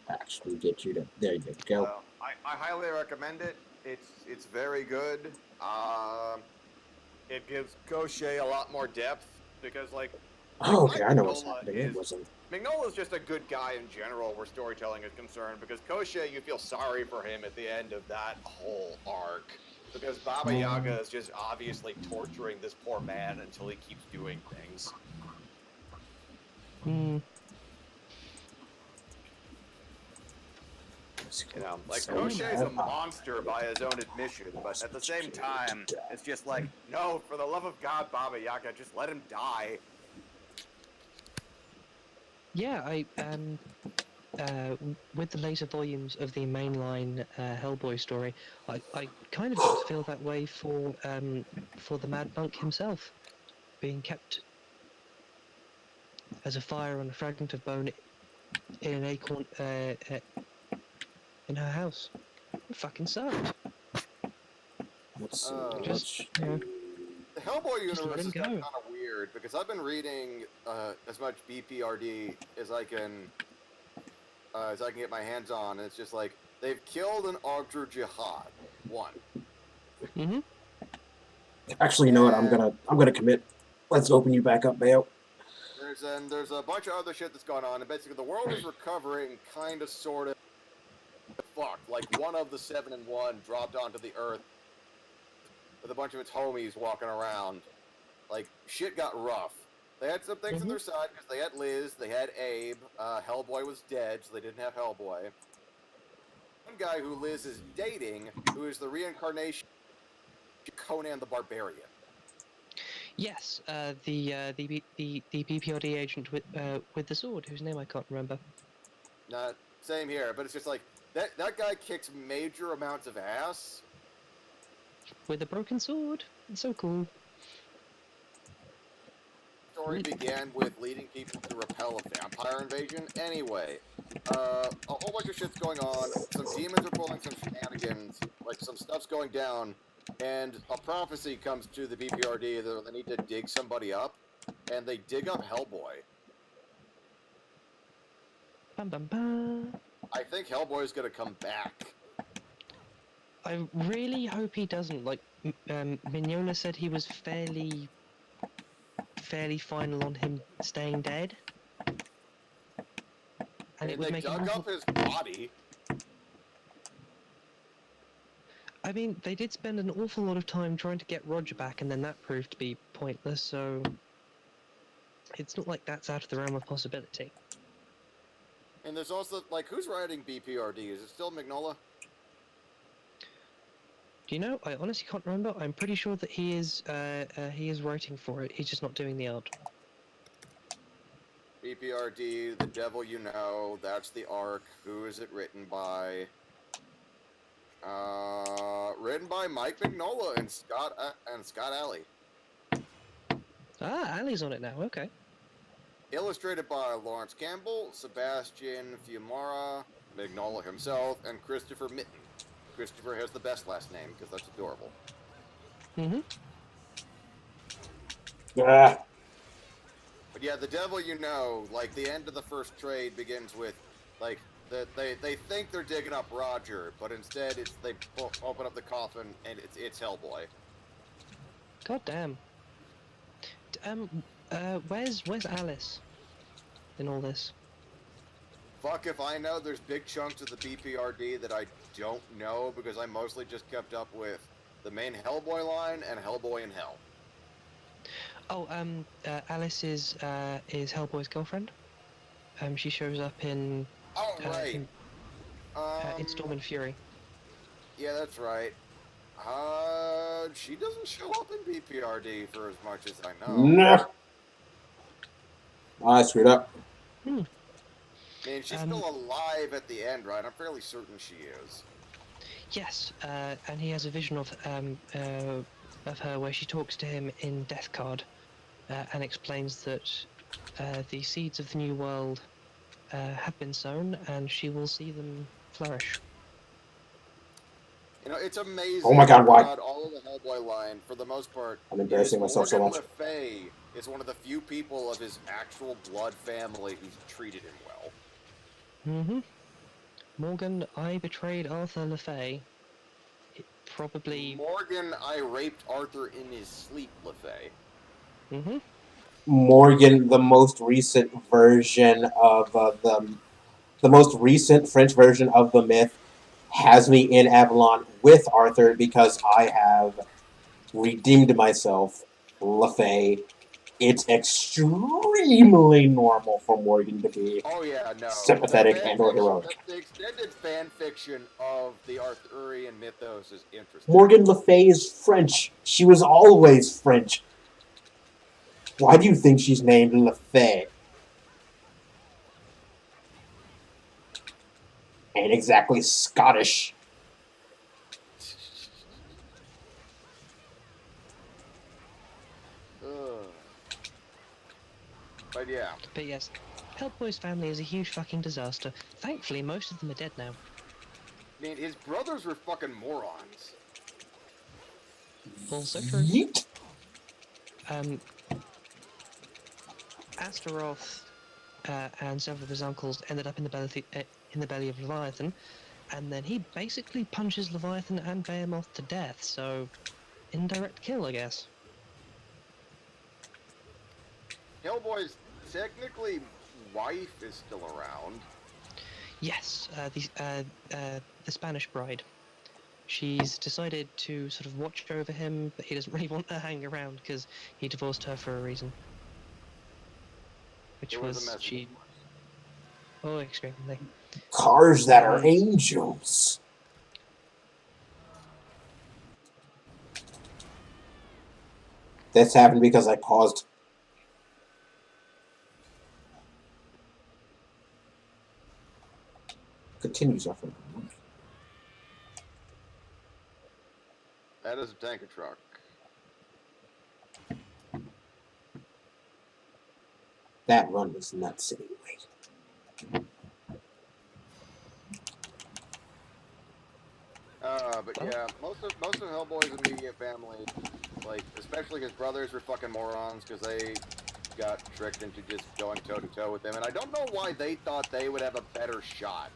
actually get you to there. You go. I highly recommend it. It's very good. It gives Koshei a lot more depth because, like, Oh, okay, I know what's Mignola happening. It is- wasn't. Mignola's just a good guy in general where storytelling is concerned, because Koshei, you feel sorry for him at the end of that whole arc. Because Baba Yaga is just obviously torturing this poor man until he keeps doing things. Hmm. You know, like, So Koshei's a bad. monster by his own admission, but at the same time, it's just like, no, for the love of God, Baba Yaga, just let him die. Yeah, with the later volumes of the mainline Hellboy story, I kind of got to feel that way for the Mad Monk himself. being kept as a fire on a fragment of bone in an acorn in her house. It fucking sucked. Let's see. Just, you know, The Hellboy Just let universe him has got go. kind of weird because I've been reading as much BPRD as I can get my hands on. And it's just like they've killed an Ogdru Jihad. One. mhm. Actually, you know what? I'm gonna commit. Let's open you back up, Bayo. There's a bunch of other shit that's going on, and basically the world is recovering, kind of, sort of. Fuck, like one of the 7 and 1 dropped onto the earth with a bunch of its homies walking around. Like shit got rough. They had some things on their side because they had Liz, they had Abe. Hellboy was dead, so they didn't have Hellboy. One guy who Liz is dating, who is the reincarnation of Conan the Barbarian. Yes, the BPRD agent with the sword, whose name I can't remember. Not same here, but it's just like that guy kicks major amounts of ass. With a broken sword. It's so cool. The story began with leading people to repel a vampire invasion. Anyway, a whole bunch of shit's going on. Some demons are pulling some shenanigans. Like some stuff's going down, and a prophecy comes to the BPRD that they need to dig somebody up, and they dig up Hellboy. Bum bum bum. I think Hellboy's gonna come back. I really hope he doesn't. Like, Mignola said he was fairly final on him staying dead. And it would They make dug up his body. I mean, they did spend an awful lot of time trying to get Roger back, and then that proved to be pointless, so it's not like that's out of the realm of possibility. And there's also, like, who's writing BPRD? Is it still Mignola? Do you know? I honestly can't remember. I'm pretty sure that he is writing for it. He's just not doing the art. BPRD, The Devil You Know, that's the arc. Who is it written by? Written by Mike Mignola and Scott Alley. Ah, Ali's on it now. Okay. Illustrated by Lawrence Campbell, Sebastian Fiumara, Mignola himself, and Christopher Mitten. Christopher has the best last name because that's adorable. Mhm. Ah, But yeah, The Devil You Know, like the end of the first trade begins with, like, they think they're digging up Roger, but instead they open up the coffin and it's Hellboy. God damn. Where's Alice in all this? Fuck if I know. There's big chunks of the BPRD that I don't know because I mostly just kept up with the main Hellboy line and Hellboy in Hell. Oh, Alice is Hellboy's girlfriend. She shows up in Oh right. in Storm and Fury. Yeah, that's right. She doesn't show up in BPRD for as much as I know. no. I screwed up. I mean, she's still alive at the end, right? I'm fairly certain she is. Yes, and he has a vision of her where she talks to him in Death Card, and explains that the seeds of the new world have been sown, and she will see them flourish. You know, it's amazing. Oh my God, why? Throughout all of the Hellboy line, for the most part, I'm embarrassing myself so Morgan much. Le Fay is one of the few people of his actual blood family who's treated him well. Mm-hmm. Morgan, I betrayed Arthur Le Fay. It probably. Morgan, I raped Arthur in his sleep, Le Fay. Mm-hmm. Morgan, the most recent version of the most recent French version of the myth, has me in Avalon with Arthur because I have redeemed myself. LaFay. It's extremely normal for Morgan to be sympathetic and or heroic. The extended fan fiction of the Arthurian mythos is interesting. Morgan Le Fay is French. She was always French. Why do you think she's named Le Fay? Ain't exactly Scottish. But yeah, But yes, Hellboy's family is a huge fucking disaster. Thankfully, most of them are dead now. I mean, his brothers were fucking morons. Also true. Yeet. Um, Astaroth and several of his uncles ended up in the belly of Leviathan, and then he basically punches Leviathan and Behemoth to death. So, indirect kill, I guess. Hellboy's technically wife is still around. Yes, the Spanish bride. She's decided to sort of watch over him, but he doesn't really want her hanging around because he divorced her for a reason. Which It was a was message. she. Oh, extremely. Cars that are angels. This happened because I paused. Continue suffering. That is a tanker truck. That run was nuts anyway. But yeah, most of Hellboy's immediate family, like especially his brothers, were fucking morons because they got tricked into just going toe to toe with him, and I don't know why they thought they would have a better shot.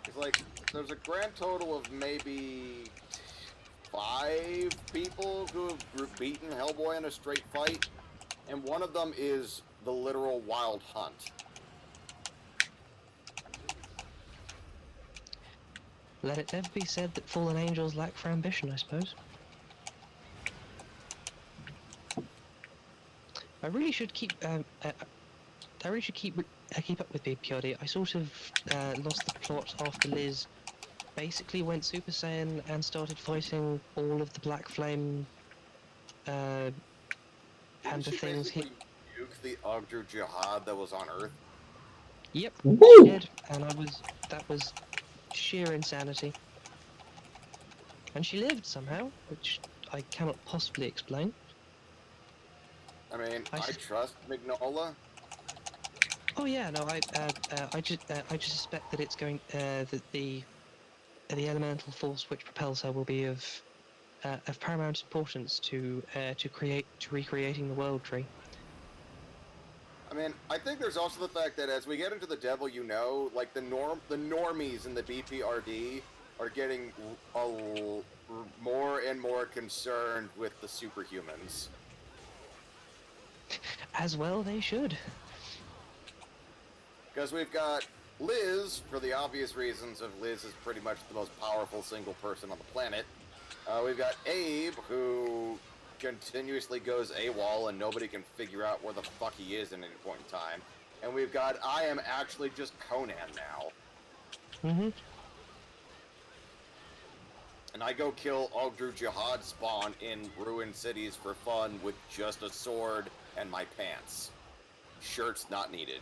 It's like there's a grand total of maybe 5 people who have beaten Hellboy in a straight fight, and one of them is the literal Wild Hunt. Let it never be said that fallen angels lack for ambition, I suppose. I really should keep. I really should keep up with BPRD. I sort of lost the plot after Liz basically went Super Saiyan and started fighting all of the Black Flame and Didn't the she things he. basically nuke the Ogdru Jihad that was on Earth? Yep, Woo! she did, and that was sheer insanity. And she lived somehow, which I cannot possibly explain. I mean, I I s- trust Mignola. Oh yeah, no, I just suspect that it's going that the elemental force which propels her will be of paramount importance to recreating the world tree. I mean, I think there's also the fact that as we get into the Devil You Know, like the normies in the BPRD are getting more and more concerned with the superhumans. As well, they should. Because we've got Liz, for the obvious reasons of Liz is pretty much the most powerful single person on the planet. We've got Abe, who continuously goes AWOL and nobody can figure out where the fuck he is at any point in time. And we've got I am actually just Conan now. Mm-hmm. And I go kill Ogdru Jihad spawn in ruined cities for fun with just a sword and my pants. Shirts not needed.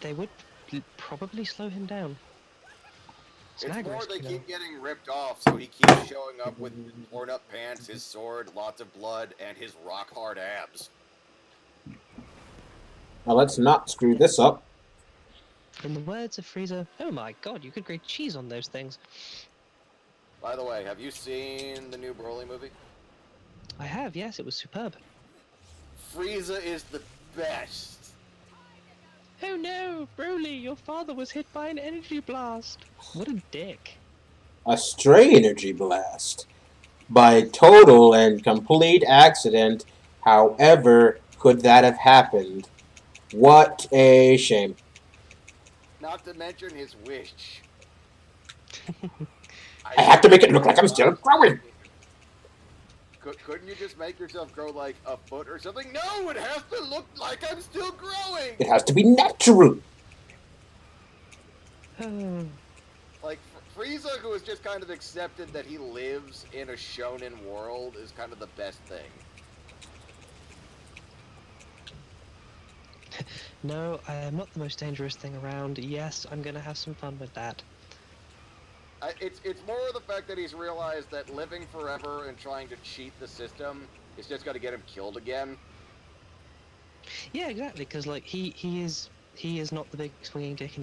They would probably slow him down. It's Snag more risk, they you know. keep getting ripped off, so he keeps showing up with torn up pants, his sword, lots of blood, and his rock hard abs. Now let's not screw this up. In the words of Frieza, oh my god, you could grate cheese on those things. By the way, have you seen the new Broly movie? I have, yes, it was superb. Frieza is the best. Oh no, Broly, your father was hit by an energy blast. What a dick. A stray energy blast. By total and complete accident, however, could that have happened? What a shame. Not to mention his wish. I have to make it look like I'm still growing. Couldn't you just make yourself grow like a foot or something? No, it has to look like I'm still growing. It has to be natural. Like Frieza, who has just kind of accepted that he lives in a shonen world, is kind of the best thing. No, I am not the most dangerous thing around. Yes, I'm gonna have some fun with that. It's more the fact that he's realized that living forever and trying to cheat the system is just going to get him killed again. Yeah, exactly. Because like he is not the big swinging dick,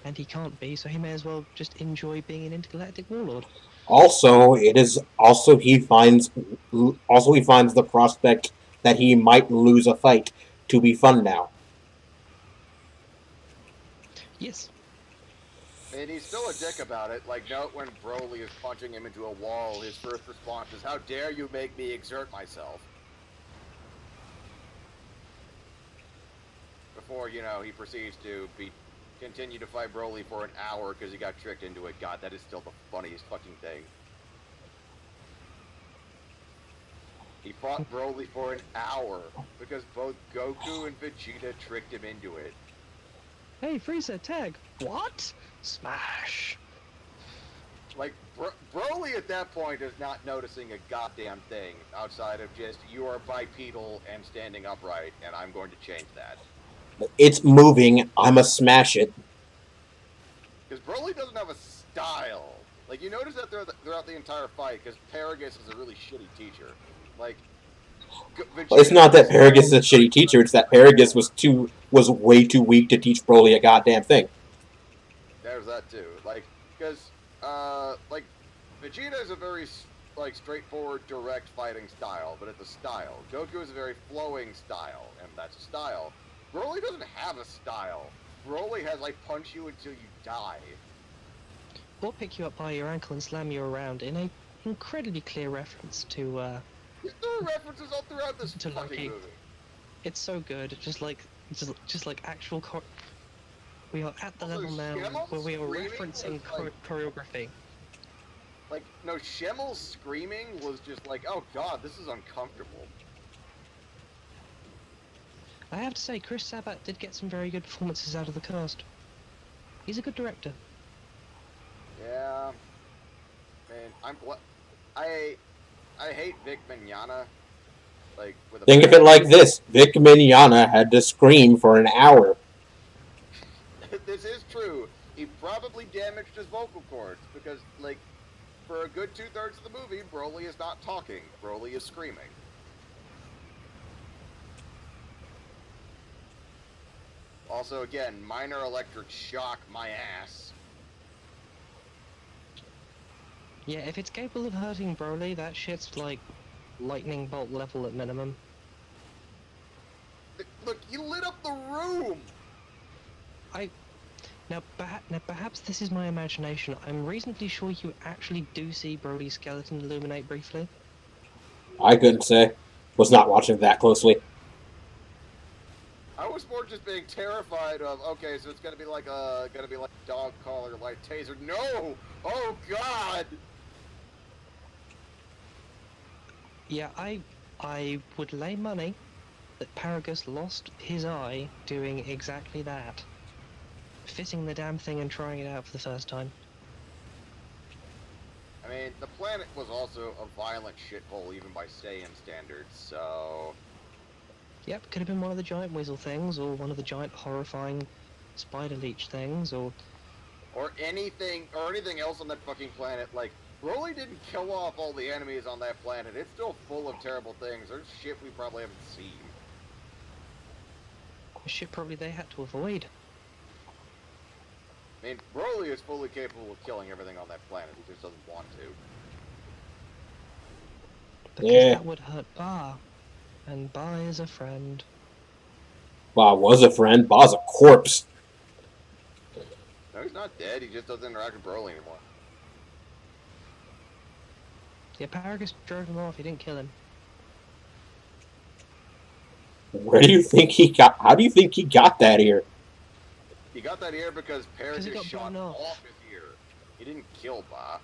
and he can't be. So he may as well just enjoy being an intergalactic warlord. Also, he finds the prospect that he might lose a fight to be fun now. Yes. And he's still a dick about it. Like, note when Broly is punching him into a wall, his first response is, "How dare you make me exert myself?" Before, he proceeds to continue to fight Broly for an hour because he got tricked into it. God, that is still the funniest fucking thing. He fought Broly for an hour because both Goku and Vegeta tricked him into it. Hey, Frieza, tag. What? Smash. Like, Broly at that point is not noticing a goddamn thing outside of just, you are bipedal and standing upright, and I'm going to change that. It's moving. I must smash it. Because Broly doesn't have a style. Like, you notice that throughout the entire fight, because Paragus is a really shitty teacher. Like, Well, it's not that Paragus is a shitty teacher. It's that Paragus was way too weak to teach Broly a goddamn thing. There's that too. Like, because like Vegeta is a very straightforward, direct fighting style, but it's a style. Goku is a very flowing style, and that's a style. Broly doesn't have a style. Broly has punch you until you die. Or pick you up by your ankle and slam you around in a incredibly clear reference to There are references all throughout this to fucking Loki. movie. It's so good. Just like actual. We are at the Also, level now Shemel's where we are screaming referencing was, choreography. Like, no, Shemel's screaming was just like, oh god, this is uncomfortable. I have to say, Chris Sabat did get some very good performances out of the cast. He's a good director. Yeah. Man, I hate Vic Mignogna. Like, with a Think of it like this: Vic Mignogna had to scream for an hour. This is true. He probably damaged his vocal cords because, like, for a good 2/3 of the movie, Broly is not talking. Broly is screaming. Also, again, minor electric shock my ass. Yeah, if it's capable of hurting Broly, that shit's like lightning bolt level at minimum. Look, you lit up the room! Now perhaps this is my imagination. I'm reasonably sure you actually do see Broly's skeleton illuminate briefly. I couldn't say. Was not watching that closely. I was more just being terrified of, okay, so it's gonna be like a dog collar, like taser. No! Oh god! Yeah, I would lay money that Paragus lost his eye doing exactly that. Fitting the damn thing and trying it out for the first time. I mean, the planet was also a violent shithole even by Saiyan standards, so... Yep, could have been one of the giant weasel things, or one of the giant horrifying spider leech things, or anything else on that fucking planet. Like, Broly didn't kill off all the enemies on that planet. It's still full of terrible things. There's shit we probably haven't seen. shit probably they had to avoid. I mean, Broly is fully capable of killing everything on that planet. He just doesn't want to. Because Yeah. that would hurt Ba. And Ba is a friend. Ba was a friend. Ba's a corpse. No, he's not dead. He just doesn't interact with Broly anymore. Yeah, Paragus drove him off, he didn't kill him. Where do you think he got? How do you think he got that ear? He got that ear because he Paragus got shot blown off. off his ear. He didn't kill Ba.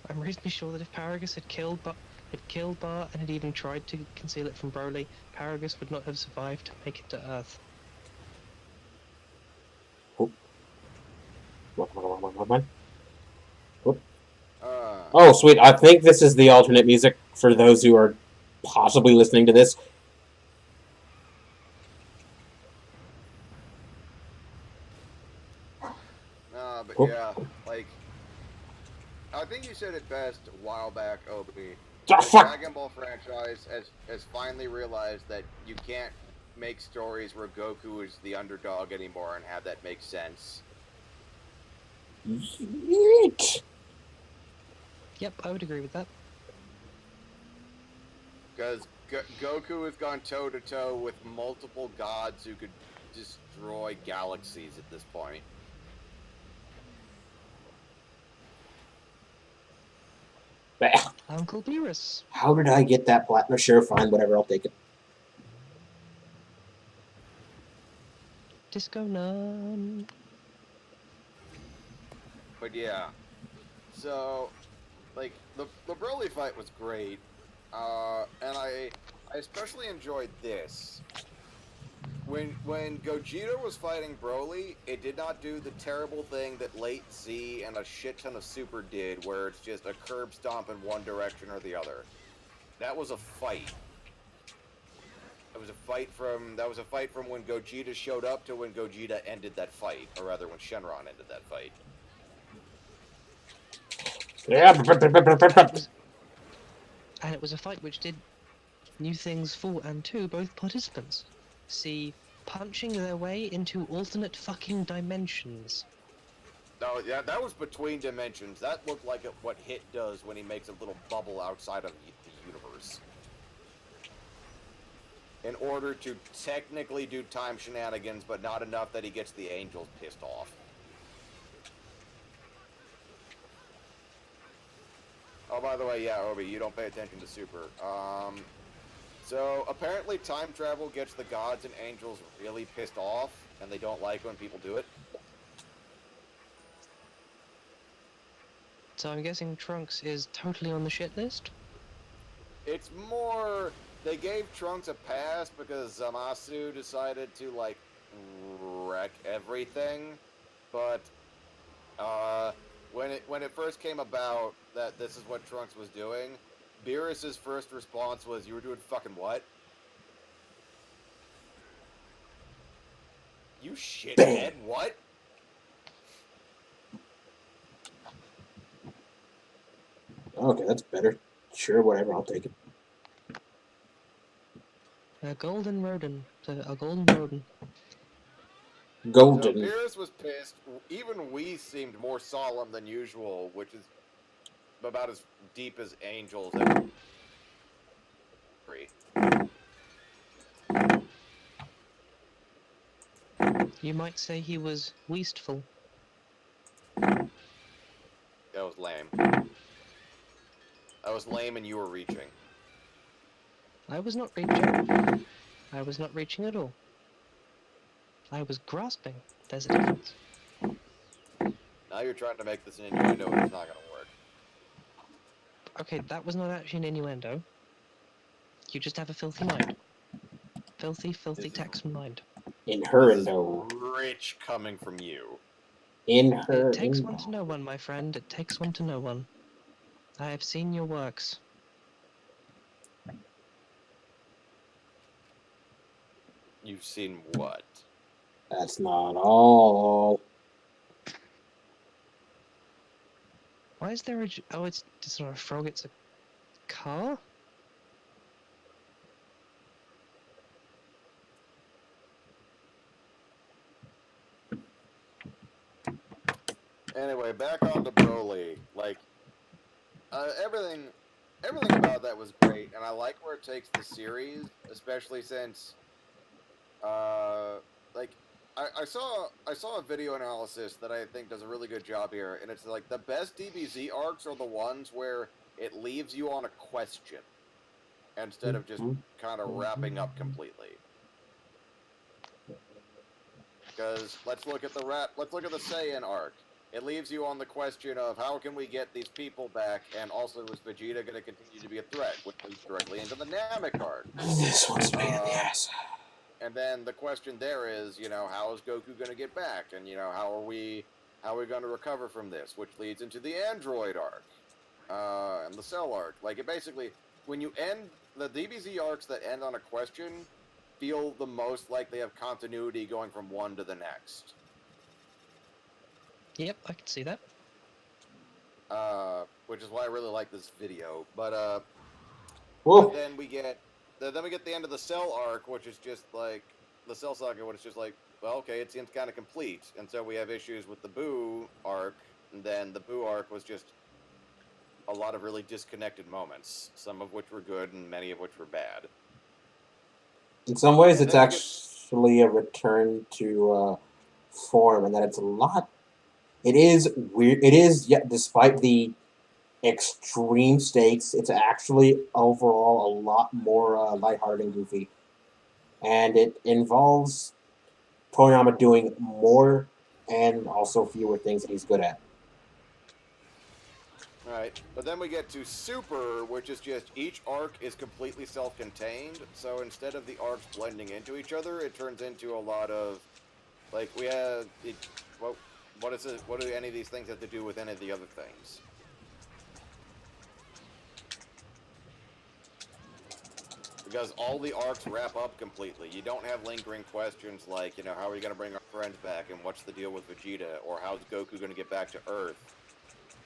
I'm reasonably sure that if Paragus had killed Ba and had even tried to conceal it from Broly, Paragus would not have survived to make it to Earth. Oh, sweet. I think this is the alternate music for those who are possibly listening to this. But but Oh. yeah, like I think you said it best a while back, Obi. Ah, The fuck! Dragon Ball franchise has finally realized that you can't make stories where Goku is the underdog anymore and have that make sense. Yeet. Yep, I would agree with that. Because Goku has gone toe to toe with multiple gods who could destroy galaxies at this point. Bah. Uncle Beerus. How did I get that platinum? Sure, fine, whatever, I'll take it. Disco Nun. But yeah, so like the Broly fight was great, and I especially enjoyed this. When Gogeta was fighting Broly, it did not do the terrible thing that Late Z and a shit ton of Super did, where it's just a curb stomp in one direction or the other. That was a fight. That was a fight from when Gogeta showed up to when Gogeta ended that fight, or rather when Shenron ended that fight. Yeah. And it was a fight which did new things for and to both participants. See, punching their way into alternate fucking dimensions. No, yeah, that was between dimensions. That looked like what Hit does when he makes a little bubble outside of the universe. In order to technically do time shenanigans, but not enough that he gets the angels pissed off. Oh, by the way, yeah, Obi, you don't pay attention to Super. So apparently time travel gets the gods and angels really pissed off, and they don't like when people do it. So I'm guessing Trunks is totally on the shit list? It's more, they gave Trunks a pass because Zamasu decided to, like, wreck everything, but, when it first came about that this is what Trunks was doing, Beerus's first response was, "You were doing fucking what? You shithead, what?" Okay, that's better. Sure, whatever, I'll take it. A golden rodent. A golden rodent. So Golden. Beerus was pissed. Even we seemed more solemn than usual, which is about as deep as angels. You might say he was wasteful. That was lame. That was lame, and you were reaching. I was not reaching. I was not reaching at all. I was grasping. There's a difference. Now you're trying to make this an innuendo, and it's not gonna work. Okay, that was not actually an innuendo. You just have a filthy mind. Filthy, This is- taxman mind. In her This is endo. rich coming from you. In her It takes endo. one to know one, my friend. It takes one to know one. I have seen your works. You've seen what? That's not all. Why is there a... Oh, it's not a frog, it's a car? Anyway, back on to Broly. Like, everything about that was great, and I like where it takes the series, especially since, like, I saw a video analysis that I think does a really good job here, and it's like the best DBZ arcs are the ones where it leaves you on a question instead of just kind of wrapping up completely. Because let's look at the Saiyan arc. It leaves you on the question of how can we get these people back, and also is Vegeta going to continue to be a threat, which leads directly into the Namek arc. This one's a pain in the ass. And then the question there is, how is Goku going to get back, and how are we going to recover from this, which leads into the Android arc, and the Cell arc. Like it basically, when you end the DBZ arcs that end on a question, feel the most like they have continuity going from one to the next. Yep, I can see that. Which is why I really like this video. But Whoa. then we get the end of the Cell arc, which is just like the Cell saga, which is just like, well, okay, it seems kind of complete, and so we have issues with the Boo arc, and then the Boo arc was just a lot of really disconnected moments, some of which were good and many of which were bad. In some ways, And it's then we get actually a return to form, and that it's a lot. It is weird. It is, yet despite the extreme stakes, it's actually overall a lot more lighthearted and goofy, and it involves Toriyama doing more and also fewer things that he's good at. Right, but then we get to Super, which is just each arc is completely self-contained. So instead of the arcs blending into each other, it turns into a lot of like we have it. What is it? What do any of these things have to do with any of the other things? Because all the arcs wrap up completely. You don't have lingering questions like, you know, how are we going to bring our friends back, and what's the deal with Vegeta, or how's Goku going to get back to Earth?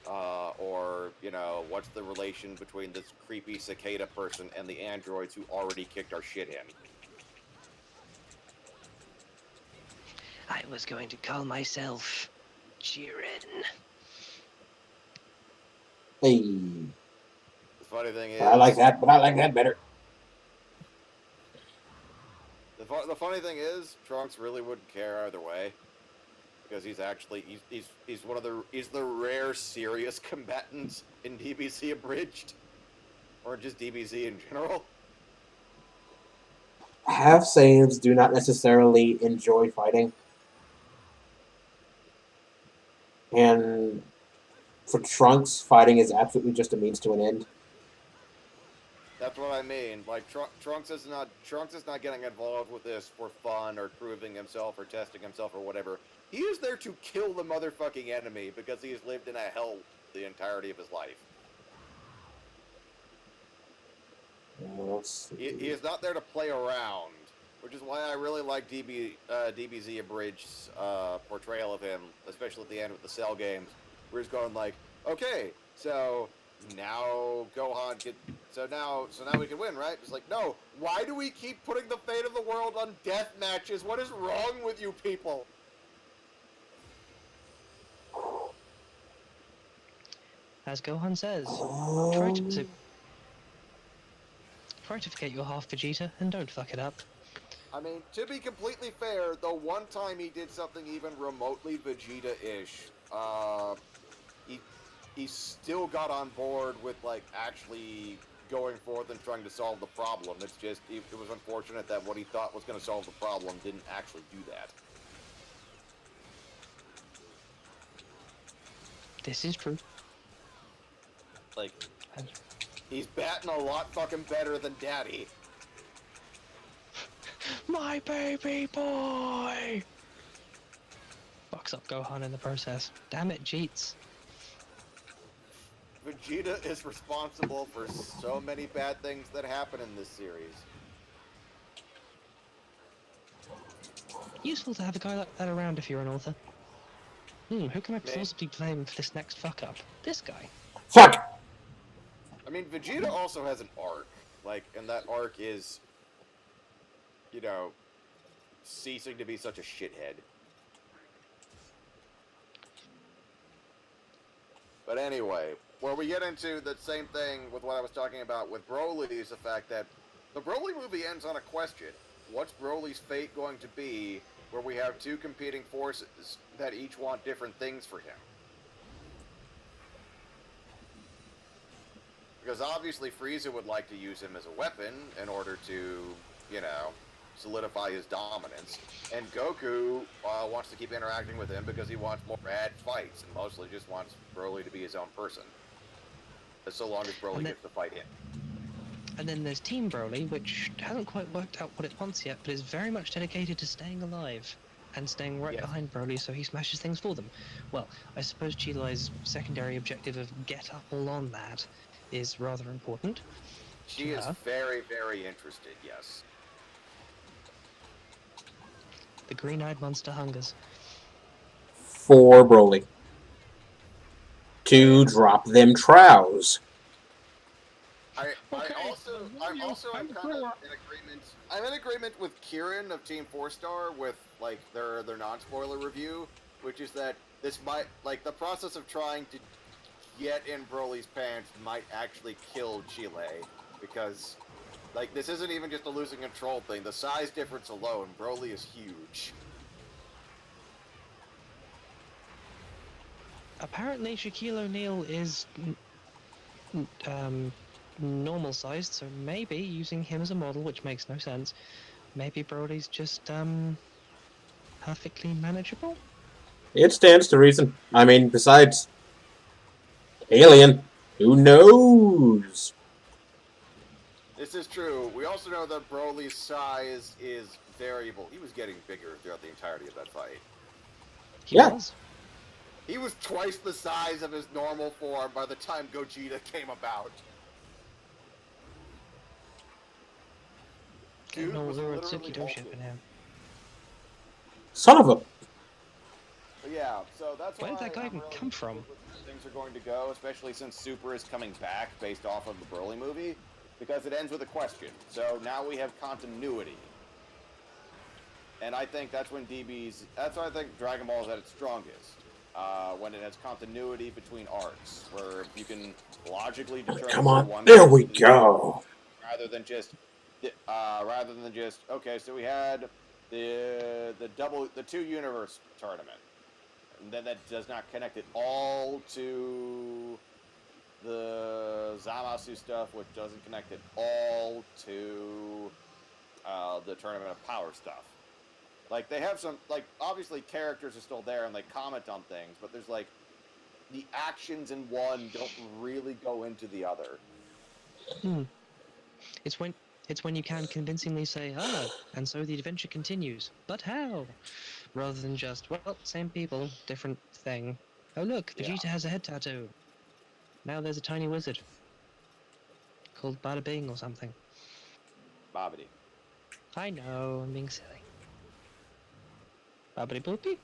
Or, you know, what's the relation between this creepy cicada person and the androids who already kicked our shit in? I was going to call myself Jiren. Hey, The funny thing is, I like that, but I like that better. the funny thing is, Trunks really wouldn't care either way, because he's actually he's one of the rare serious combatants in DBZ Abridged, or just DBZ in general. Half Saiyans do not necessarily enjoy fighting, and for Trunks, fighting is absolutely just a means to an end. That's what I mean. Like Trunks is not getting involved with this for fun or proving himself or testing himself or whatever. He is there to kill the motherfucking enemy because he has lived in a hell the entirety of his life. He is not there to play around, which is why I really like DBZ Abridged's portrayal of him, especially at the end with the Cell games, where he's going like, okay, so now Gohan can, so now we can win, right? It's like, no, why do we keep putting the fate of the world on death matches? What is wrong with you people? As Gohan says, try to forget you're half Vegeta and don't fuck it up. I mean, to be completely fair, the one time he did something even remotely Vegeta-ish, he still got on board with, like, actually going forth and trying to solve the problem. It's just, it was unfortunate that what he thought was going to solve the problem didn't actually do that. This is true. Like, he's batting a lot fucking better than Daddy. My baby boy! Fucks up Gohan in the process. Damn it, cheats. Vegeta is responsible for so many bad things that happen in this series. Useful to have a guy like that around if you're an author. Who can I plausibly blame for this next fuck up? This guy. Fuck! I mean, Vegeta also has an arc. Like, and that arc is, you know, ceasing to be such a shithead. But anyway, where we get into the same thing with what I was talking about with Broly is the fact that the Broly movie ends on a question. What's Broly's fate going to be where we have two competing forces that each want different things for him? Because obviously Frieza would like to use him as a weapon in order to, you know, solidify his dominance. And Goku wants to keep interacting with him because he wants more rad fights and mostly just wants Broly to be his own person. But so long as Broly gets to fight him. And then there's Team Broly, which hasn't quite worked out what it wants yet, but is very much dedicated to staying alive and staying right behind Broly so he smashes things for them. Well, I suppose Chilai's secondary objective of get up all on that is rather important. She is very, very interested, yes. The green-eyed monster hungers. For Broly. to drop them trows. I Okay, also well, I'm you- also I'm in kind of for- in agreement. I'm in agreement with Kieran of Team 4 Star with like their non-spoiler review, which is that this might like the process of trying to get in Broly's pants might actually kill Chile because like this isn't even just a losing control thing. The size difference alone, Broly is huge. Apparently, Shaquille O'Neal is normal sized, so maybe using him as a model, which makes no sense. Maybe Broly's just perfectly manageable. It stands to reason. I mean, besides Alien, who knows? This is true. We also know that Broly's size is variable. He was getting bigger throughout the entirety of that fight. He Yeah. was. He was twice the size of his normal form by the time Gogeta came about. Dude No, was we're at literally Tsukidoshi hulking. for now. Son of a. But yeah, so that's Where why did that guy I'm even really come from? interested with where things are going to go, especially since Super is coming back based off of the Broly movie, because it ends with a question. So now we have continuity. And I think that's when that's why I think Dragon Ball is at its strongest. When it has continuity between arcs, where you can logically determine Come where on. one There goes we to the go. rather than just okay, so we had the two universe tournament, and then that does not connect it all to the Zamasu stuff, which doesn't connect it all to the tournament of power stuff. Like they have some like obviously characters are still there and they comment on things, but there's like the actions in one don't really go into the other. Hmm. It's when you can convincingly say, and so the adventure continues. But how? Rather than just, well, same people, different thing. Oh look, Yeah. Vegeta has a head tattoo. Now there's a tiny wizard called Bada Bing or something. Babidi. I know, I'm being silly. Babidi boopy?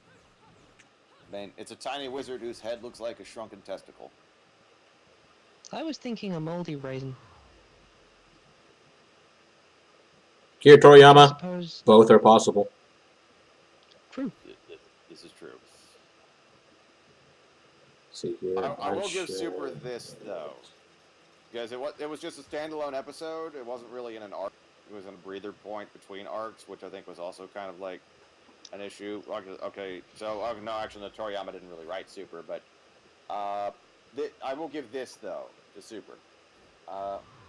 I mean, it's a tiny wizard whose head looks like a shrunken testicle. I was thinking a moldy raisin. Here, I Toriyama, suppose. both are possible. True. This is true. See here. I will give Super this though, because it was just a standalone episode. It wasn't really in an arc. It was in a breather point between arcs, which I think was also kind of like an issue. Okay, so no, actually, no, Toriyama didn't really write Super, but I will give this though to Super.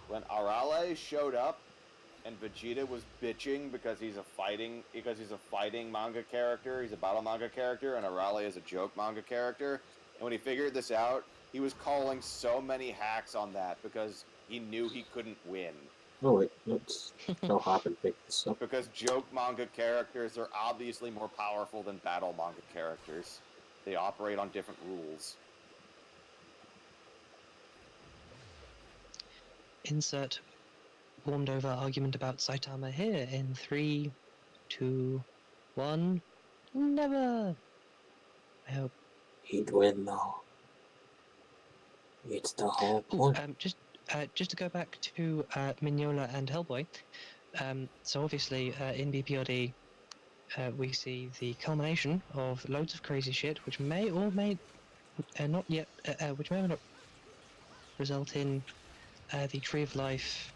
When Arale showed up and Vegeta was bitching because he's a fighting manga character, he's a battle manga character, and Arale is a joke manga character. And when he figured this out, he was calling so many hacks on that because he knew he couldn't win. Oh wait, let's go hop and pick this up. Because joke manga characters are obviously more powerful than battle manga characters. They operate on different rules. Insert warmed over argument about Saitama here in 3, 2, 1. Never! I hope. He'd win though. It's the whole Ooh, point. just to go back to Mignola and Hellboy. So obviously in BPRD we see the culmination of loads of crazy shit, which may or may not yet, which may or may not result in the Tree of Life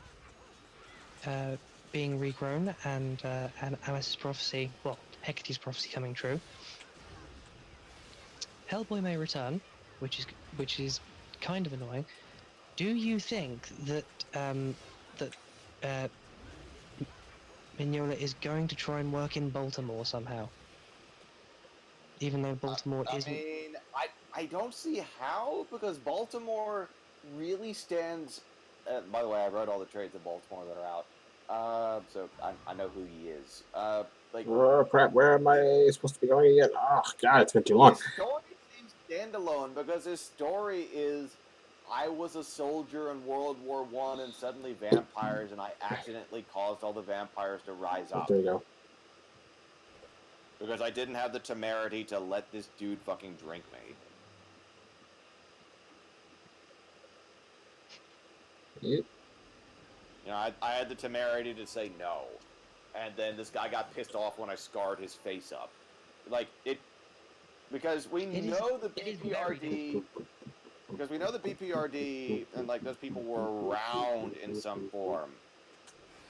being regrown and Alice's prophecy, well, Hecate's prophecy coming true. Hellboy may return, which is kind of annoying. Do you think that Mignola is going to try and work in Baltimore somehow? Even though Baltimore isn't. I mean, I don't see how, because Baltimore really stands. By the way, I wrote all the trades of Baltimore that are out, so I know who he is. Oh crap, where am I supposed to be going again? Oh god, it's been too long. His story seems standalone because his story is I was a soldier in World War I and suddenly vampires, and I accidentally caused all the vampires to rise up There you go. because I didn't have the temerity to let this dude fucking drink me. Yep. You know, I had the temerity to say no, and then this guy got pissed off when I scarred his face up. Like it, because we It is. know the It is very BPRD, because we know the BPRD and like those people were around in some form,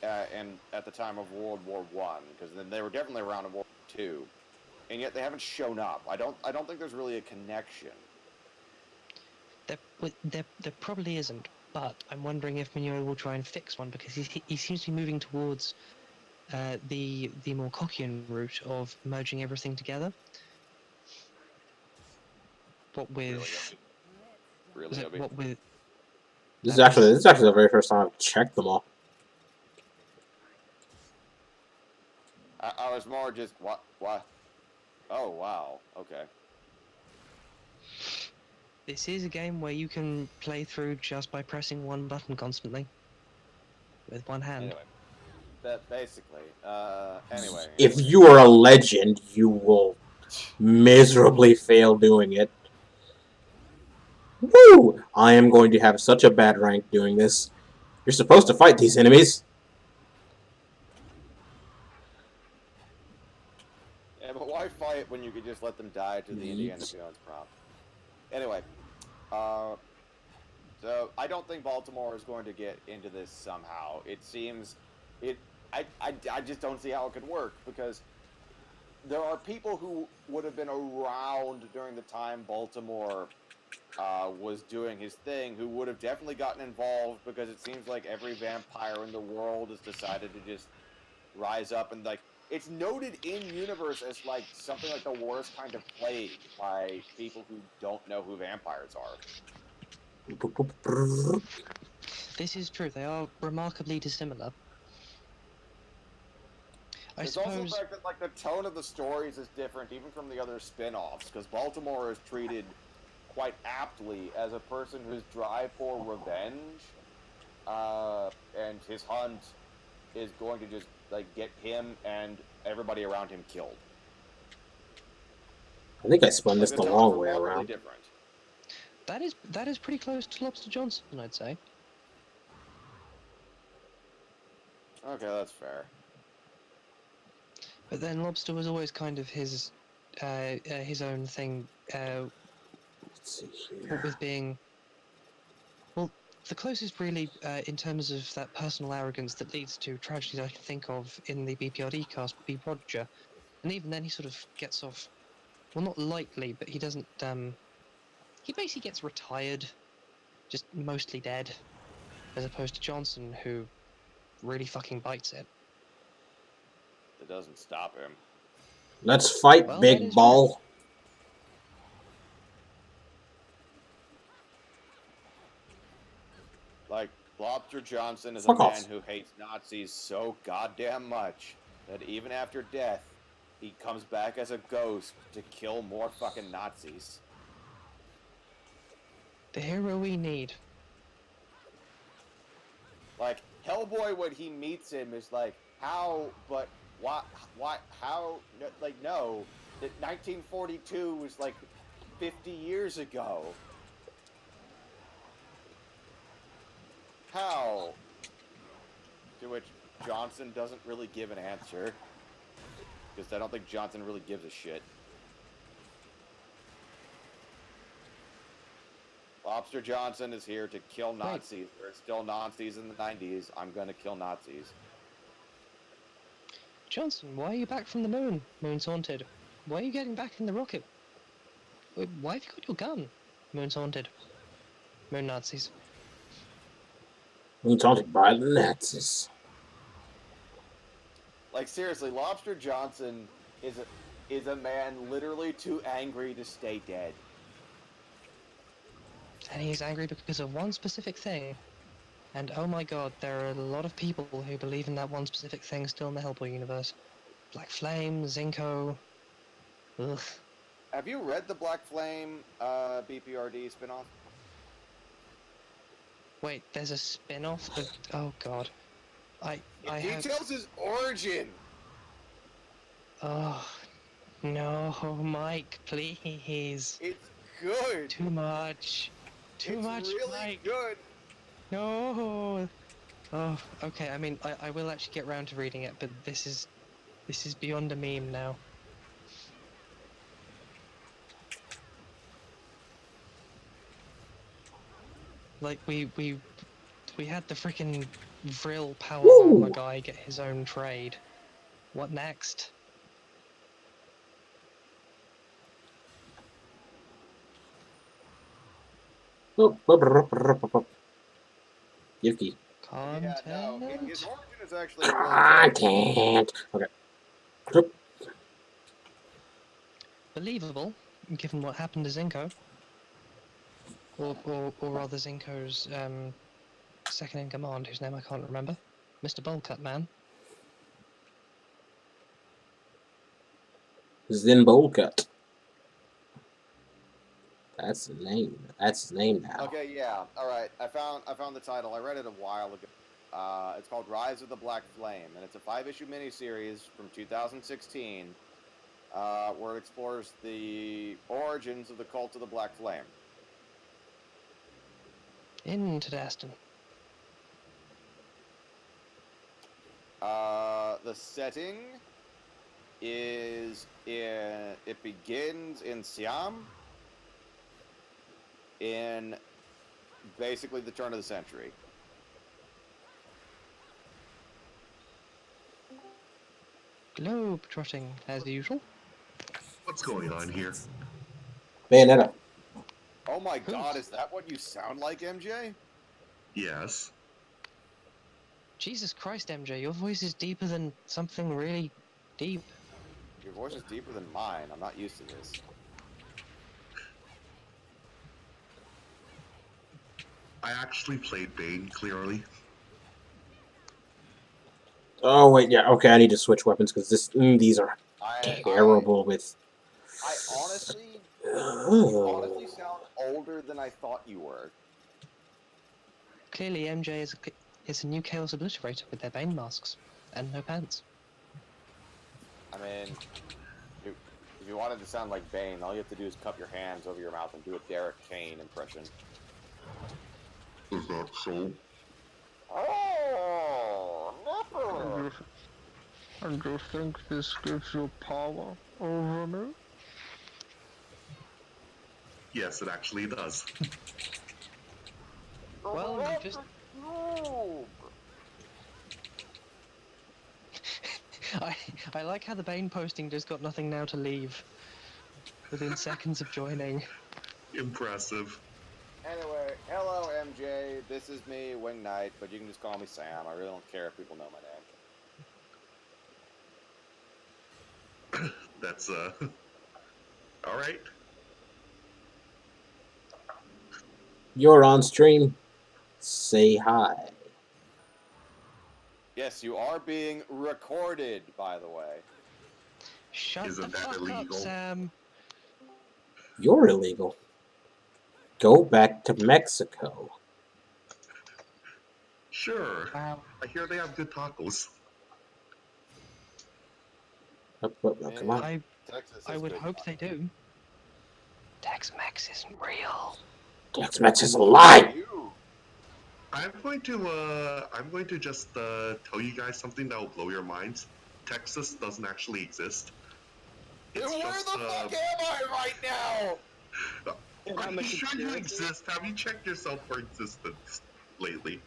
and at the time of World War One, because then they were definitely around in World War Two, and yet they haven't shown up. I don't think there's really a connection. There probably isn't, but I'm wondering if Minori will try and fix one because he seems to be moving towards the more Kokian route of merging everything together. What with Really, Obi? what with This is that actually was this is actually the very first time I've checked them all. I was more just what? Oh wow, okay. this is a game where you can play through just by pressing one button constantly with one hand. Anyway, that basically. Anyway. If you are a legend, you will miserably fail doing it. Woo! I am going to have such a bad rank doing this. You're supposed to fight these enemies. Yeah, but why fight when you could just let them die to the Indiana Jones prompt? Anyway, so I don't think Baltimore is going to get into this somehow. It seems, I just don't see how it could work because there are people who would have been around during the time Baltimore was doing his thing who would have definitely gotten involved because it seems like every vampire in the world has decided to just rise up and like it's noted in universe as like something like the worst kind of plague by people who don't know who vampires are. This is true. They are remarkably dissimilar. I There's also the suppose. fact that like the tone of the stories is different even from the other spin-offs because Baltimore is treated quite aptly as a person whose drive for revenge and his hunt is going to just like get him and everybody around him killed. I think I spun this Like, the tone is long way remarkably around. different. That is pretty close to Lobster Johnson, I'd say. Okay, that's fair. But then Lobster was always kind of his own thing Let's see here. with being. Well, the closest really in terms of that personal arrogance that leads to tragedies I can think of in the BPRD cast would be Roger, and even then he sort of gets off. Well, not lightly, but he doesn't. He basically gets retired, just mostly dead, as opposed to Johnson, who really fucking bites it. It doesn't stop him. Let's fight, Well, that big is ball. Like, Lobster Johnson is Fuck a man off. who hates Nazis so goddamn much that even after death, he comes back as a ghost to kill more fucking Nazis. The hero we need. Like, Hellboy, when he meets him, is like, how, but why, how, like, no, that 1942 was like 50 years ago. How? To which Johnson doesn't really give an answer. Because I don't think Johnson really gives a shit. Lobster Johnson is here to kill Nazis. There's still Nazis in the 90s. I'm gonna kill Nazis. Johnson, why are you back from the moon? Moon's haunted. Why are you getting back in the rocket? Why have you got your gun? Moon's haunted. Moon Nazis. Moon's haunted by the Nazis. Like, seriously, Lobster Johnson is a man literally too angry to stay dead. And he's angry because of one specific thing. And oh my god, there are a lot of people who believe in that one specific thing still in the Hellboy universe. Black Flame, Zinko. Ugh. Have you read the Black Flame BPRD spinoff? Wait, there's a spin-off of... Oh god. I have... details his origin! Oh, no, Mike, please. It's good! Too much. Too it's much, really Mike. good! No. Oh, okay. I mean, I will actually get round to reading it, but this is beyond a meme now. Like we had the freaking Vril power armor Woo! guy get his own trade. What next? Yuki. Yeah, no, his Content. origin is actually really tragic. Content. Okay. Believable, given what happened to Zinko. Or rather Zinko's second in command, whose name I can't remember. Mr. Boldcut Man. Zin Bowl Cut. That's the name. That's his name now. Okay, yeah, all right. I found the title. I read it a while ago. It's called Rise of the Black Flame, and it's a 5-issue miniseries from 2016, where it explores the origins of the cult of the Black Flame. Interesting. The setting is it begins in Siam in basically the turn of the century. Globe trotting, as usual. What's going on here? Bayonetta. Oh my God, is that what you sound like, MJ? Yes. Jesus Christ, MJ, your voice is deeper than something really deep. Your voice is deeper than mine. I'm not used to this. I actually played Bane, clearly. Oh wait, yeah. Okay, I need to switch weapons because these are terrible with. I honestly, you honestly sound older than I thought you were. Clearly, MJ is a new Chaos Obliterator with their Bane masks and no pants. I mean, if you wanted to sound like Bane, all you have to do is cup your hands over your mouth and do a Derek Kane impression. Is that so? Oh, never. And you think this gives you power over me? Yes, it actually does. Well, you just... I like how the Bane posting just got nothing now to leave within seconds of joining. Impressive. Anyway, hello MJ. This is me, Wing Knight, but you can just call me Sam. I really don't care if people know my name. That's, alright. You're on stream. Say hi. Yes, you are being recorded, by the way. Shut Isn't the that fuck illegal? up, Sam. You're illegal. Go back to Mexico. Sure. Wow. I hear they have good tacos. Up, come on. I would hope they do. Tex-Mex isn't real. Tex-Mex is a lie. I'm going to just tell you guys something that will blow your minds. Texas doesn't actually exist. Where It's the just, fuck am I right now? Are you sure you exist? Have you checked yourself for existence lately?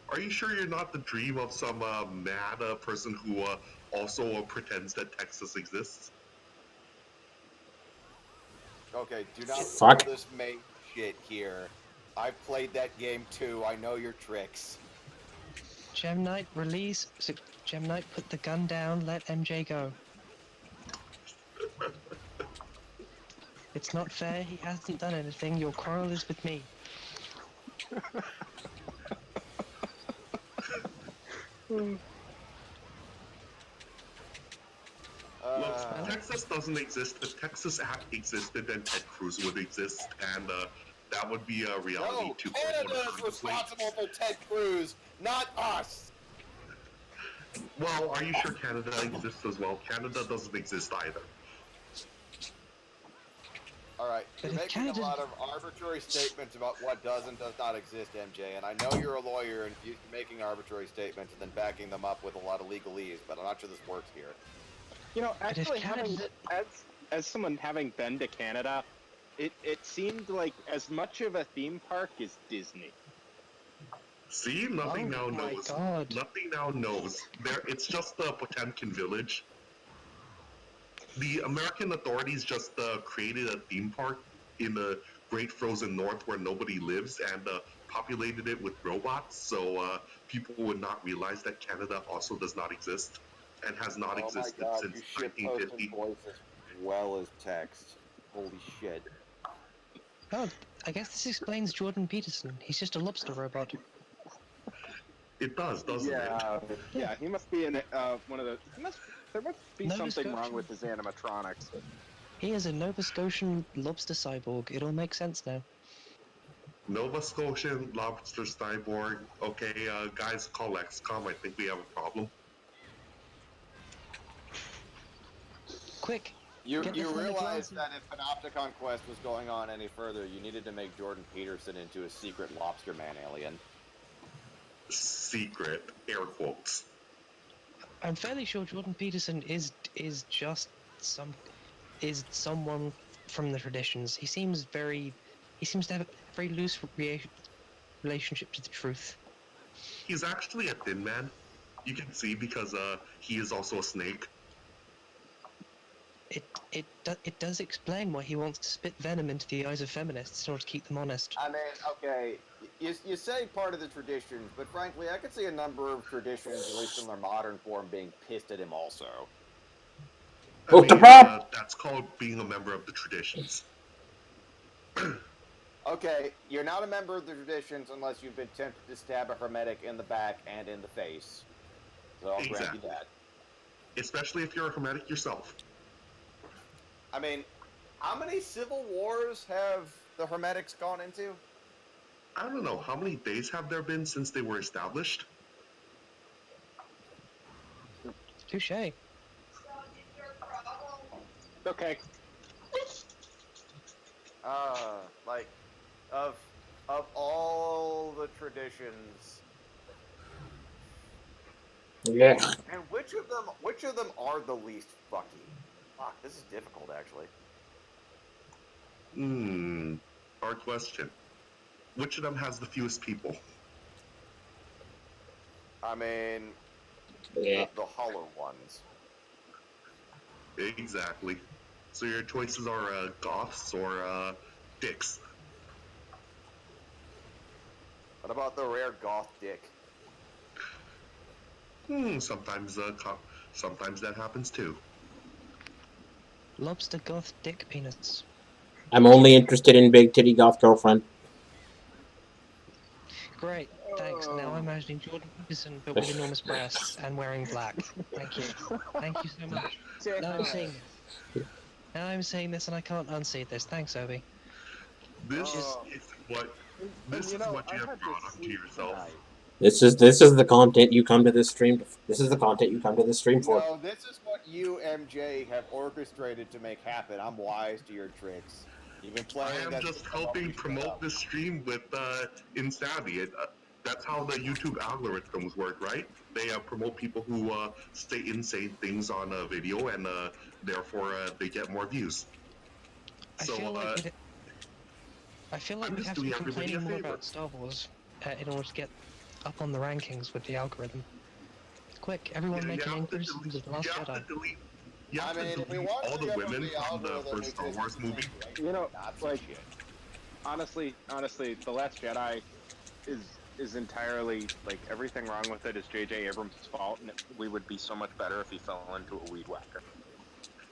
Are you sure you're not the dream of some mad person who also pretends that Texas exists? Okay, do not Fuck. pull this mate shit here. I've played that game too. I know your tricks. Gem Knight, release. Gem Knight, put the gun down, let MJ go. It's not fair, he hasn't done anything, your quarrel is with me. Look, Texas doesn't exist. If Texas existed, then Ted Cruz would exist, and that would be a reality No, too. Canada is responsible for Ted Cruz, not us. Well, are you sure Canada exists as well? Canada doesn't exist either. Alright, But you're if making Canada- a lot of arbitrary statements about what does and does not exist, MJ, and I know you're a lawyer and you're making arbitrary statements and then backing them up with a lot of legalese, but I'm not sure this works here. You know, But if actually, having Canada- as someone having been to Canada, it seemed like as much of a theme park as Disney. See, nothing Oh now my knows. God. Nothing now knows. There, it's just the Potemkin village. The American authorities just created a theme park in the Great Frozen North where nobody lives and populated it with robots, so people would not realize that Canada also does not exist and has not Oh my existed god, since you shit post 1950. in voice as well as text. Holy shit. Oh, I guess this explains Jordan Peterson. He's just a lobster robot. It does, doesn't it? Yeah, he must be in one of the. There must be Nova something wrong Scotian. with his animatronics. He is a Nova Scotian lobster cyborg. It all makes sense now. Nova Scotian lobster cyborg. Okay, guys, call XCOM. I think we have a problem. Quick, You Get the funny realize glasses. that if Panopticon Quest was going on any further, you needed to make Jordan Peterson into a secret lobster man alien. Secret air quotes. I'm fairly sure Jordan Peterson is just someone from the traditions. He seems to have a very loose relationship to the truth. He's actually a thin man. You can see because he is also a snake. It does explain why he wants to spit venom into the eyes of feminists in order to keep them honest. I mean, okay, you say part of the traditions, but frankly, I could see a number of traditions, at least in their modern form, being pissed at him also. Hook the prop! That's called being a member of the traditions. Okay, you're not a member of the traditions unless you've been tempted to stab a hermetic in the back and in the face. So I'll grant you that. Especially if you're a hermetic yourself. I mean, how many civil wars have the hermetics gone into? I don't know, how many days have there been since they were established? Touche. Okay. Like, of all the traditions, Yeah. and which of them are the least fucky? Fuck, this is difficult, actually. Hard question. Which of them has the fewest people? I mean, Yeah. the hollow ones. Exactly. So your choices are goths or dicks. What about the rare goth dick? Sometimes that happens too. Lobster goth dick peanuts. I'm only interested in big titty goth girlfriend. Great, thanks. Now I'm imagining Jordan Peterson, but with enormous breasts and wearing black. Thank you. Thank you so much. Now I'm saying this. Now I'm saying this, and I can't unsay this. Thanks, Obi. This is what you have brought onto yourself. This is the content you come to this stream. This is the content you come to this stream for. No, this is what you, MJ, have orchestrated to make happen. I'm wise to your tricks. You've been I playing. am just helping promote this stream with Insavvy. That's how the YouTube algorithms work, right? They promote people who say insane things on a video, and therefore they get more views. I feel like we have to be complaining more about Star Wars in order to get up on the rankings with the algorithm. Quick, everyone make an increase with The Last Jedi. You have to delete all the women from the first Star Wars movie. You know, like, honestly, The Last Jedi is entirely, like, everything wrong with it is J.J. Abrams' fault, and we would be so much better if he fell into a weed whacker.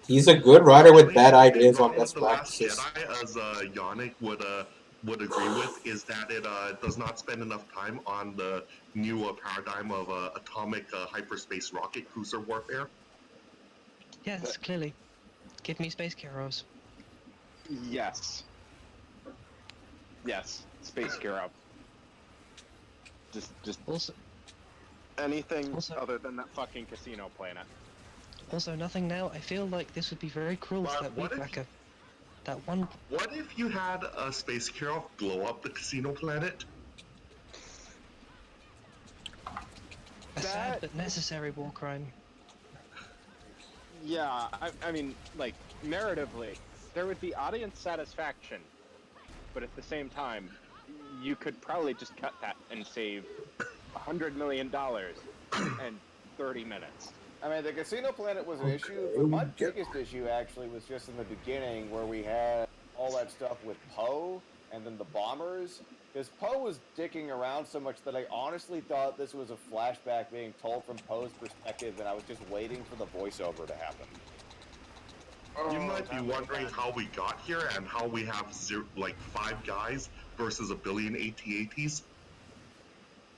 He's a good writer with bad ideas on best The Last practices. Jedi, as Yannick would agree with, is that it does not spend enough time on the new paradigm of atomic hyperspace rocket cruiser warfare. Yes, clearly. Give me Space Heroes. Yes. Yes, Space Hero. Just Also, anything other than that fucking casino planet. Also, nothing now. I feel like this would be very cruel to that weed whacker. that one. What if you had a space Kirov blow up the casino planet? A sad That- but necessary war crime. Yeah, I mean, like, narratively, there would be audience satisfaction, but at the same time, you could probably just cut that and save $100 million and 30 minutes. I mean, the casino planet was an issue, but my biggest issue actually was just in the beginning where we had all that stuff with Poe and then the bombers. Because Poe was dicking around so much that I honestly thought this was a flashback being told from Poe's perspective, and I was just waiting for the voiceover to happen. You might be wondering how we got here and how we have 5 guys versus a billion AT-ATs.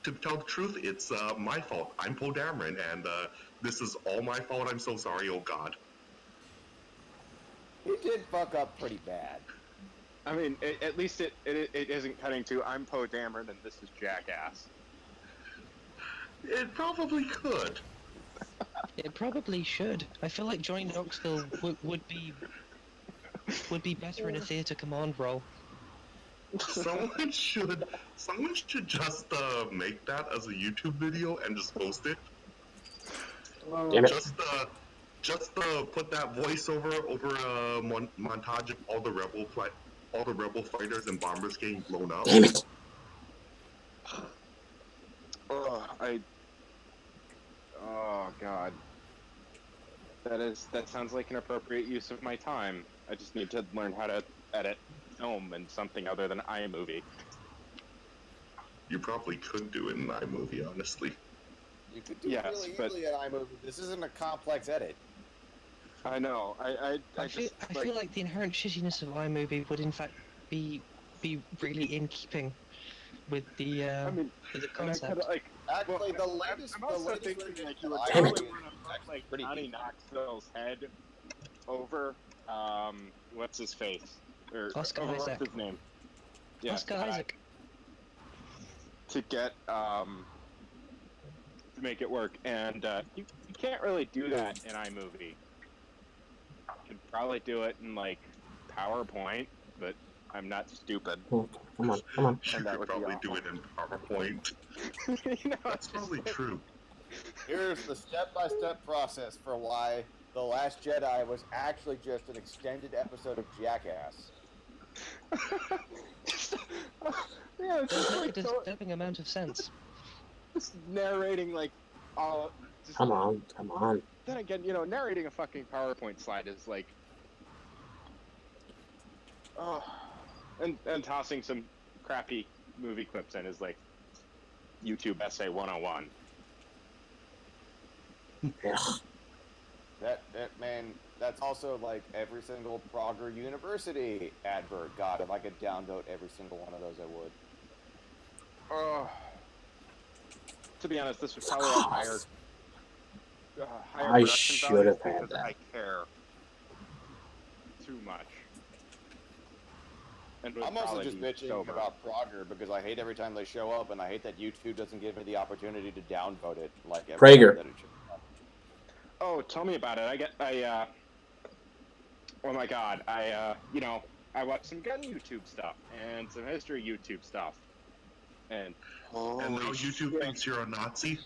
To tell the truth, it's my fault. I'm Poe Dameron, and this is all my fault. I'm so sorry, oh god. He did fuck up pretty bad. I mean, at least it isn't cutting to I'm Poe Dameron and this is Jackass. It probably could. It probably should. I feel like Johnny Knoxville would be better in a theatre command role. Someone should just make that as a YouTube video and just post it. Damn it. Just put that voiceover over a montage of all the rebel fighters and bombers getting blown up. Damn it. Oh god. That sounds like an appropriate use of my time. I just need to learn how to edit film in something other than iMovie. You probably could do it in iMovie, honestly. You could do Yes, it really but- easily in iMovie. This isn't a complex edit. I know. I feel like the inherent shittiness of iMovie would in fact be really in keeping with the I mean, with the and I concept. could, like, Actually, well, the latest, I'm also the latest thinking version like you of would Damn it. probably iMovie want is to put like pretty Johnny decent. Knoxville's head over what's his face or Oscar over Isaac. what's his name? Yeah, Oscar Isaac. to get to make it work, and you can't really do that in iMovie. You could probably do it in like PowerPoint, but I'm not stupid. Come on. You And that could would be probably do awful. it in PowerPoint. You know, That's it's just probably like- true. Here's the step-by-step process for why The Last Jedi was actually just an extended episode of Jackass. Yeah, it's Does just make a like so, disturbing amount of sense. just narrating like all. Just, Come on. Then again, you know, narrating a fucking PowerPoint slide is like, oh, and tossing some crappy movie clips in is like YouTube essay 101. Ugh. That man, that's also like every single Prager University advert. God, if I could downvote every single one of those, I would. To be honest, this was probably a higher I production should value have had because that. I care too much. And would I'm also probably just be bitching sober. about Prager because I hate every time they show up, and I hate that YouTube doesn't give me the opportunity to downvote it like every Prager. time that it shows up. Oh, tell me about it. Oh my god, I watched some gun YouTube stuff and some history YouTube stuff. And And now YouTube shit. thinks you're a Nazi?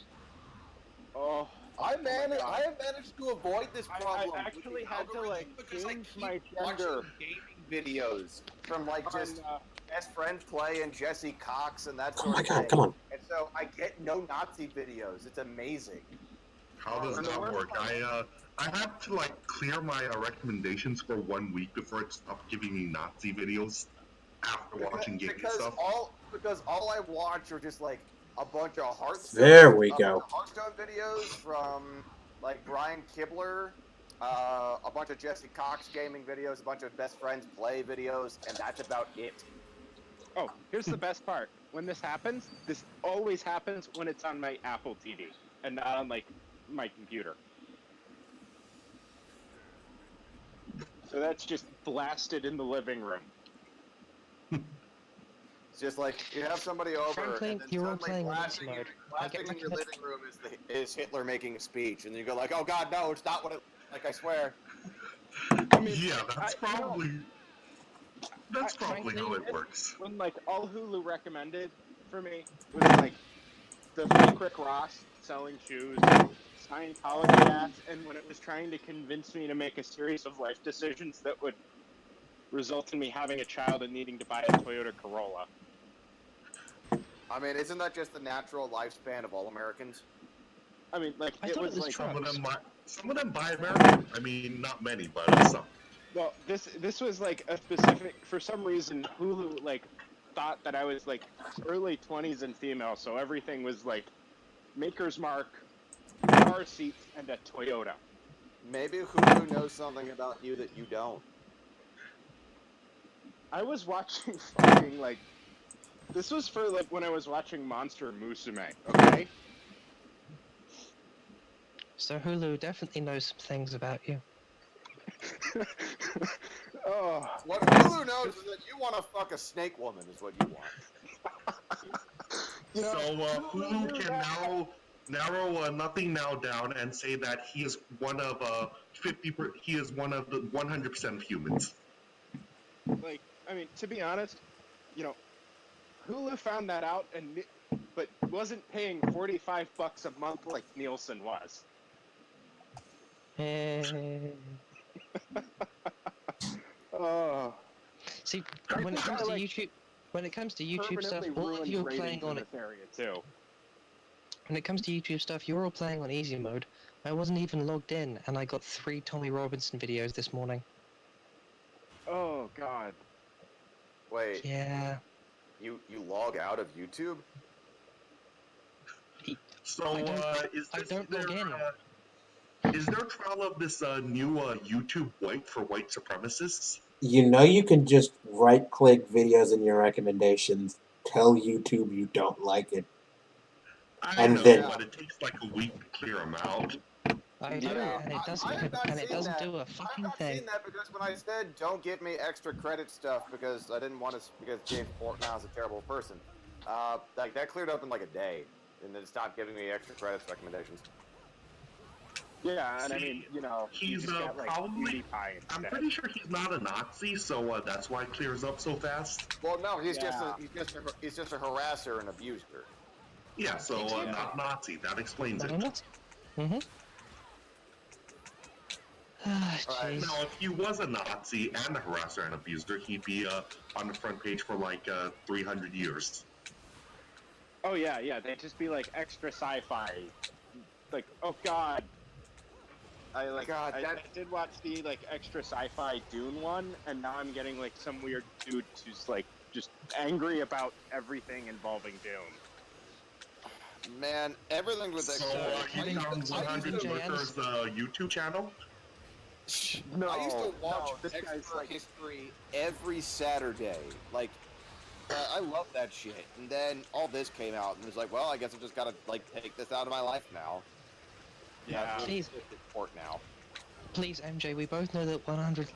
Oh, I have managed to avoid this I problem. with actually the had to, algorithm like, because I change keep my watching gender. gaming videos from like just on, best friends play and Jesse Cox and that Oh sort my of god, thing. come on. And so I get no Nazi videos. It's amazing. How does And the that worst work? I had to like clear my recommendations for 1 week before it stopped giving me Nazi videos after watching gaming stuff. Because all I watch are just like a bunch of Hearthstone. There we a go. bunch of Hearthstone videos from like Brian Kibler, a bunch of Jesse Cox gaming videos, a bunch of best friends play videos, and that's about it. oh, here's the best part. When this happens, this always happens when it's on my Apple TV and not on like my computer. So that's just blasted in the living room. It's just like you have somebody over, Frankly, and then you're all suddenly playing in blasting, mode. blasting I in your get- living room is Hitler making a speech, and you go like, "Oh God, no, it's not what it like." I swear. I mean, Yeah, that's I- you know, probably. That's probably how frankly, it works. when like all Hulu recommended for me was like the fake Rick Ross selling shoes, Scientology ads, and when it was trying to convince me to make a series of life decisions that would result in me having a child and needing to buy a Toyota Corolla. I mean, isn't that just the natural lifespan of all Americans? I mean, like I it thought was it was like trucks. Some of them buy American. I mean, not many, but some. well, this was like a specific for some reason Hulu like thought that I was like early 20s and female, so everything was like Maker's Mark, car seats, and a Toyota. Maybe Hulu knows something about you that you don't. I was watching fucking like this was for like when I was watching Monster Musume, okay? So Hulu definitely knows some things about you. Oh, What Hulu knows is that you want to fuck a snake woman, is what you want. you know, So Hulu can narrow Nothing Now down and say that he is one of 50. He is one of the 100% of humans. like I mean, to be honest, you know, Hulu found that out but wasn't paying $45 a month like Nielsen was. Oh, See, when it comes to YouTube, stuff, permanently all of ruined you are ratings playing in on it. this area too. When it comes to YouTube stuff, you're all playing on easy mode. I wasn't even logged in, and I got 3 Tommy Robinson videos this morning. Oh God. Wait, Yeah. you log out of YouTube? So I don't log in. Is there trial of this new YouTube white for white supremacists? You know you can just right-click videos in your recommendations, tell YouTube you don't like it, I and know, then but it takes like a week to clear them out. I do, Yeah, and it doesn't. I have not And it seen doesn't that. do a I've fucking not thing. seen that because when I said don't give me extra credit stuff because I didn't want to, because James Portnow is a terrible person, like that cleared up in like a day, and then stopped giving me extra credits recommendations. Yeah, and I See, mean, you know, you he's just got like probably. PewDiePie I'm instead. pretty sure he's not a Nazi, so that's why it clears up so fast. Well, no, he's Yeah. he's just a harasser and abuser. Yeah, so Exactly. not Nazi. That explains But it. I'm not. Mm-hmm. Ah, Alright. jeez. Now, if he was a Nazi and a harasser and abuser, he'd be on the front page for like 300 years. Oh yeah, yeah. They'd just be like extra sci-fi. Like, oh God. I did watch the like extra sci-fi Dune one, and now I'm getting like some weird dude who's like just angry about everything involving Dune. Man, everything with So, extra. you found 100 Kevin Workers YouTube channel? No, I used to watch no, this guy's Extra like History every Saturday. Like, I love that shit. And then all this came out, and it was like, well, I guess I just gotta like take this out of my life now. yeah. Please. Port now. Please, MJ, we both know that 100th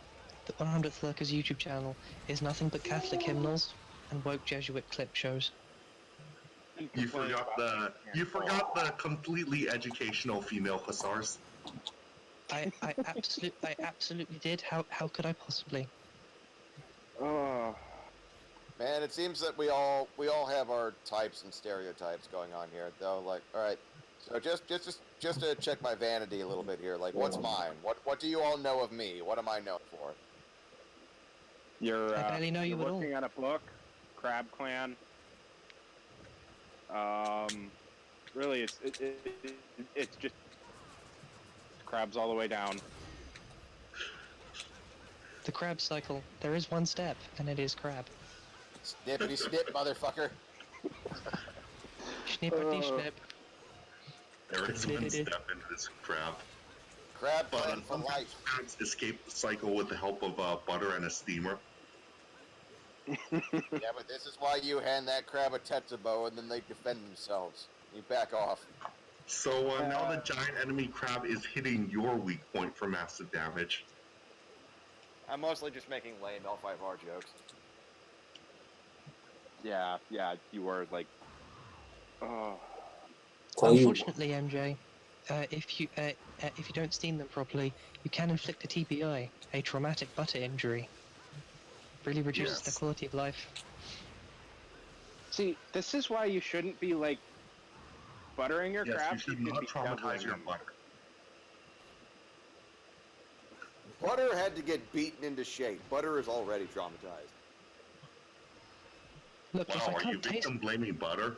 Lurker's YouTube channel is nothing but Catholic hymnals and woke Jesuit clip shows. You forgot the completely educational female hussars. I absolutely did. How could I possibly? Oh, Man, it seems that we all have our types and stereotypes going on here, though. Like, all right, so just to check my vanity a little bit here. Like, what's mine? What do you all know of me? What am I known for? you're I barely know you're you at all. working on a book, Crab Clan. Really, it's just crabs all the way down. The crab cycle. There is one step, and it is crab. Snippity snip, motherfucker. Schnippity schnip. There is one step into this crab. Crab But plan for life. crabs escape the cycle with the help of butter and a steamer. Yeah, but this is why you hand that crab a tetsubo and then they defend themselves. You back off. So now the giant enemy crab is hitting your weak point for massive damage. I'm mostly just making lame L5R jokes. Yeah, you were like, oh. Unfortunately, MJ, if you don't steam them properly, you can inflict a TBI, a traumatic butter injury. Really reduces the Yes. quality of life. See, this is why you shouldn't be like buttering your Yes, you crabs. should You should not be traumatize shoveling your them. butter. Butter had to get beaten into shape. Butter is already traumatized. Look, if Wow, I are you can't taste... victim blaming butter?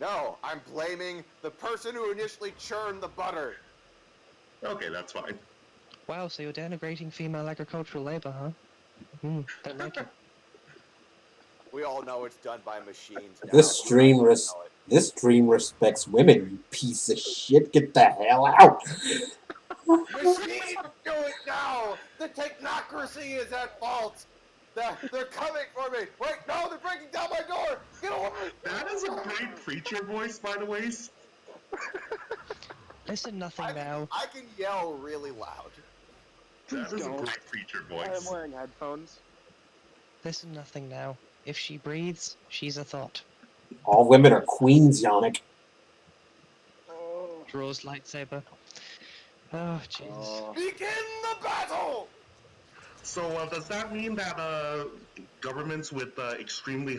No, I'm blaming the person who initially churned the butter. Okay, that's fine. Wow, so you're denigrating female agricultural labor, huh? Don't like it. We all know it's done by machines now. This You might stream not res- know it. this stream respects women, you piece of shit. Get the hell out. Machines do it now! The technocracy is at fault! They're coming for me! Wait, no, they're breaking down my door! Get away! That is a great preacher voice, by the way. Listen, nothing now. I can yell really loud. Please That is a don't. great preacher I am voice. wearing headphones. Listen, nothing now. If she breathes, she's a thought. All women are queens, Yannick. Oh. Draws lightsaber. Oh, Jesus. Oh. Begin the battle! So does that mean that governments with extremely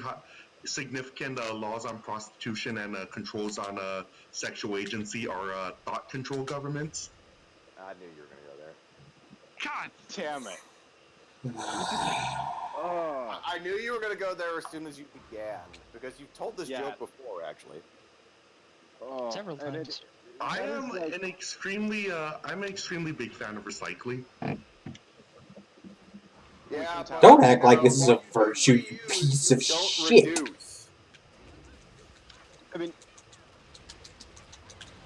significant laws on prostitution and controls on sexual agency are thought control governments? I knew you were gonna go there. God damn it. Oh. I knew you were gonna go there as soon as you began, because you told this Yeah. joke before, actually. Oh. Several And times. I that is am like- an extremely big fan of recycling. Yeah, but Don't act like you this is know, a virtue, you reuse, piece of don't shit. reduce. I mean,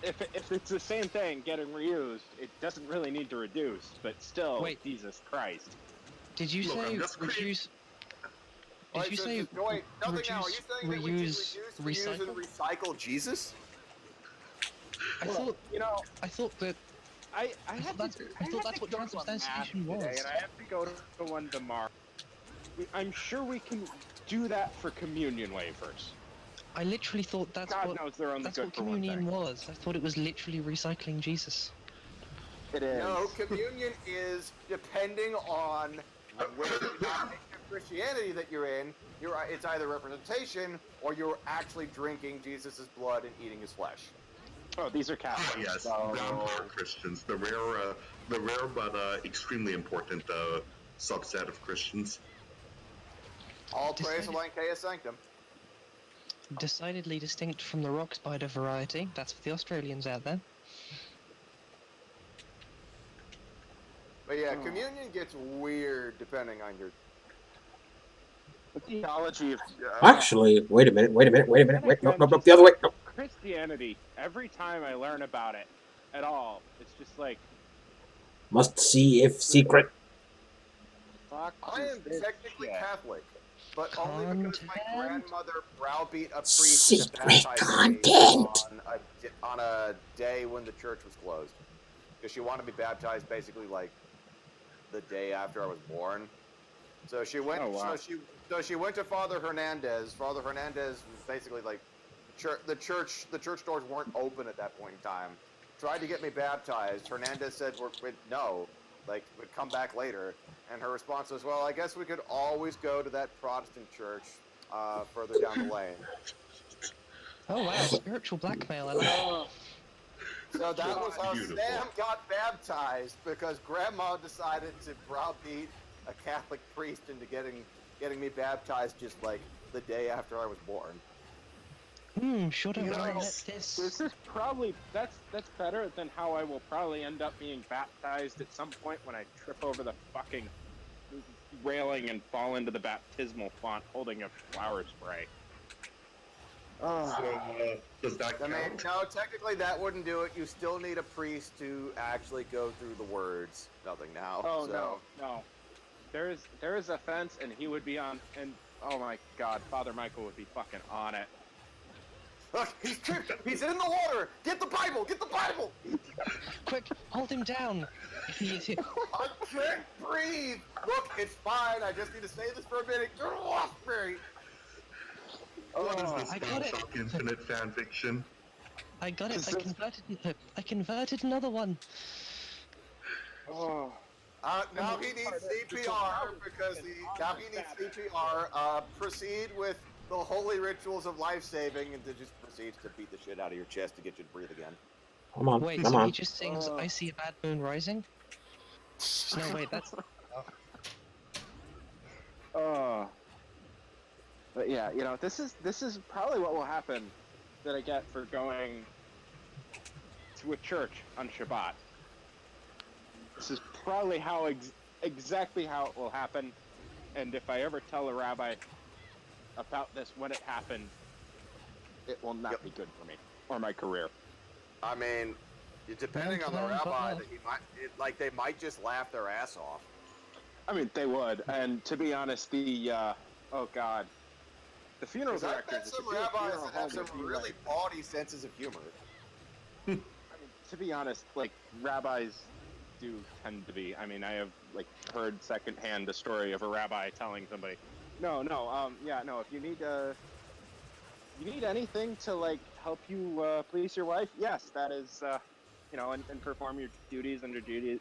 if it's the same thing getting reused, it doesn't really need to reduce, but still, Wait. Jesus Christ. Did you Look, say I'm just reduce... Did Wait, you so say just- wait, nothing now. Are you reduce, saying that we reuse, should reduce, reuse, and recycle Jesus? I Well, thought... you know, I thought that... I had thought that's- to, I thought had that's to what go to a transubstantiation mass today, was. and I have to go to one tomorrow. I'm sure we can do that for communion wafers. I literally thought that's God what... knows they're only That's good what for one communion thing. was. I thought it was literally recycling Jesus. It is. No, communion is depending on which denomination of Christianity that you're in. It's either representation or you're actually drinking Jesus' blood and eating his flesh. Oh, these are Ah, Catholics. yes, so- vampire Christians, the rare but extremely important subset of Christians. All praise to Decided- Lankea Sanctum. Decidedly distinct from the rock spider variety. That's for the Australians out there. But yeah, Oh. communion gets weird depending on your. The theology of Actually, wait a minute. Wait, then no, again, just the other way. No. Christianity. Every time I learn about it at all, it's just like Must see if secret. fuck. I is am this technically shit? Catholic, but only because my Content. grandmother browbeat a priest to Secret baptize me content. on a day when the church was closed. Because she wanted to be baptized basically like the day after I was born. So she went. Oh, wow. So she went to Father Hernandez. Father Hernandez was basically like, the church doors weren't open at that point in time. Tried to get me baptized. Hernandez said, "No, like we'd come back later." And her response was, "Well, I guess we could always go to that Protestant church further down the lane." Oh wow, spiritual blackmail. I like it. So that was how Beautiful. Sam got baptized, because Grandma decided to browbeat a Catholic priest into getting me baptized just like the day after I was born. Sure don't You want to know, let this... This is probably that's better than how I will probably end up being baptized at some point when I trip over the fucking railing and fall into the baptismal font holding a flower spray. Oh. So does that I mean, count? no, technically that wouldn't do it. You still need a priest to actually go through the words. Nothing now. Oh so. no. There is a fence and he would be on and oh my god, Father Michael would be fucking on it. Look, he's tripped. He's in the water. Get the Bible. Get the Bible. Quick, hold him down! I can't breathe. Look, it's fine. I just need to say this for a minute. Get off me. What is this I got it. Bioshock Infinite fan fiction? I got it, I converted another one. Oh. Now he needs CPR because now he needs CPR. Proceed with the holy rituals of life saving, and then just proceeds to beat the shit out of your chest to get you to breathe again. Come on, Wait, come so he on. just sings "I See a Bad Moon Rising"? No, wait, that's But yeah, you know, this is probably what will happen that I get for going to a church on Shabbat. This is probably how exactly how it will happen, and if I ever tell a rabbi about this when it happened, it will not be good for me or my career. I mean, depending on the Learn, but rabbi, well. that he might they might just laugh their ass off. I mean, they would, and to be honest, the oh god, the funeral Because I've directors. met some if you do a rabbis funeral that have home some would be really like- bawdy senses of humor. I mean, to be honest, like rabbis do tend to be. I mean, I have like heard secondhand a story of a rabbi telling somebody, no, if you need anything to like help you please your wife, yes, that is, and perform your duties under duty.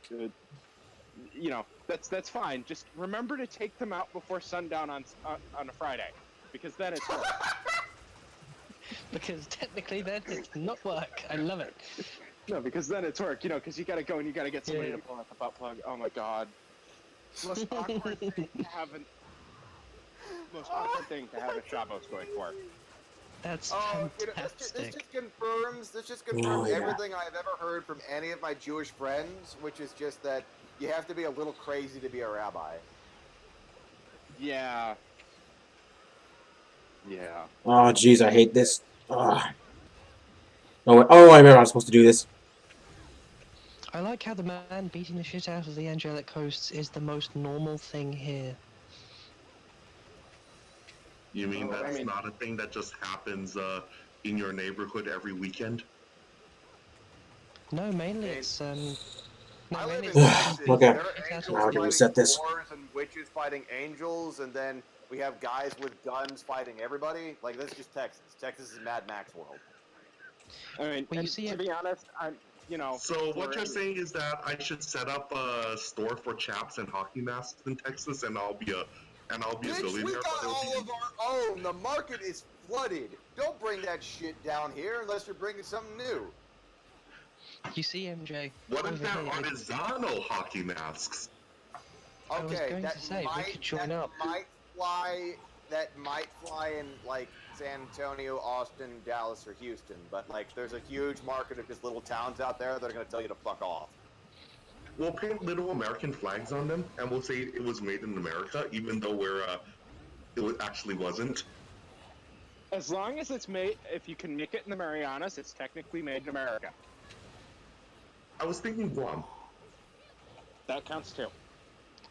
That's fine. Just remember to take them out before sundown on a Friday, because then it's work. because technically then it's not work. I love it. No, because then it's work, because you gotta go and you gotta get somebody to pull out the butt plug. Oh my god. Most awkward thing to have a Shabbos going for. That's This fantastic. just confirms Oh, yeah. everything I've ever heard from any of my Jewish friends, which is just that you have to be a little crazy to be a rabbi. Yeah. Yeah. Oh, jeez, I hate this. Oh, I remember I was supposed to do this. I like how the man beating the shit out of the angelic hosts is the most normal thing here. You mean Oh, I that's mean- not a thing that just happens in your neighborhood every weekend? No, mainly And- it's I no, live mainly in it's Texas. Okay. There are It's angels Now I can fighting reset this. wars and witches fighting angels, and then we have guys with guns fighting everybody. Like, that's just Texas. Texas is Mad Max world. I mean, Well, you and see to it- be honest, So what for- you're saying is that I should set up a store for chaps and hockey masks in Texas, and I'll be a Bitch, billionaire. we got but it'll all be- of our own. The market is flooded. Don't bring that shit down here unless you're bringing something new. You see, MJ. What if over they're here, artisanal hockey masks? I was Okay, going that to say, we might could join up. That might fly in like San Antonio, Austin, Dallas, or Houston. But like, there's a huge market of just little towns out there that are going to tell you to fuck off. We'll paint little American flags on them, and we'll say it was made in America, even though actually wasn't. as long as it's made, if you can make it in the Marianas, it's technically made in America. I was thinking Guam. That counts too.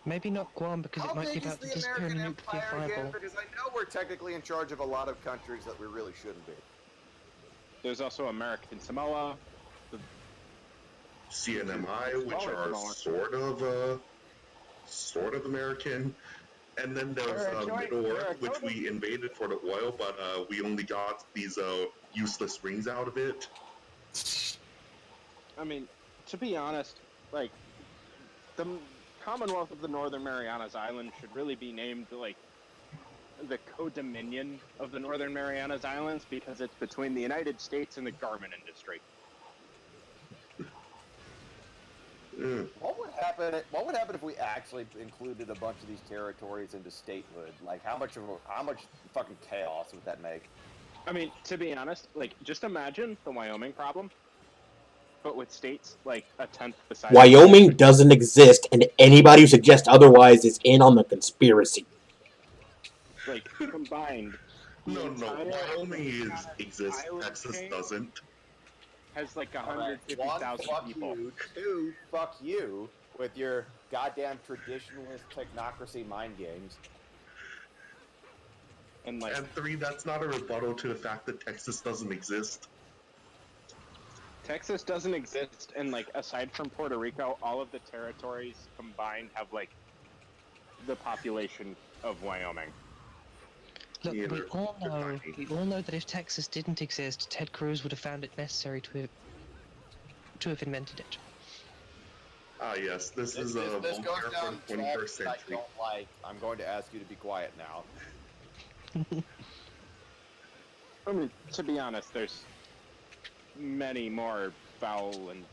Maybe not Guam because How it might be big is about to the disappear American in a nuclear Empire again? fireball. Because I know we're technically in charge of a lot of countries that we really shouldn't be. There's also American Samoa. CNMI, which Smaller are Samoa. sort of American. And then there's They're a joint- Middle they're Earth, a which total- we invaded for the oil, but we only got these useless rings out of it. I mean, to be honest, like, the Commonwealth of the Northern Marianas Islands should really be named, like, the co-dominion of the Northern Marianas Islands, because it's between the United States and the garment industry. What would happen if we actually included a bunch of these territories into statehood? Like, how much fucking chaos would that make? I mean, to be honest, like, just imagine the Wyoming problem, but with states like a tenth the size. Wyoming doesn't exist, and anybody who suggests otherwise is in on the conspiracy. Like combined. No, entire Wyoming exists, island Texas chain doesn't. Has like All right, 150,000 fuck people. you. Two, fuck you with your goddamn traditionalist technocracy mind games. And like, And three, that's not a rebuttal to the fact that Texas doesn't exist. Texas doesn't exist, and like aside from Puerto Rico, all of the territories combined have like the population of Wyoming. Look, Yeah, we they're all tiny. know that if Texas didn't exist, Ted Cruz would have found it necessary to have invented it. Yes, this This, is this, this goes Voltaire for down the tracks 21st that I century. don't like. I'm going to ask you to be quiet now. I mean, to be honest, there's many more foul and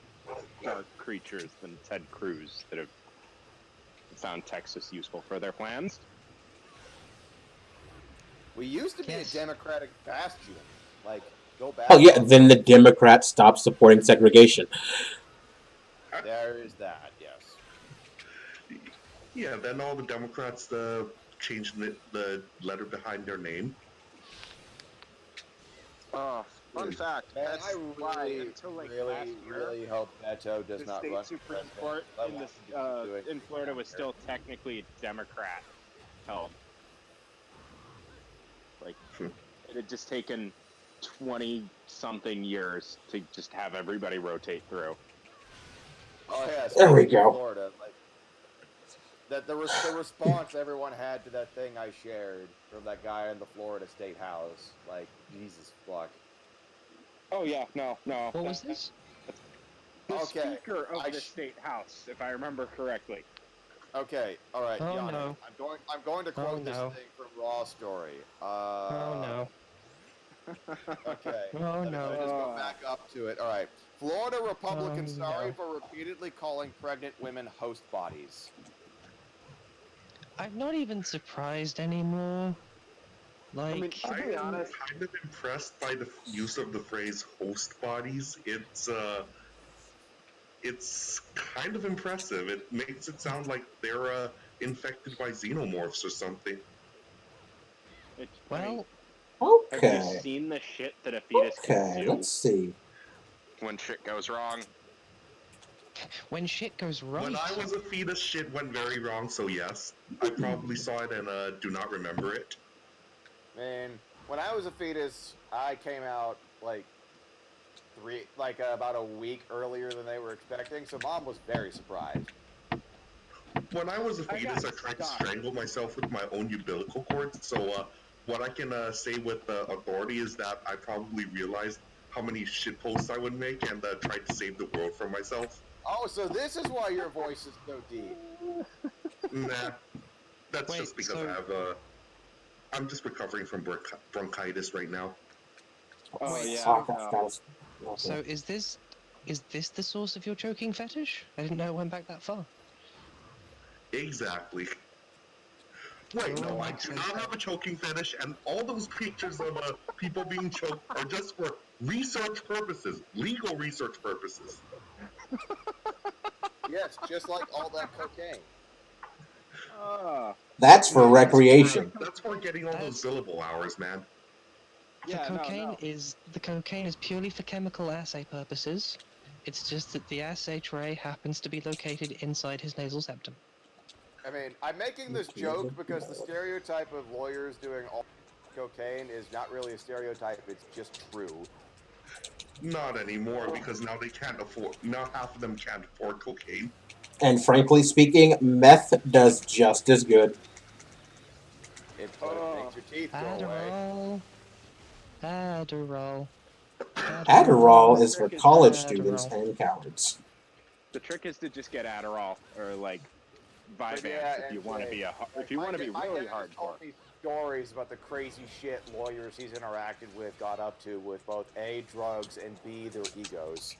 dark creatures than Ted Cruz that have found Texas useful for their plans. We used to be Yes. a Democratic bastion. Like, go back. Oh yeah, then the Democrats stopped supporting segregation. There is that, yes. Yeah, then all the Democrats changed the letter behind their name. Fun fact, Man, that's I why really, until like really, last year, really hope Beto does the not state run for Supreme president. Court I in want this him to keep doing in what he's Florida doing was here. still technically Democrat held. Like it had just taken 20-something years to just have everybody rotate through. Oh yeah, There we speaking of go. Florida, like that the response everyone had to that thing I shared from that guy in the Florida State House, like Jesus fuck. Oh yeah, no. What was this? The Okay, Speaker of I the sh- State House, if I remember correctly. Okay, all right, Oh, Yanni. no. I'm going to quote this no. thing from Raw Story. Oh no. Okay. Oh Let me no. just go back up to it. All right. Florida Republicans Oh, sorry no. for repeatedly calling pregnant women host bodies. I'm not even surprised anymore. Like, I mean, to be I'm honest, kind of impressed by the use of the phrase "host bodies." It's kind of impressive. It makes it sound like they're infected by xenomorphs or something. I mean, well, have you Okay. seen the shit that a fetus can Okay, do let's see. when shit goes wrong? when shit goes right. When I was a fetus, shit went very wrong. So yes, I probably saw it and do not remember it. Man, when I was a fetus, I came out like about a week earlier than they were expecting, so mom was very surprised. When I was a I got fetus, I tried to stuck. strangle myself with my own umbilical cord. So what I can say with authority is that I probably realized how many shit posts I would make and tried to save the world from myself. Oh, so this is why your voice is so deep. Nah, that's Wait, just because so- I have I'm just recovering from bronchitis right now. Oh Wait, yeah. Oh, no. guys. Okay. So is this the source of your choking fetish? I didn't know it went back that far. Exactly. Wait, no, I do not have a choking fetish, and all those pictures of people being choked are just for research purposes, legal research purposes. Yes, just like all that cocaine. That's for recreation. That's for getting all those billable hours, man. Yeah, the cocaine no. is purely for chemical assay purposes. It's just that the assay tray happens to be located inside his nasal septum. I mean, I'm making this joke because the stereotype of lawyers doing all cocaine is not really a stereotype, it's just true. Not anymore, because now they can't afford. Now half of them can't afford cocaine. And frankly speaking, meth does just as good. It makes your teeth go away. Adderall. Adderall is for college Adderall. students and cowards. The trick is to just get Adderall or like Vyvanse Yeah, if you and, want to be my really dad has hardcore. told me stories about the crazy shit lawyers he's interacted with got up to with both A, drugs, and B, their egos.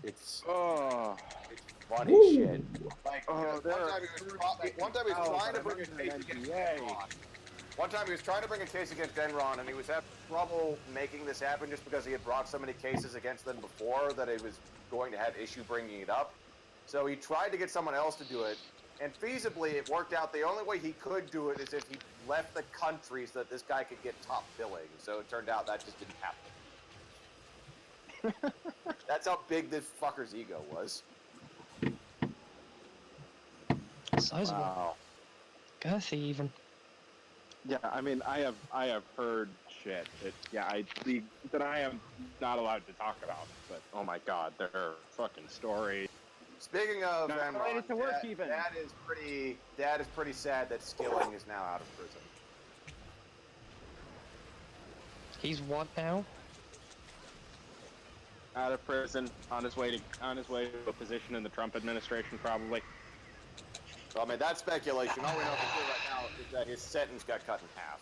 It's funny shit. Like, one time he was trying to bring a case against Enron. One time he was trying to bring a case against Enron, and he was having trouble making this happen just because he had brought so many cases against them before that he was going to have issue bringing it up. So he tried to get someone else to do it, and feasibly it worked out. The only way he could do it is if he left the country so that this guy could get top billing. So it turned out that just didn't happen. That's how big this fucker's ego was. Sizable. Wow. Girthy even. Yeah, I mean, I have heard shit that I am not allowed to talk about. But oh my god, there are fucking stories. Speaking of Not Enron, related to work even. Dad is pretty sad that Skilling is now out of prison. He's what now? out of prison, on his way to a position in the Trump administration, probably. Well, I mean, that's speculation. All we know for sure right now is that his sentence got cut in half.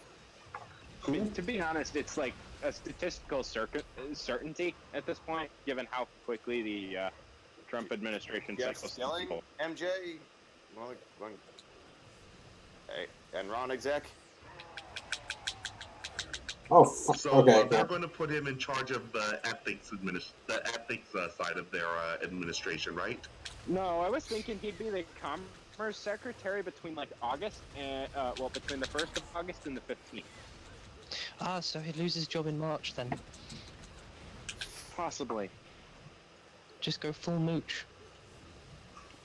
I mean, to be honest, it's like a statistical certainty at this point, given how quickly the Trump administration Yes, cycles. killing MJ. Hey, and Ron exec. Oh, So okay. they're going to put him in charge of the ethics side of their administration, right? No, I was thinking he'd be the Commerce Secretary between like August and between the 1st of August and the 15th. Ah, so he'd lose his job in March then. Possibly. Just go full mooch.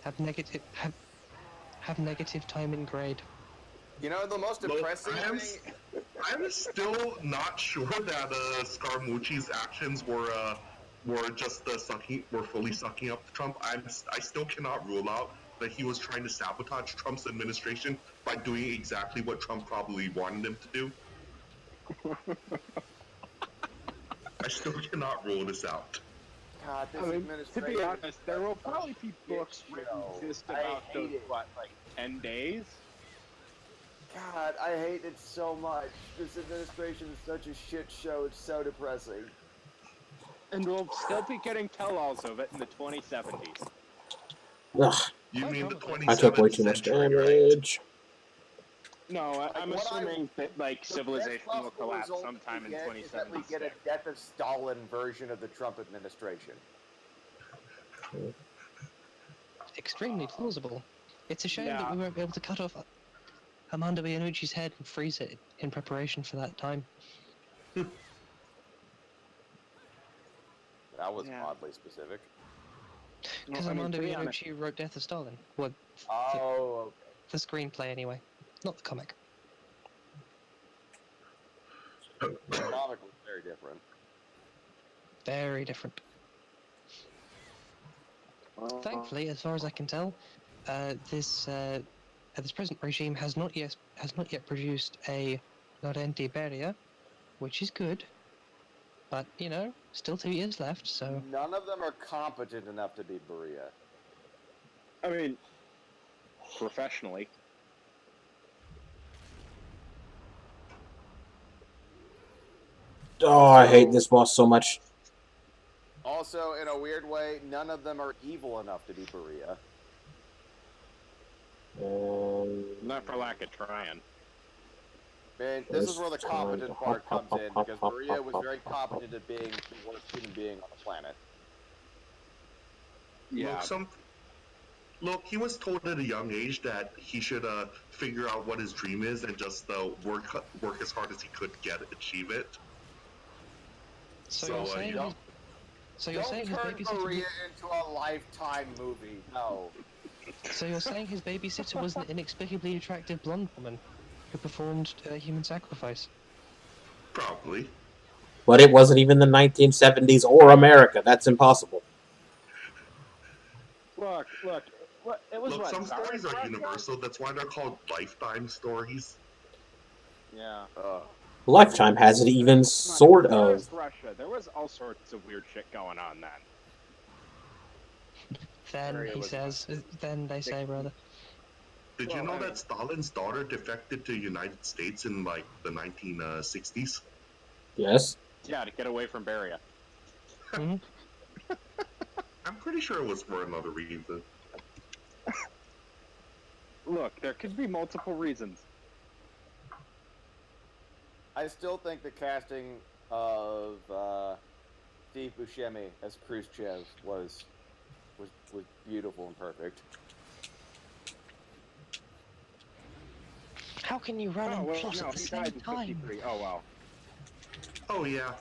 Have negative time in grade. You know, the most Look, depressing thing. I'm still not sure that Scaramucci's actions were just fully sucking up to Trump. I still cannot rule out that he was trying to sabotage Trump's administration by doing exactly what Trump probably wanted him to do. I still cannot rule this out. God, this I mean, to administration. be honest, there will probably be books written just about those, 10 days? God, I hate it so much. This administration is such a shit show. It's so depressing. And we'll still be getting tell-alls of it in the 2070s. Ugh, You mean the 27th I took way too much century, right? damage. No, I'm Like, assuming that like The civilization best will possible collapse result sometime we in get is that we 2076. get a death of Stalin version of the Trump administration. Extremely plausible. It's a shame that Yeah. we won't be able to cut off Armando Iannucci's head and freeze it in preparation for that time. That was Yeah. oddly specific. Because Well, I mean, Armando to be honest- Iannucci wrote Death of Stalin. Well, Oh, the screenplay anyway, not the comic. okay. The comic was very different. Very different. Thankfully, as far as I can tell, this present regime has not yet produced a Laurenti Beria, which is good. But you know, still 2 years left, so None of them are competent enough to be Beria. I mean, professionally. Oh, I hate this boss so much. Also, in a weird way, none of them are evil enough to be Beria. Not for lack of trying. Man, this is where the competent part comes in, because Beria was very competent at being the worst human being on the planet. Yeah. Look, he was told at a young age that he should figure out what his dream is and just work as hard as he could achieve it. So So, you're saying yeah. you're saying his Don't turn babysitter. Beria into a Lifetime movie. No. So you're saying his babysitter was an inexplicably attractive blonde woman who performed human sacrifice. Probably. But it wasn't even the 1970s or America. That's impossible. Look. It was Look, what, some stories are Russia? universal. That's why they're called lifetime stories. Yeah. Lifetime has it even sort There of. was Russia. There was all sorts of weird shit going on then. Then Beria he was says, then they say, rather. Did you Well, know I mean- that Stalin's daughter defected to the United States in like the 1960s? Yes. Yeah, to get away from Beria. Mm-hmm. I'm pretty sure it was for another reason. Look, there could be multiple reasons. I still think the casting of Steve Buscemi as Khrushchev was beautiful and perfect. How can you run and plot at the he same died in time? 53. Oh, wow. Oh yeah.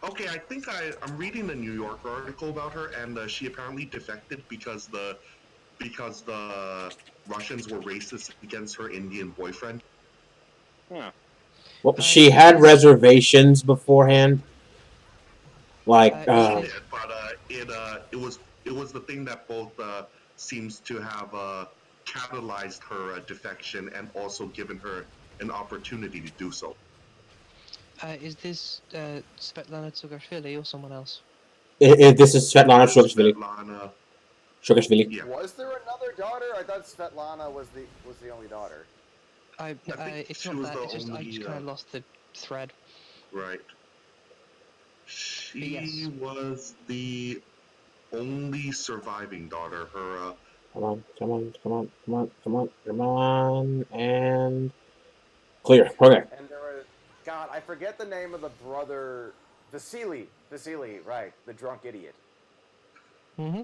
Okay, I think I'm reading the New York article about her, and she apparently defected because the Russians were racist against her Indian boyfriend. Yeah. Well, she had reservations beforehand. Like, She did, but it was the thing that both seems to have catalyzed her defection and also given her an opportunity to do so. Is this Svetlana Tsugashvili or someone else? This is Svetlana Shukashvili. Svetlana. Shukashvili. Yeah. Was there another daughter? I thought Svetlana was the only daughter. think It's she not was that. the It's just I only, just kind of lost the thread. Right. She Yes. was the only surviving daughter. Her Come on, come on, come on, come on, come on, come on, and clear. Okay. And there was, God, I forget the name of the brother. Vasily, right? The drunk idiot. Mm-hmm.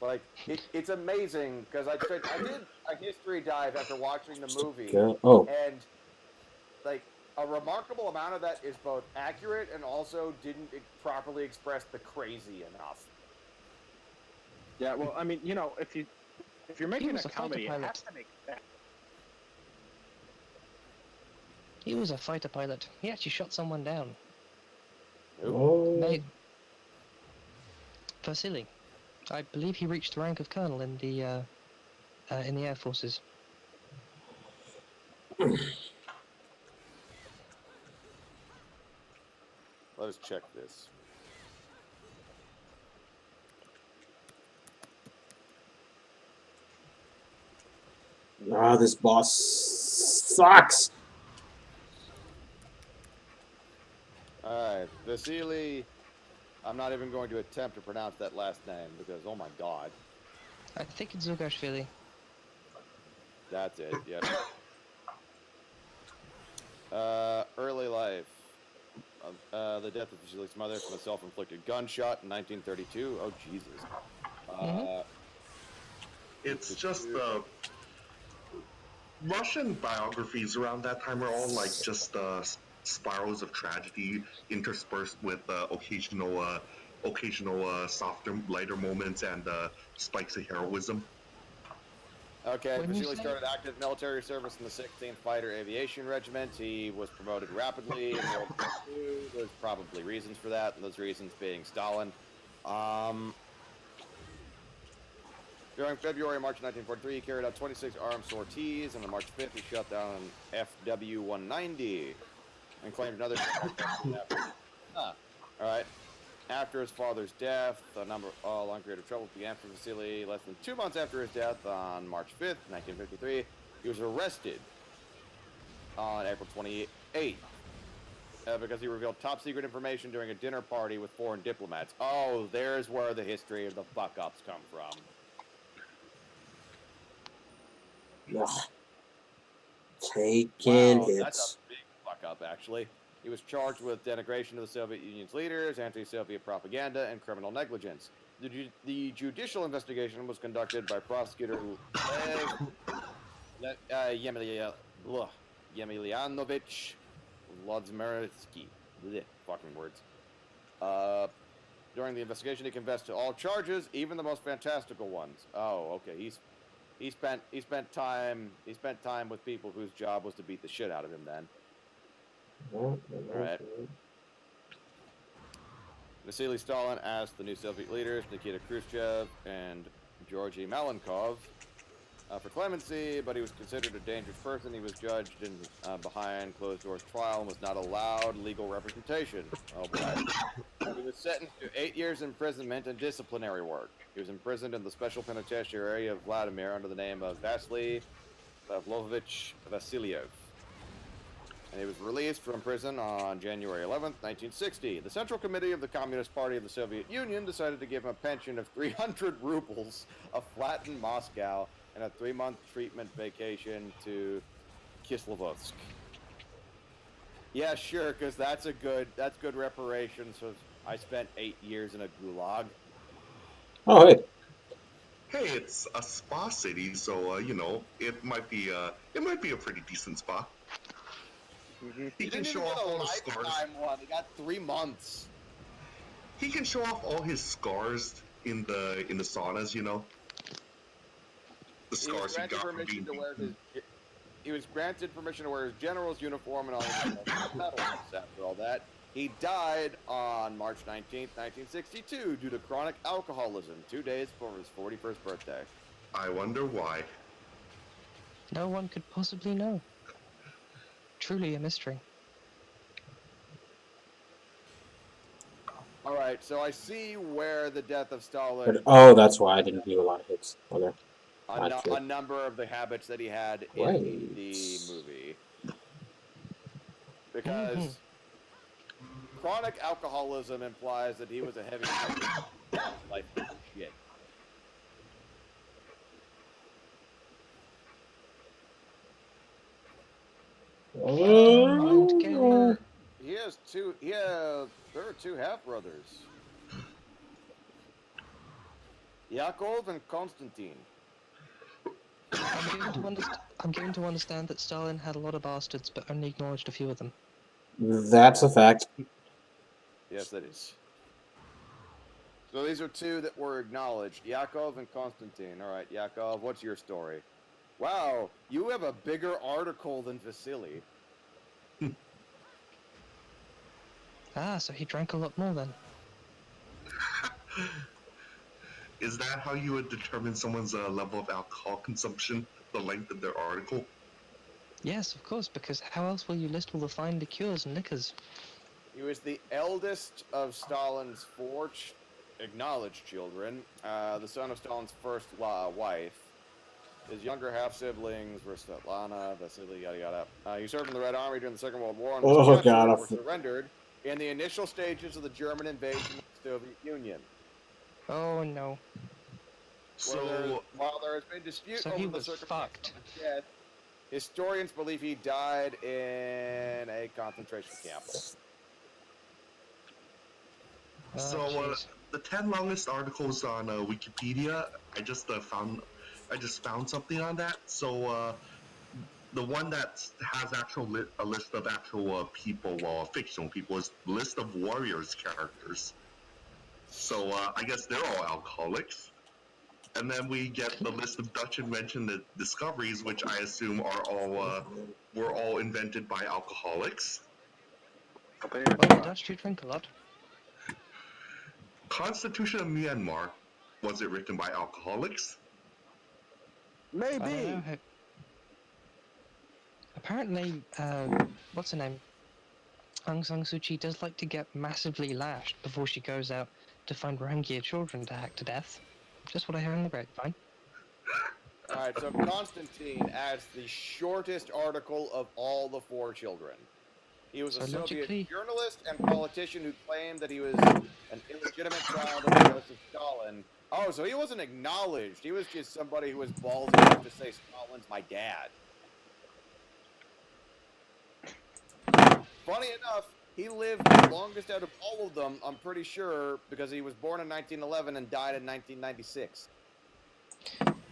Like it's amazing because I did a history dive after watching the movie, Oh, and like a remarkable amount of that is both accurate and also didn't properly express the crazy enough. Yeah, well, I mean, if you're making was a a fighter comedy, it pilot. has to make sense. He was a fighter pilot. He actually shot someone down. oh. Vasily. I believe he reached the rank of colonel in the Air Forces. Let us check this. Ah, this boss sucks. Alright, Vasily. I'm not even going to attempt to pronounce that last name because, oh my god. I think it's Zugashvili. That's it, yep. Early life. The death of Vasily's mother from a self-inflicted gunshot in 1932. Oh, Jesus. it's just Russian biographies around that time are all like just spirals of tragedy interspersed with occasional softer, lighter moments and spikes of heroism. Okay, When you Vasily say- started active military service in the 16th Fighter Aviation Regiment. He was promoted rapidly in World War II. There's probably reasons for that, and those reasons being Stalin. During February and March 1943, he carried out 26 armed sorties, and on March 5th, he shot down an FW-190 and claimed another. Alright. After his father's death, a long period of trouble began for Vasily. Less than 2 months after his death, on March 5th, 1953, he was arrested on April 28th because he revealed top secret information during a dinner party with foreign diplomats. Oh, there's where the history of the fuck-ups come from. Ugh. Taking Wow, hits. that's a big fuck-up, actually. He was charged with denigration of the Soviet Union's leaders, anti-Soviet propaganda, and criminal negligence. The judicial investigation was conducted by prosecutor Yemelianovich Vladimirsky. Fucking words. During the investigation, he confessed to all charges, even the most fantastical ones. Oh, okay. He spent time with people whose job was to beat the shit out of him. Then. All right. Vasily Stalin asked the new Soviet leaders, Nikita Khrushchev and Georgy Malenkov, for clemency, but he was considered a dangerous person. He was judged in behind closed doors trial and was not allowed legal representation. Oh boy. He was sentenced to 8 years imprisonment and disciplinary work. He was imprisoned in the special penitentiary of Vladimir under the name of Vasily Pavlovich Vasilyev. And he was released from prison on January 11th, 1960. The Central Committee of the Communist Party of the Soviet Union decided to give him a pension of 300 rubles, a flat in Moscow, and a 3-month treatment vacation to Kislovodsk. Yeah, sure, because that's good reparations. So I spent 8 years in a gulag. Oh, hey. Hey, it's a spa city, so it might be a pretty decent spa. Mm-hmm. He can show off all his scars. One. He got 3 months. He can show off all his scars in the saunas, The scars he got from being beaten. He was granted permission to wear his general's uniform and all his medals. After all that, he died on March 19th, 1962, due to chronic alcoholism, 2 days before his 41st birthday. I wonder why. No one could possibly know. Truly a mystery. All right, so I see where the death of Stalin. But, oh, that's why I didn't do a lot of hits. Okay. A number of the habits that he had in Right. the movie. Because chronic alcoholism implies that he was a heavy smoker. Life was shit. Oh. He has two. Yeah, there are two half brothers. Yakov and Konstantin. I'm going to understand that Stalin had a lot of bastards, but only acknowledged a few of them. That's a fact. Yes, that is. So these are two that were acknowledged. Yakov and Konstantin. All right, Yakov, what's your story? Wow, you have a bigger article than Vasily. Ah, so he drank a lot more then. Is that how you would determine someone's level of alcohol consumption? The length of their article? Yes, of course, because how else will you list all the fine liqueurs and liquors? He was the eldest of Stalin's four acknowledged children, the son of Stalin's first wife. His younger half-siblings were Svetlana, Vasily, yada yada. He served in the Red Army during the Second World War and was captured or surrendered in the initial stages of the German invasion of the Soviet Union. Oh no. So While there has been dispute so over he the was circumstances of his death, historians believe he died in a concentration camp. Oh, the 10 longest articles on Wikipedia, I just found something on that. So the one that has a list of actual people, fictional people, is list of warriors characters. So I guess they're all alcoholics. And then we get the list of Dutch invention discoveries, which I assume are all were all invented by alcoholics. Well, the Dutch do drink a lot. Constitution of Myanmar, was it written by alcoholics? Maybe. Apparently, what's her name? Aung San Suu Kyi does like to get massively lashed before she goes out to find Rohingya children to hack to death. Just what I hear in the grapevine. Alright, so Konstantin adds the shortest article of all the four children. He was a Soviet journalist and politician who claimed that he was an illegitimate child of Joseph Stalin. Oh, so he wasn't acknowledged. He was just somebody who was ballsy enough to say Stalin's my dad. Funny enough, he lived the longest out of all of them, I'm pretty sure, because he was born in 1911 and died in 1996.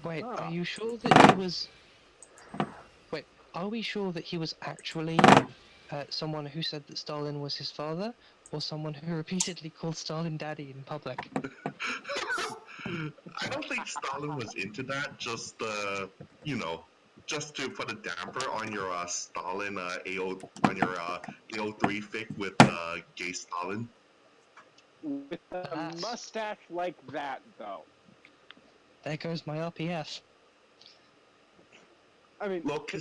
Wait, are you sure that he was... Wait, are we sure that he was actually someone who said that Stalin was his father, or someone who repeatedly called Stalin daddy in public? I don't think Stalin was into that, just, just to put a damper on your Stalin AO3 fic with gay Stalin. With a mustache like that, though. There goes my RPF. I mean, look,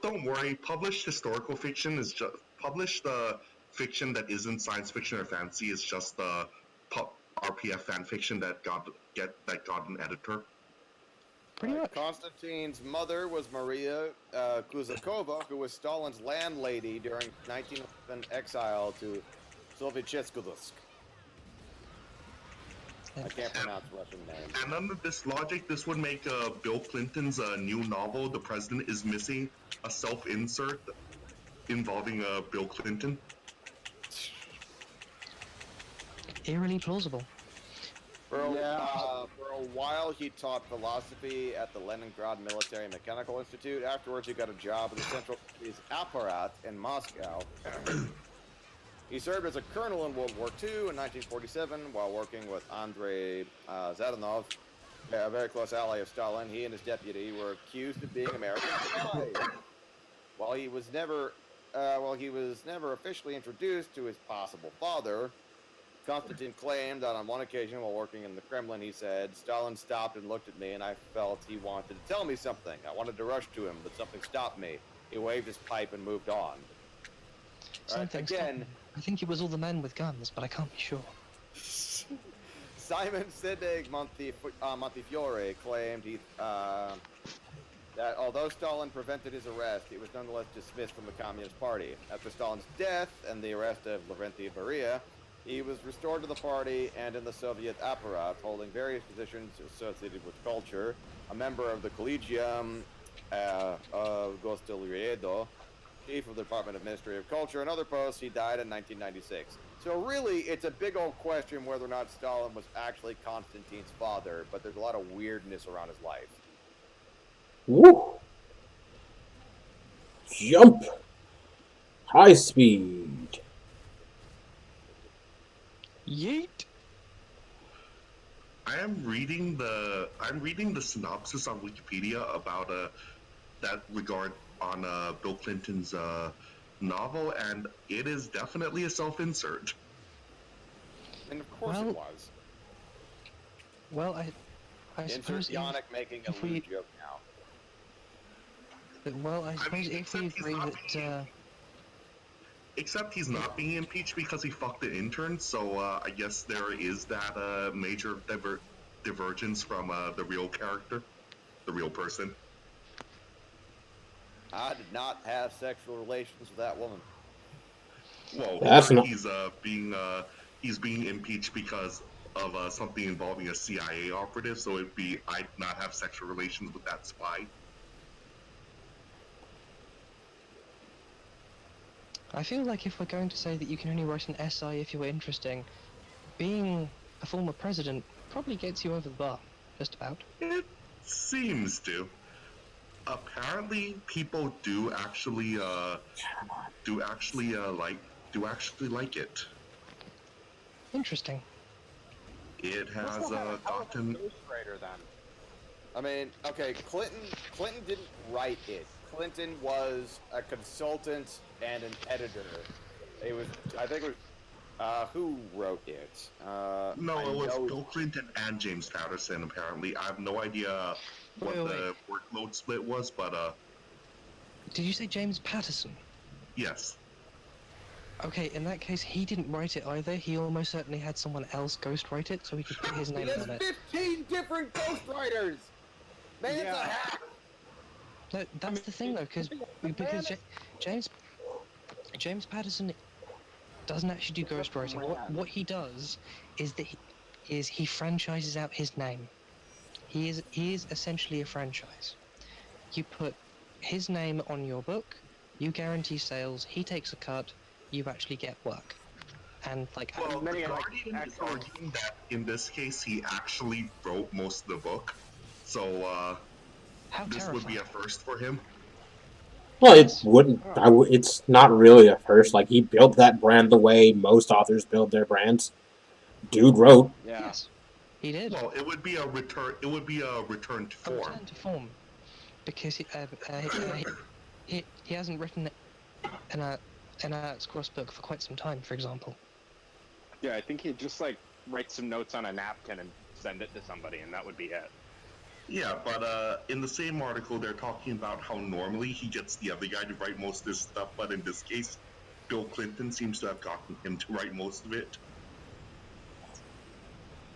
don't worry. Published historical fiction is just published fiction that isn't science fiction or fantasy is just RPF fan fiction that got an editor. Pretty much. Konstantin's mother was Maria Kuzakova, who was Stalin's landlady during 1911 exile to Sovietcheskudsk. I can't pronounce Russian names. And under this logic, this would make Bill Clinton's new novel, The President is Missing, a self-insert involving Bill Clinton. Eerily plausible. For a while, he taught philosophy at the Leningrad Military Mechanical Institute. Afterwards, he got a job in the Central Police Apparat in Moscow. He served as a colonel in World War II in 1947 while working with Andrei Zadanov, a very close ally of Stalin. He and his deputy were accused of being American spies. While he was never officially introduced to his possible father, Konstantin claimed that on one occasion while working in the Kremlin, he said, "Stalin stopped and looked at me, and I felt he wanted to tell me something. I wanted to rush to him, but something stopped me. He waved his pipe and moved on." Again, I think it was all the men with guns, but I can't be sure. Simon Siddig Montefiore claimed that although Stalin prevented his arrest, he was nonetheless dismissed from the Communist Party. After Stalin's death and the arrest of Lavrentiy Beria, he was restored to the party and in the Soviet apparat, holding various positions associated with culture, a member of the Collegium of Gosteliredo, chief of the Department of Ministry of Culture, and other posts. He died in 1996. So really, it's a big old question whether or not Stalin was actually Konstantine's father, but there's a lot of weirdness around his life. Woo! Jump! High speed! Yeet! I'm reading the synopsis on Wikipedia about that regard on Bill Clinton's novel, and it is definitely a self-insert. And of course Well, it was. Well, I suppose Insert Yannick making a if we- lewd joke now. I suppose if we agree that Except he's not being impeached because he fucked an intern, so I guess there is that major divergence from the real character, the real person. I did not have sexual relations with that woman. Well, That's not- he's being impeached because of something involving a CIA operative, so it'd be I'd not have sexual relations with that spy. I feel like if we're going to say that you can only write an essay if you were interesting, being a former president probably gets you over the bar, just about. It seems to. Apparently, people do actually like it. Interesting. It has gotten. Ghostwriter then. I mean, okay, Clinton didn't write it. Clinton was a consultant and an editor. I think it was, who wrote it? No, I it was know- Bill Clinton and James Patterson. Apparently, I have no idea what Wait. the workload split was, but Did you say James Patterson? yes. Okay, in that case, he didn't write it either. He almost certainly had someone else ghostwrite it, so he could put his He name has on it. 15 different ghostwriters! Man's a hack! No, that's the thing though, because James Patterson doesn't actually do ghostwriting. What he does is that he franchises out his name. He is essentially a franchise. You put his name on your book, you guarantee sales, he takes a cut, you actually get work. And like Well, many, the like, Guardian is actual- arguing that in this case he actually wrote most of the book, so how this would be a terrifying. first for him. Well, it wouldn't. It's not really a first. Like, he built that brand the way most authors build their brands. Dude wrote. Yeah. Yes, he did. Well, it would be a return. It would be a return to A form. return to form, because he hasn't written an Alex Cross book for quite some time, for example. Yeah, I think he'd just like write some notes on a napkin and send it to somebody, and that would be it. Yeah, but in the same article, they're talking about how normally he gets the other guy to write most of this stuff, but in this case, Bill Clinton seems to have gotten him to write most of it.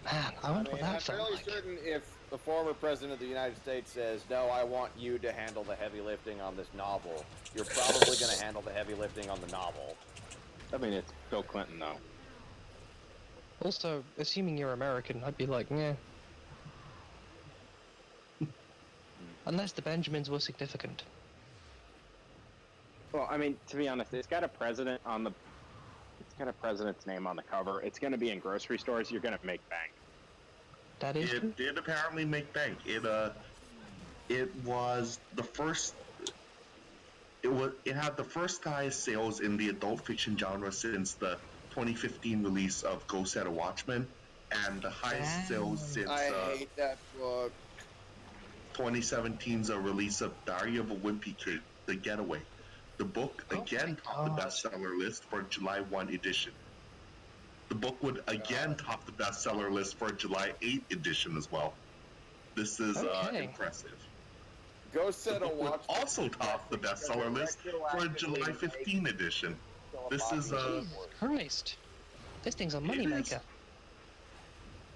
Man, I wonder what I'm that felt fairly like. certain if the former president of the United States says, no, I want you to handle the heavy lifting on this novel, you're probably going to handle the heavy lifting on the novel. I mean, it's Bill Clinton though. Also, assuming you're American, I'd be like, yeah. Unless the Benjamins were significant. Well, I mean, to be honest, it's got a president's name on the cover. It's going to be in grocery stores. You're going to make bank. That is true. It did apparently make bank. It was the first. It had the first highest sales in the adult fiction genre since the 2015 release of Ghost at a Watchman, and the highest sales since I hate that book. 2017's release of Diary of a Wimpy Kid, The Getaway. The book again topped the bestseller list for July 1 edition. The book would again top the bestseller list for July 8 edition as well. This is Okay. impressive. Ghost The said a book would watch. also top the bestseller list for July 15 edition. This is Jesus Christ. This thing's a It moneymaker. is.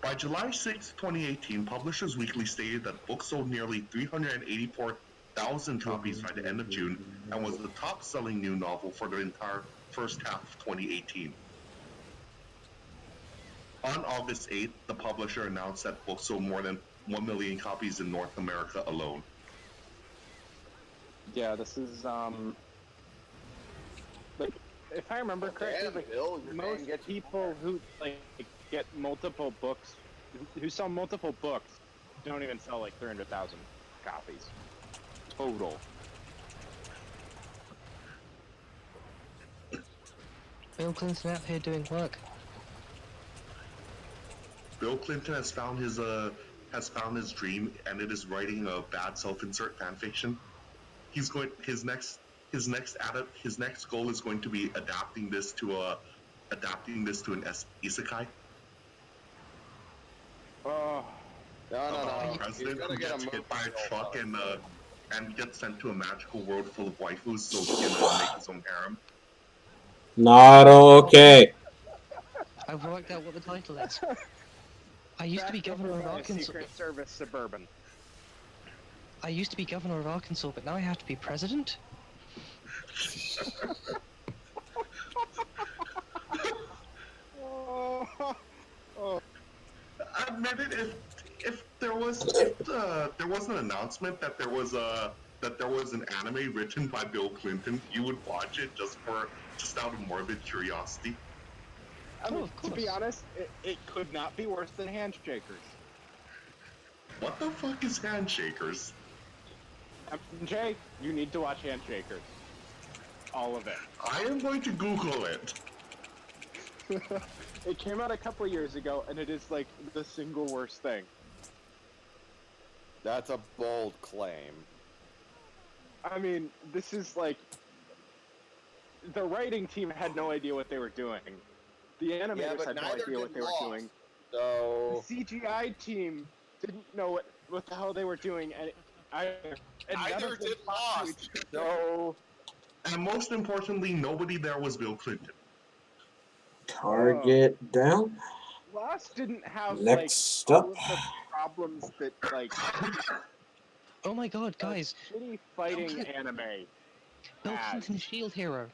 By July 6, 2018, Publishers Weekly stated that books sold nearly 384,000 copies by the end of June and was the top-selling new novel for the entire first half of 2018. On August 8th, the publisher announced that books sold more than 1 million copies in North America alone. Yeah, this is like, if I remember correctly, Damn, like, Bill, your man most gets you people who like get multiple books, who sell multiple books, don't even sell like 300,000 copies total. Bill Clinton out here doing work. Bill Clinton has found his dream, and it is writing a bad self-insert fanfiction. His next goal is going to be adapting this to an isekai. Oh, No. President who gets hit by a truck and gets sent to a magical world full of waifus so he can make his own harem. Not okay. I've worked out what the title is. I used to be governor of Arkansas. Secret Service Suburban. I used to be governor of Arkansas, but now I have to be president? Admit it, if there was an announcement that there was an anime written by Bill Clinton, you would watch it just out of morbid curiosity. I mean, of to be course. honest, it could not be worse than Handshakers. What the fuck is Handshakers? Jay, you need to watch Handshakers. All of it. I am going to Google it. It came out a couple years ago, and it is like the single worst thing. That's a bold claim. I mean, this is like the writing team had no idea what they were doing. The animators had no idea what they were doing. So The CGI team didn't know what the hell they were doing, and Neither did Lost. So And most importantly, nobody there was Bill Clinton. Target down. Lost didn't have Next like up. all of the problems that like Oh my god, guys. shitty fighting anime. Bill has. Clinton's shield hero.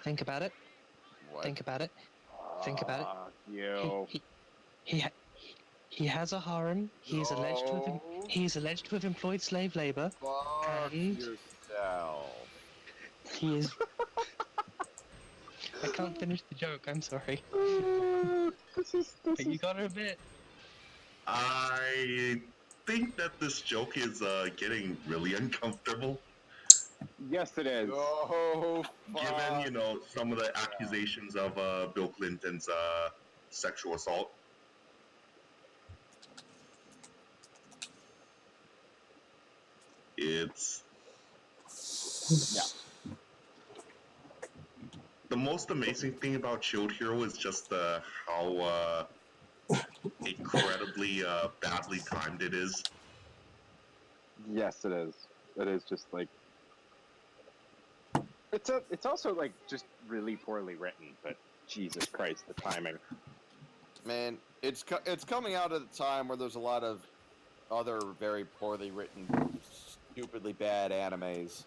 Think about it. what? Think about it. Think about it. You. He has a harem. He's alleged to have employed slave labor. Fuck And- yourself. He is. I can't finish the joke. I'm sorry. But you gotta admit. I think that this joke is getting really uncomfortable. Yes, it is. Oh, Given, some of the accusations of Bill Clinton's sexual assault. It's... Yeah. The most amazing thing about Shield Hero is just how incredibly badly timed it is. Yes, it is. It is just like it's also like just really poorly written, but Jesus Christ, the timing. man, it's coming out at a time where there's a lot of other very poorly written, stupidly bad animes.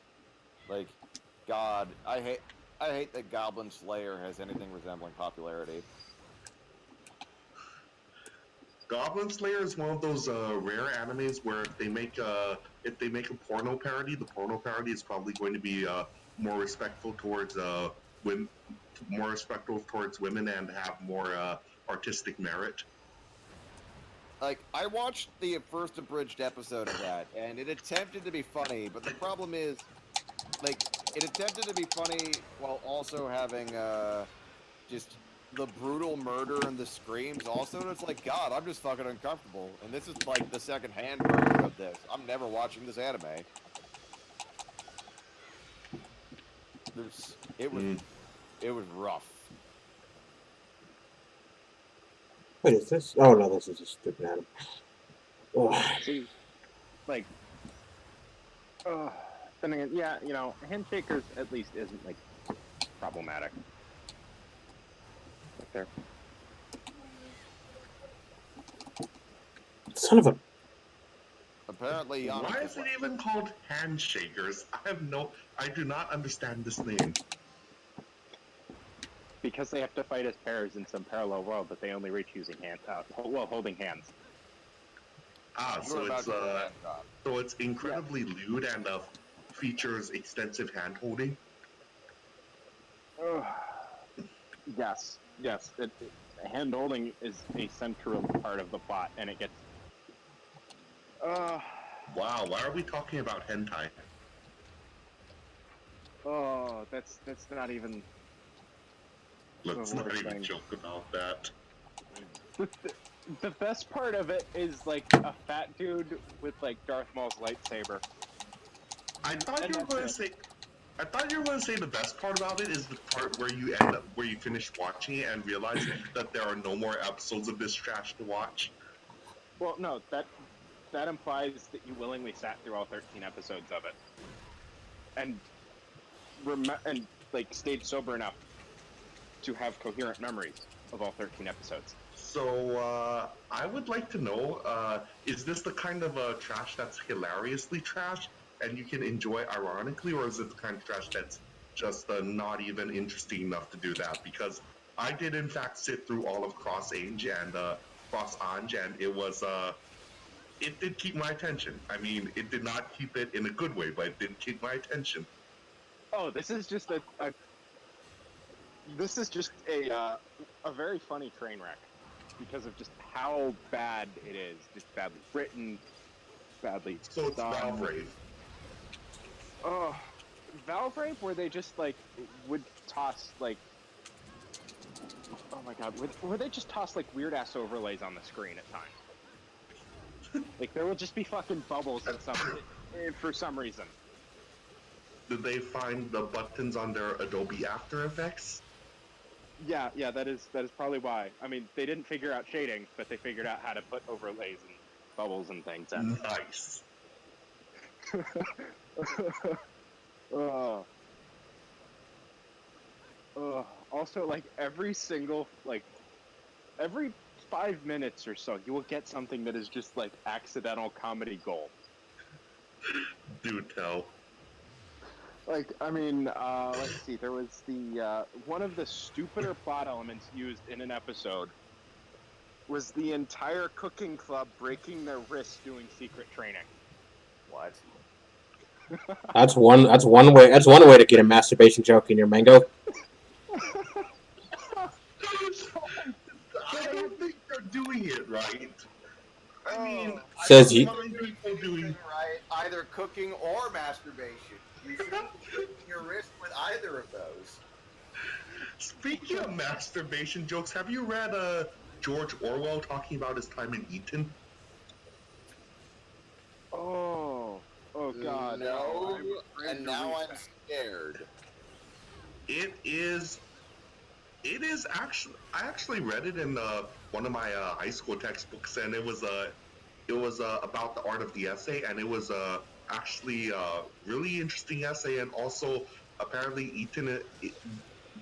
Like, God, I hate that Goblin Slayer has anything resembling popularity. Goblin Slayer is one of those rare animes where if they make a porno parody, the porno parody is probably going to be more respectful towards women, and have more artistic merit. Like, I watched the first abridged episode of that, and it attempted to be funny, but the problem is, like, it attempted to be funny while also having just the brutal murder and the screams also, and it's like, God, I'm just fucking uncomfortable. And this is like the second-hand version of this. I'm never watching this anime. It was rough. What is this? Oh no, this is just stupid anime. Ugh. See, like, then again, yeah, Handshakers at least isn't like problematic. Right there. Son of a. Apparently, Why Yannick is it even called Handshakers? I do not understand this name. Because they have to fight as pairs in some parallel world, but they only reach using holding hands. Ah, You were so about it's to do a hand job. so it's incredibly lewd and features extensive hand holding. Yes. Hand holding is a central part of the plot, and it gets. Wow, why are we talking about hentai? That's not even. Let's the not worst even thing. joke about that. The best part of it is like a fat dude with like Darth Maul's lightsaber. I thought And you were that's going to it. say. I thought you were going to say the best part about it is the part where you finish watching it and realize that there are no more episodes of this trash to watch. Well, no, that implies that you willingly sat through all 13 episodes of it, and like stayed sober enough to have coherent memories of all 13 episodes. So I would like to know: is this the kind of trash that's hilariously trash and you can enjoy ironically, or is it the kind of trash that's just not even interesting enough to do that? Because I did in fact sit through all of Cross Ange and Cross Ange, and it did keep my attention. I mean, it did not keep it in a good way, but it did keep my attention. Oh, this is just a very funny train wreck because of just how bad it is. Just badly written, badly So it's done. Valvrave. Oh, Valvrave, where they just like would toss like, oh my god, where they just toss like weird ass overlays on the screen at times. Like there will just be fucking bubbles and for some reason. Did they find the buttons on their Adobe After Effects? Yeah, that is probably why. I mean, they didn't figure out shading, but they figured out how to put overlays and bubbles and things in. Nice. Also, like every 5 minutes or so, you will get something that is just like accidental comedy gold. Do tell. Like, I mean, let's see. There was the one of the stupider plot elements used in an episode was the entire cooking club breaking their wrists doing secret training. What? That's one way. That's one way to get a masturbation joke in your mango. I don't think they're doing it right. I mean, Says I he. don't mind people doing. Right, either cooking or masturbation. You shouldn't be breaking your wrist with either of those. Speaking of masturbation jokes, have you read George Orwell talking about his time in Eton? Oh God! No, and now I'm scared. It is actually. I actually read it in one of my high school textbooks, and it was about the art of the essay, and it was actually a really interesting essay, and also apparently Eton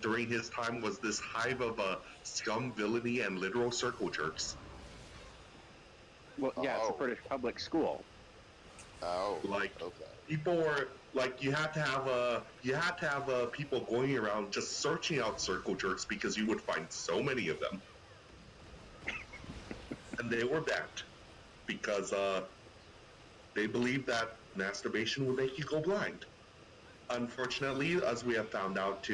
during his time was this hive of scum, villainy, and literal circle jerks. Well, yeah, it's a British public school. Oh, Like okay. people were like you had to have people going around just searching out circle jerks because you would find so many of them, and they were banned because they believed that masturbation would make you go blind. Unfortunately, as we have found out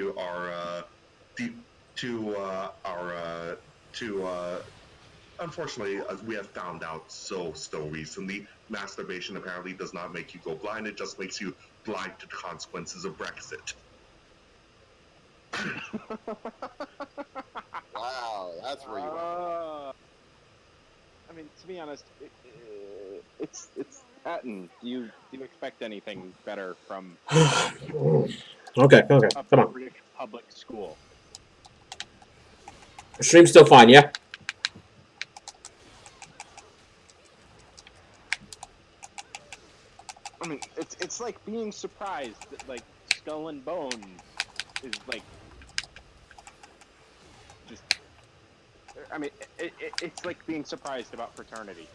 unfortunately, as we have found out so recently, masturbation apparently does not make you go blind. It just makes you blind to the consequences of Brexit. Wow, that's where you went. I mean, to be honest, it's Eton. Do you expect anything better from Okay, come a on. British public school? Stream's still fine, yeah? I mean, it's like being surprised that like Skull and Bones is like just. I mean, it's like being surprised about fraternity.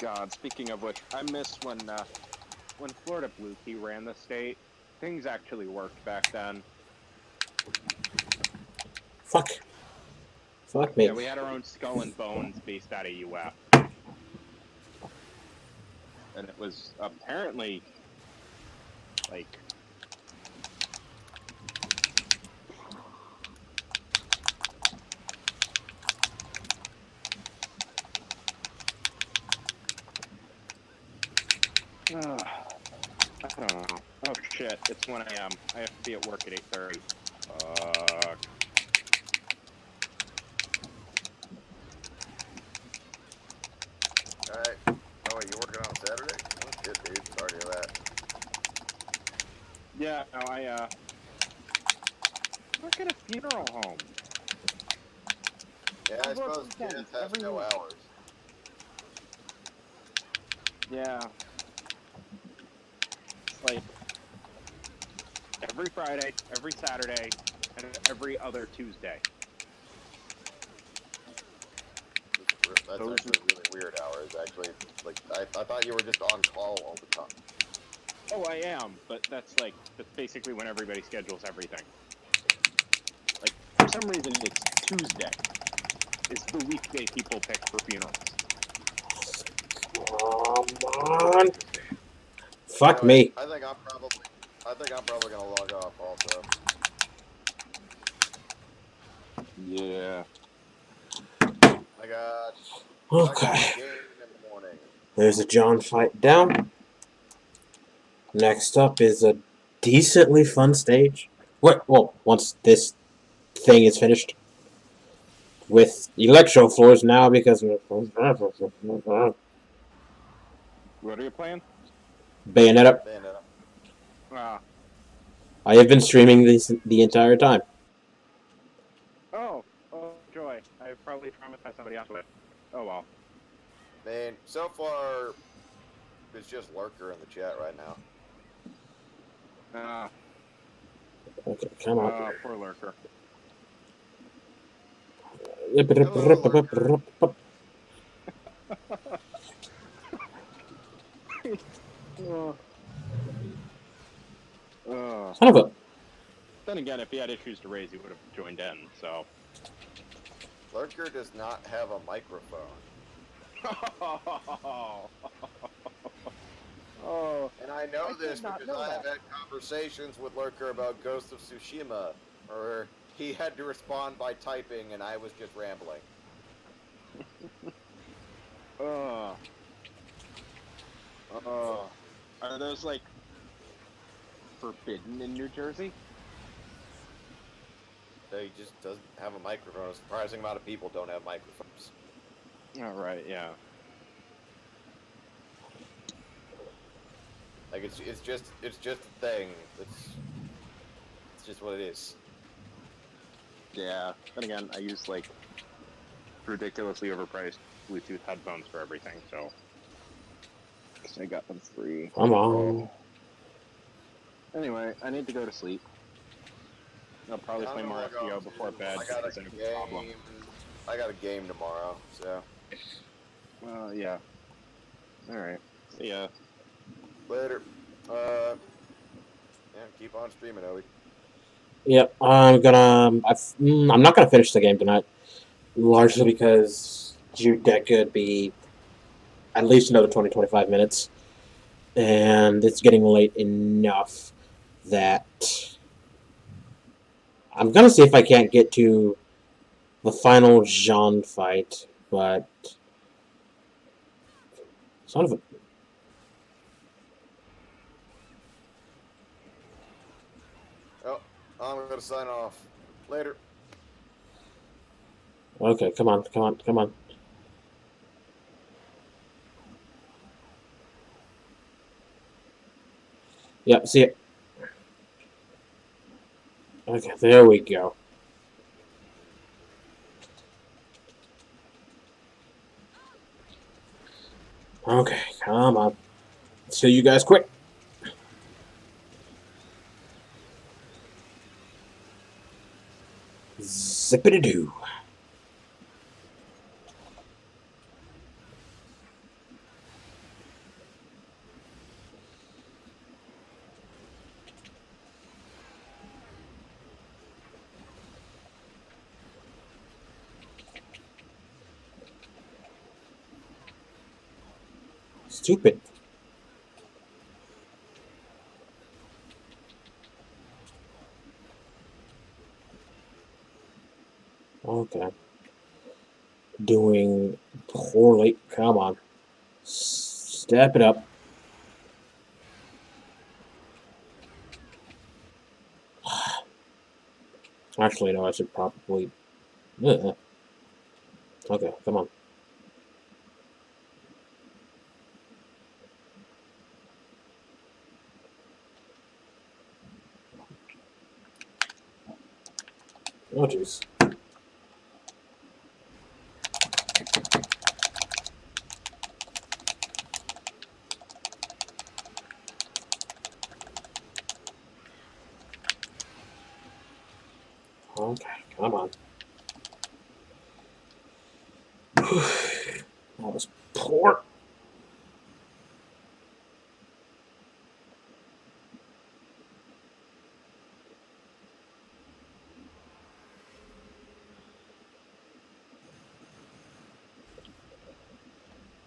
God, speaking of which, I miss when Florida Blue Key ran the state. Things actually worked back then. Fuck. Fuck me. Yeah, we had our own Skull and Bones based out of UF. And it was apparently, like... I don't know. Oh shit, it's 1 a.m. I have to be at work at 8:30. Fuck. Alright. Oh, wait, you working on Saturday? Oh, shit, dude. Sorry to hear that. Yeah, no, I work at a funeral home. Yeah, I I work suppose weekends kids have every no week. hours. Yeah. It's like every Friday, every Saturday, and every other Tuesday. That's Those actually really weird hours, actually. Like, I thought you were just on call all the time. Oh, I am, but that's basically when everybody schedules everything. Like, for some reason, it's Tuesday. Is the weekday people pick for funerals. Come on. Fuck Anyway, me. I think I'm probably gonna log off also. Yeah. I got Okay. a game in the morning. There's a John fight down. Next up is a decently fun stage. What? Well, once this thing is finished. With electro floors now because What are you playing? Bayonetta. Ah. I have been streaming this the entire time. Oh, joy. I probably traumatized somebody else with it. Oh well. Man, so far, it's just Lurker in the chat right now. Okay, come on. Poor Lurker. Son of a. Then again, if he had issues to raise, he would have joined in, so. Lurker does not have a microphone. Oh. And I know I this did not because know I have that. had conversations with Lurker about Ghost of Tsushima, where he had to respond by typing and I was just rambling. Are those, like, forbidden in New Jersey? He just doesn't have a microphone. A surprising amount of people don't have microphones. Oh, right, yeah. Like it's just a thing. It's just what it is. Yeah. Then again, I use, like, ridiculously overpriced Bluetooth headphones for everything, so. I got them free. Come on. Anyway, I need to go to sleep. I'll probably play more FGO before bed because I have a problem. I got a game tomorrow, so. Well, yeah. Alright. See ya. Later. Yeah, keep on streaming, Obi. Yep, I'm not gonna finish the game tonight, largely because that could be at least another 20-25 minutes, and it's getting late enough that I'm gonna see if I can't get to the final Jean fight, but son of a. Oh, I'm gonna sign off. Later. Okay, come on, come on, come on. Yep, see it. Okay, there we go. Okay, come on. See you guys quick. Zippity-doo. Stupid. Okay. Doing poorly. Come on. Step it up. Actually, no, I should probably... Okay, come on. Oh, jeez. Okay, come on. That was poor.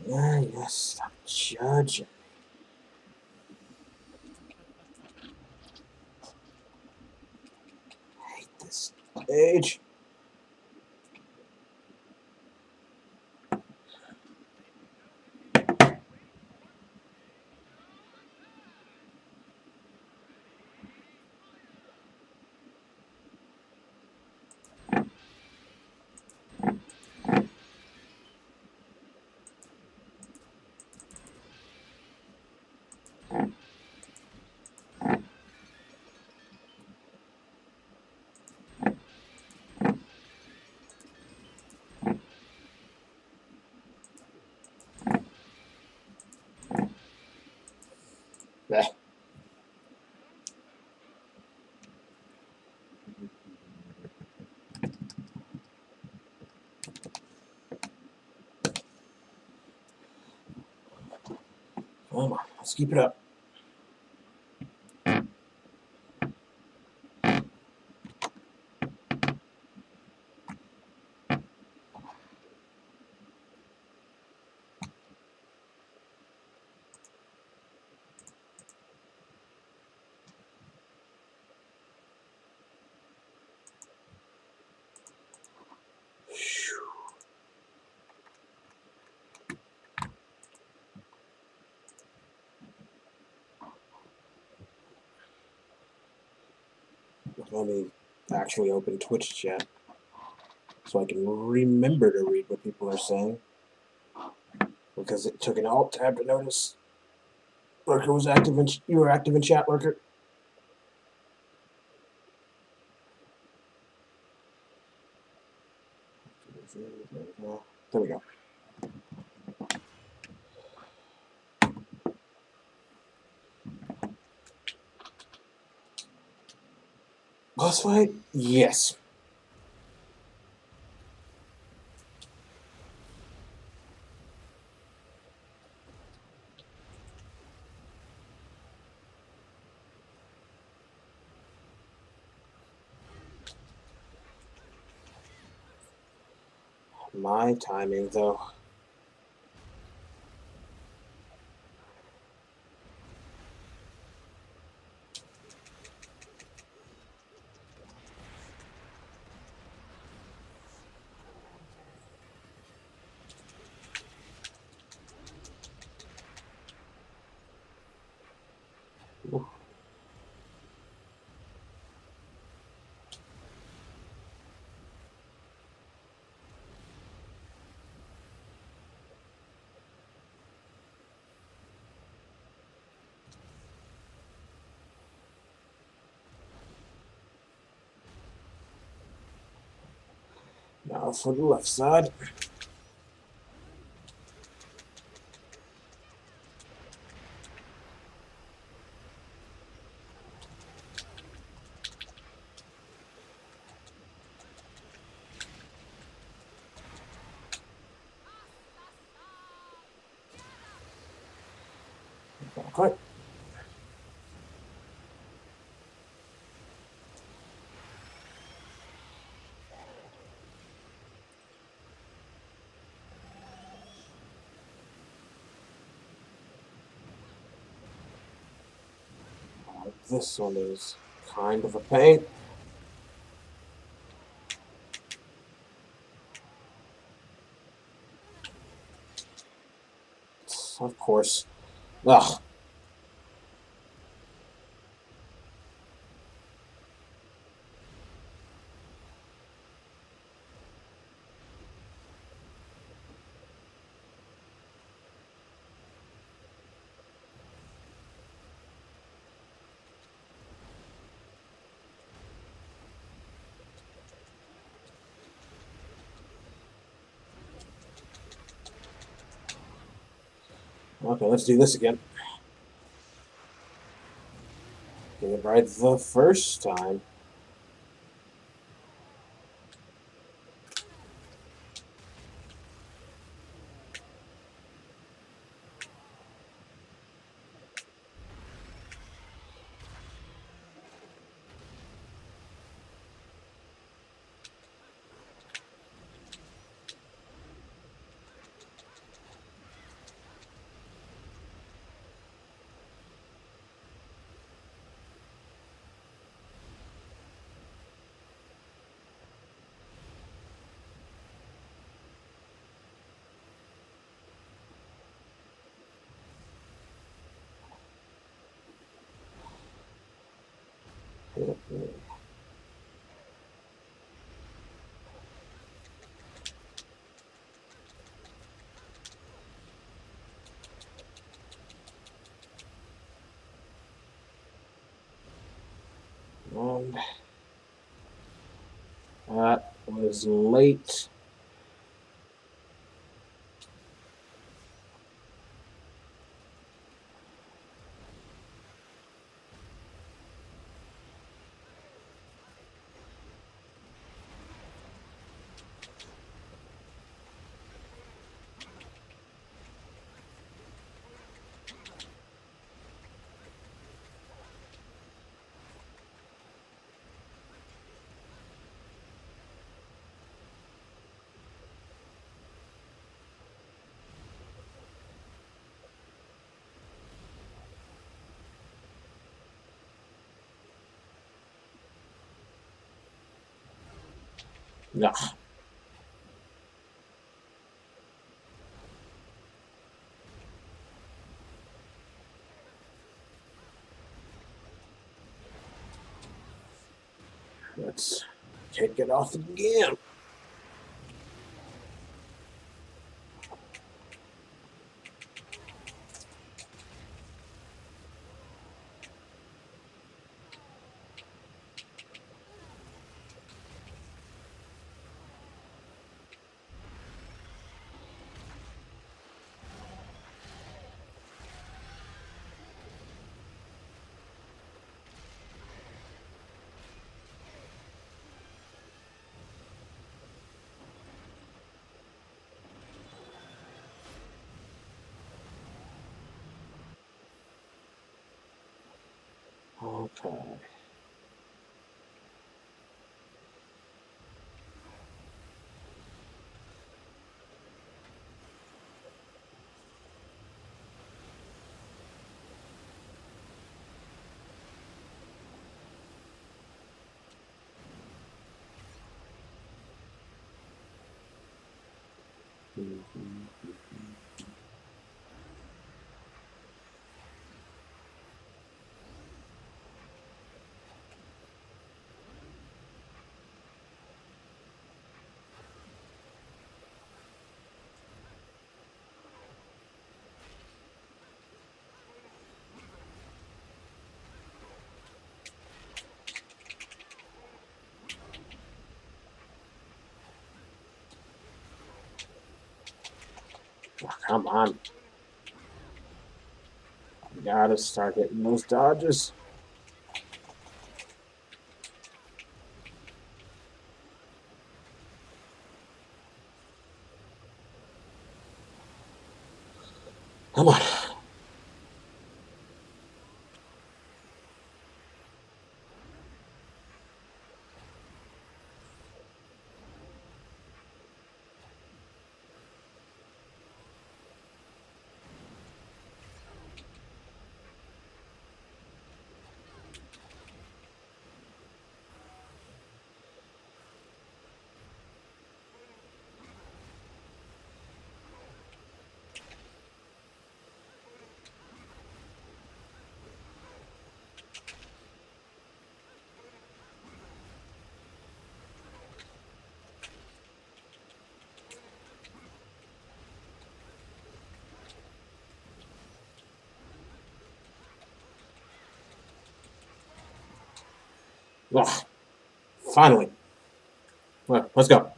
Yeah, yes, stop judging. I hate this stage. Bleh. Come on, let's keep it up. Let me actually open Twitch chat so I can remember to read what people are saying. Because it took an alt tab to notice Lurker was active in you were active in chat, Lurker. There we go. Boss fight? Yes. My timing, though. Ooh. Now for the left side. Okay. This one is kind of a pain. Of course. Ugh. Okay, let's do this again. Get it right the first time. That was late. Ugh. Let's kick it off again. Okay. Oh, come on. Gotta start hitting those dodges. Come on. Ugh. Finally. Well, let's go.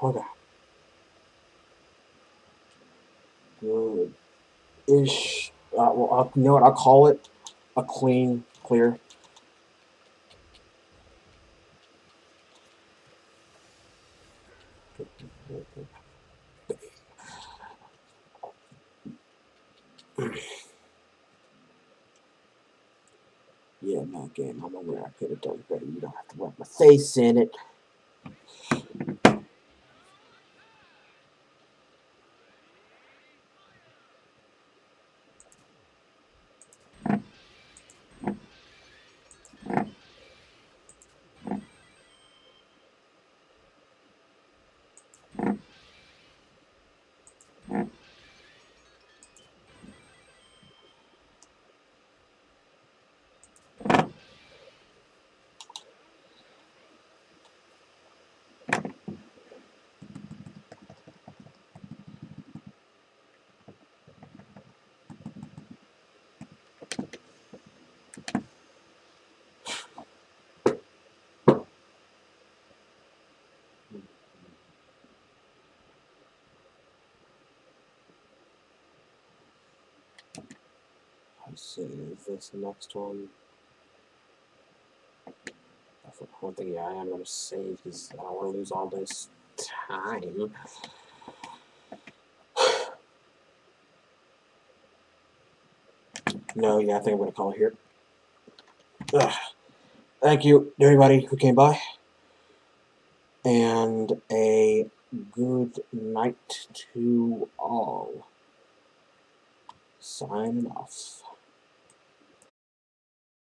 Okay. Good-ish. Well, you know what? I'll call it a clean clear. Yeah, no, game. I'm aware I could have done better. You don't have to rub my face in it. Let's see this next one. One thing, yeah, I am gonna save because I don't want to lose all this time. No, yeah, I think I'm gonna call it here. Ugh. Thank you to everybody who came by, and a good night to all. Signing off.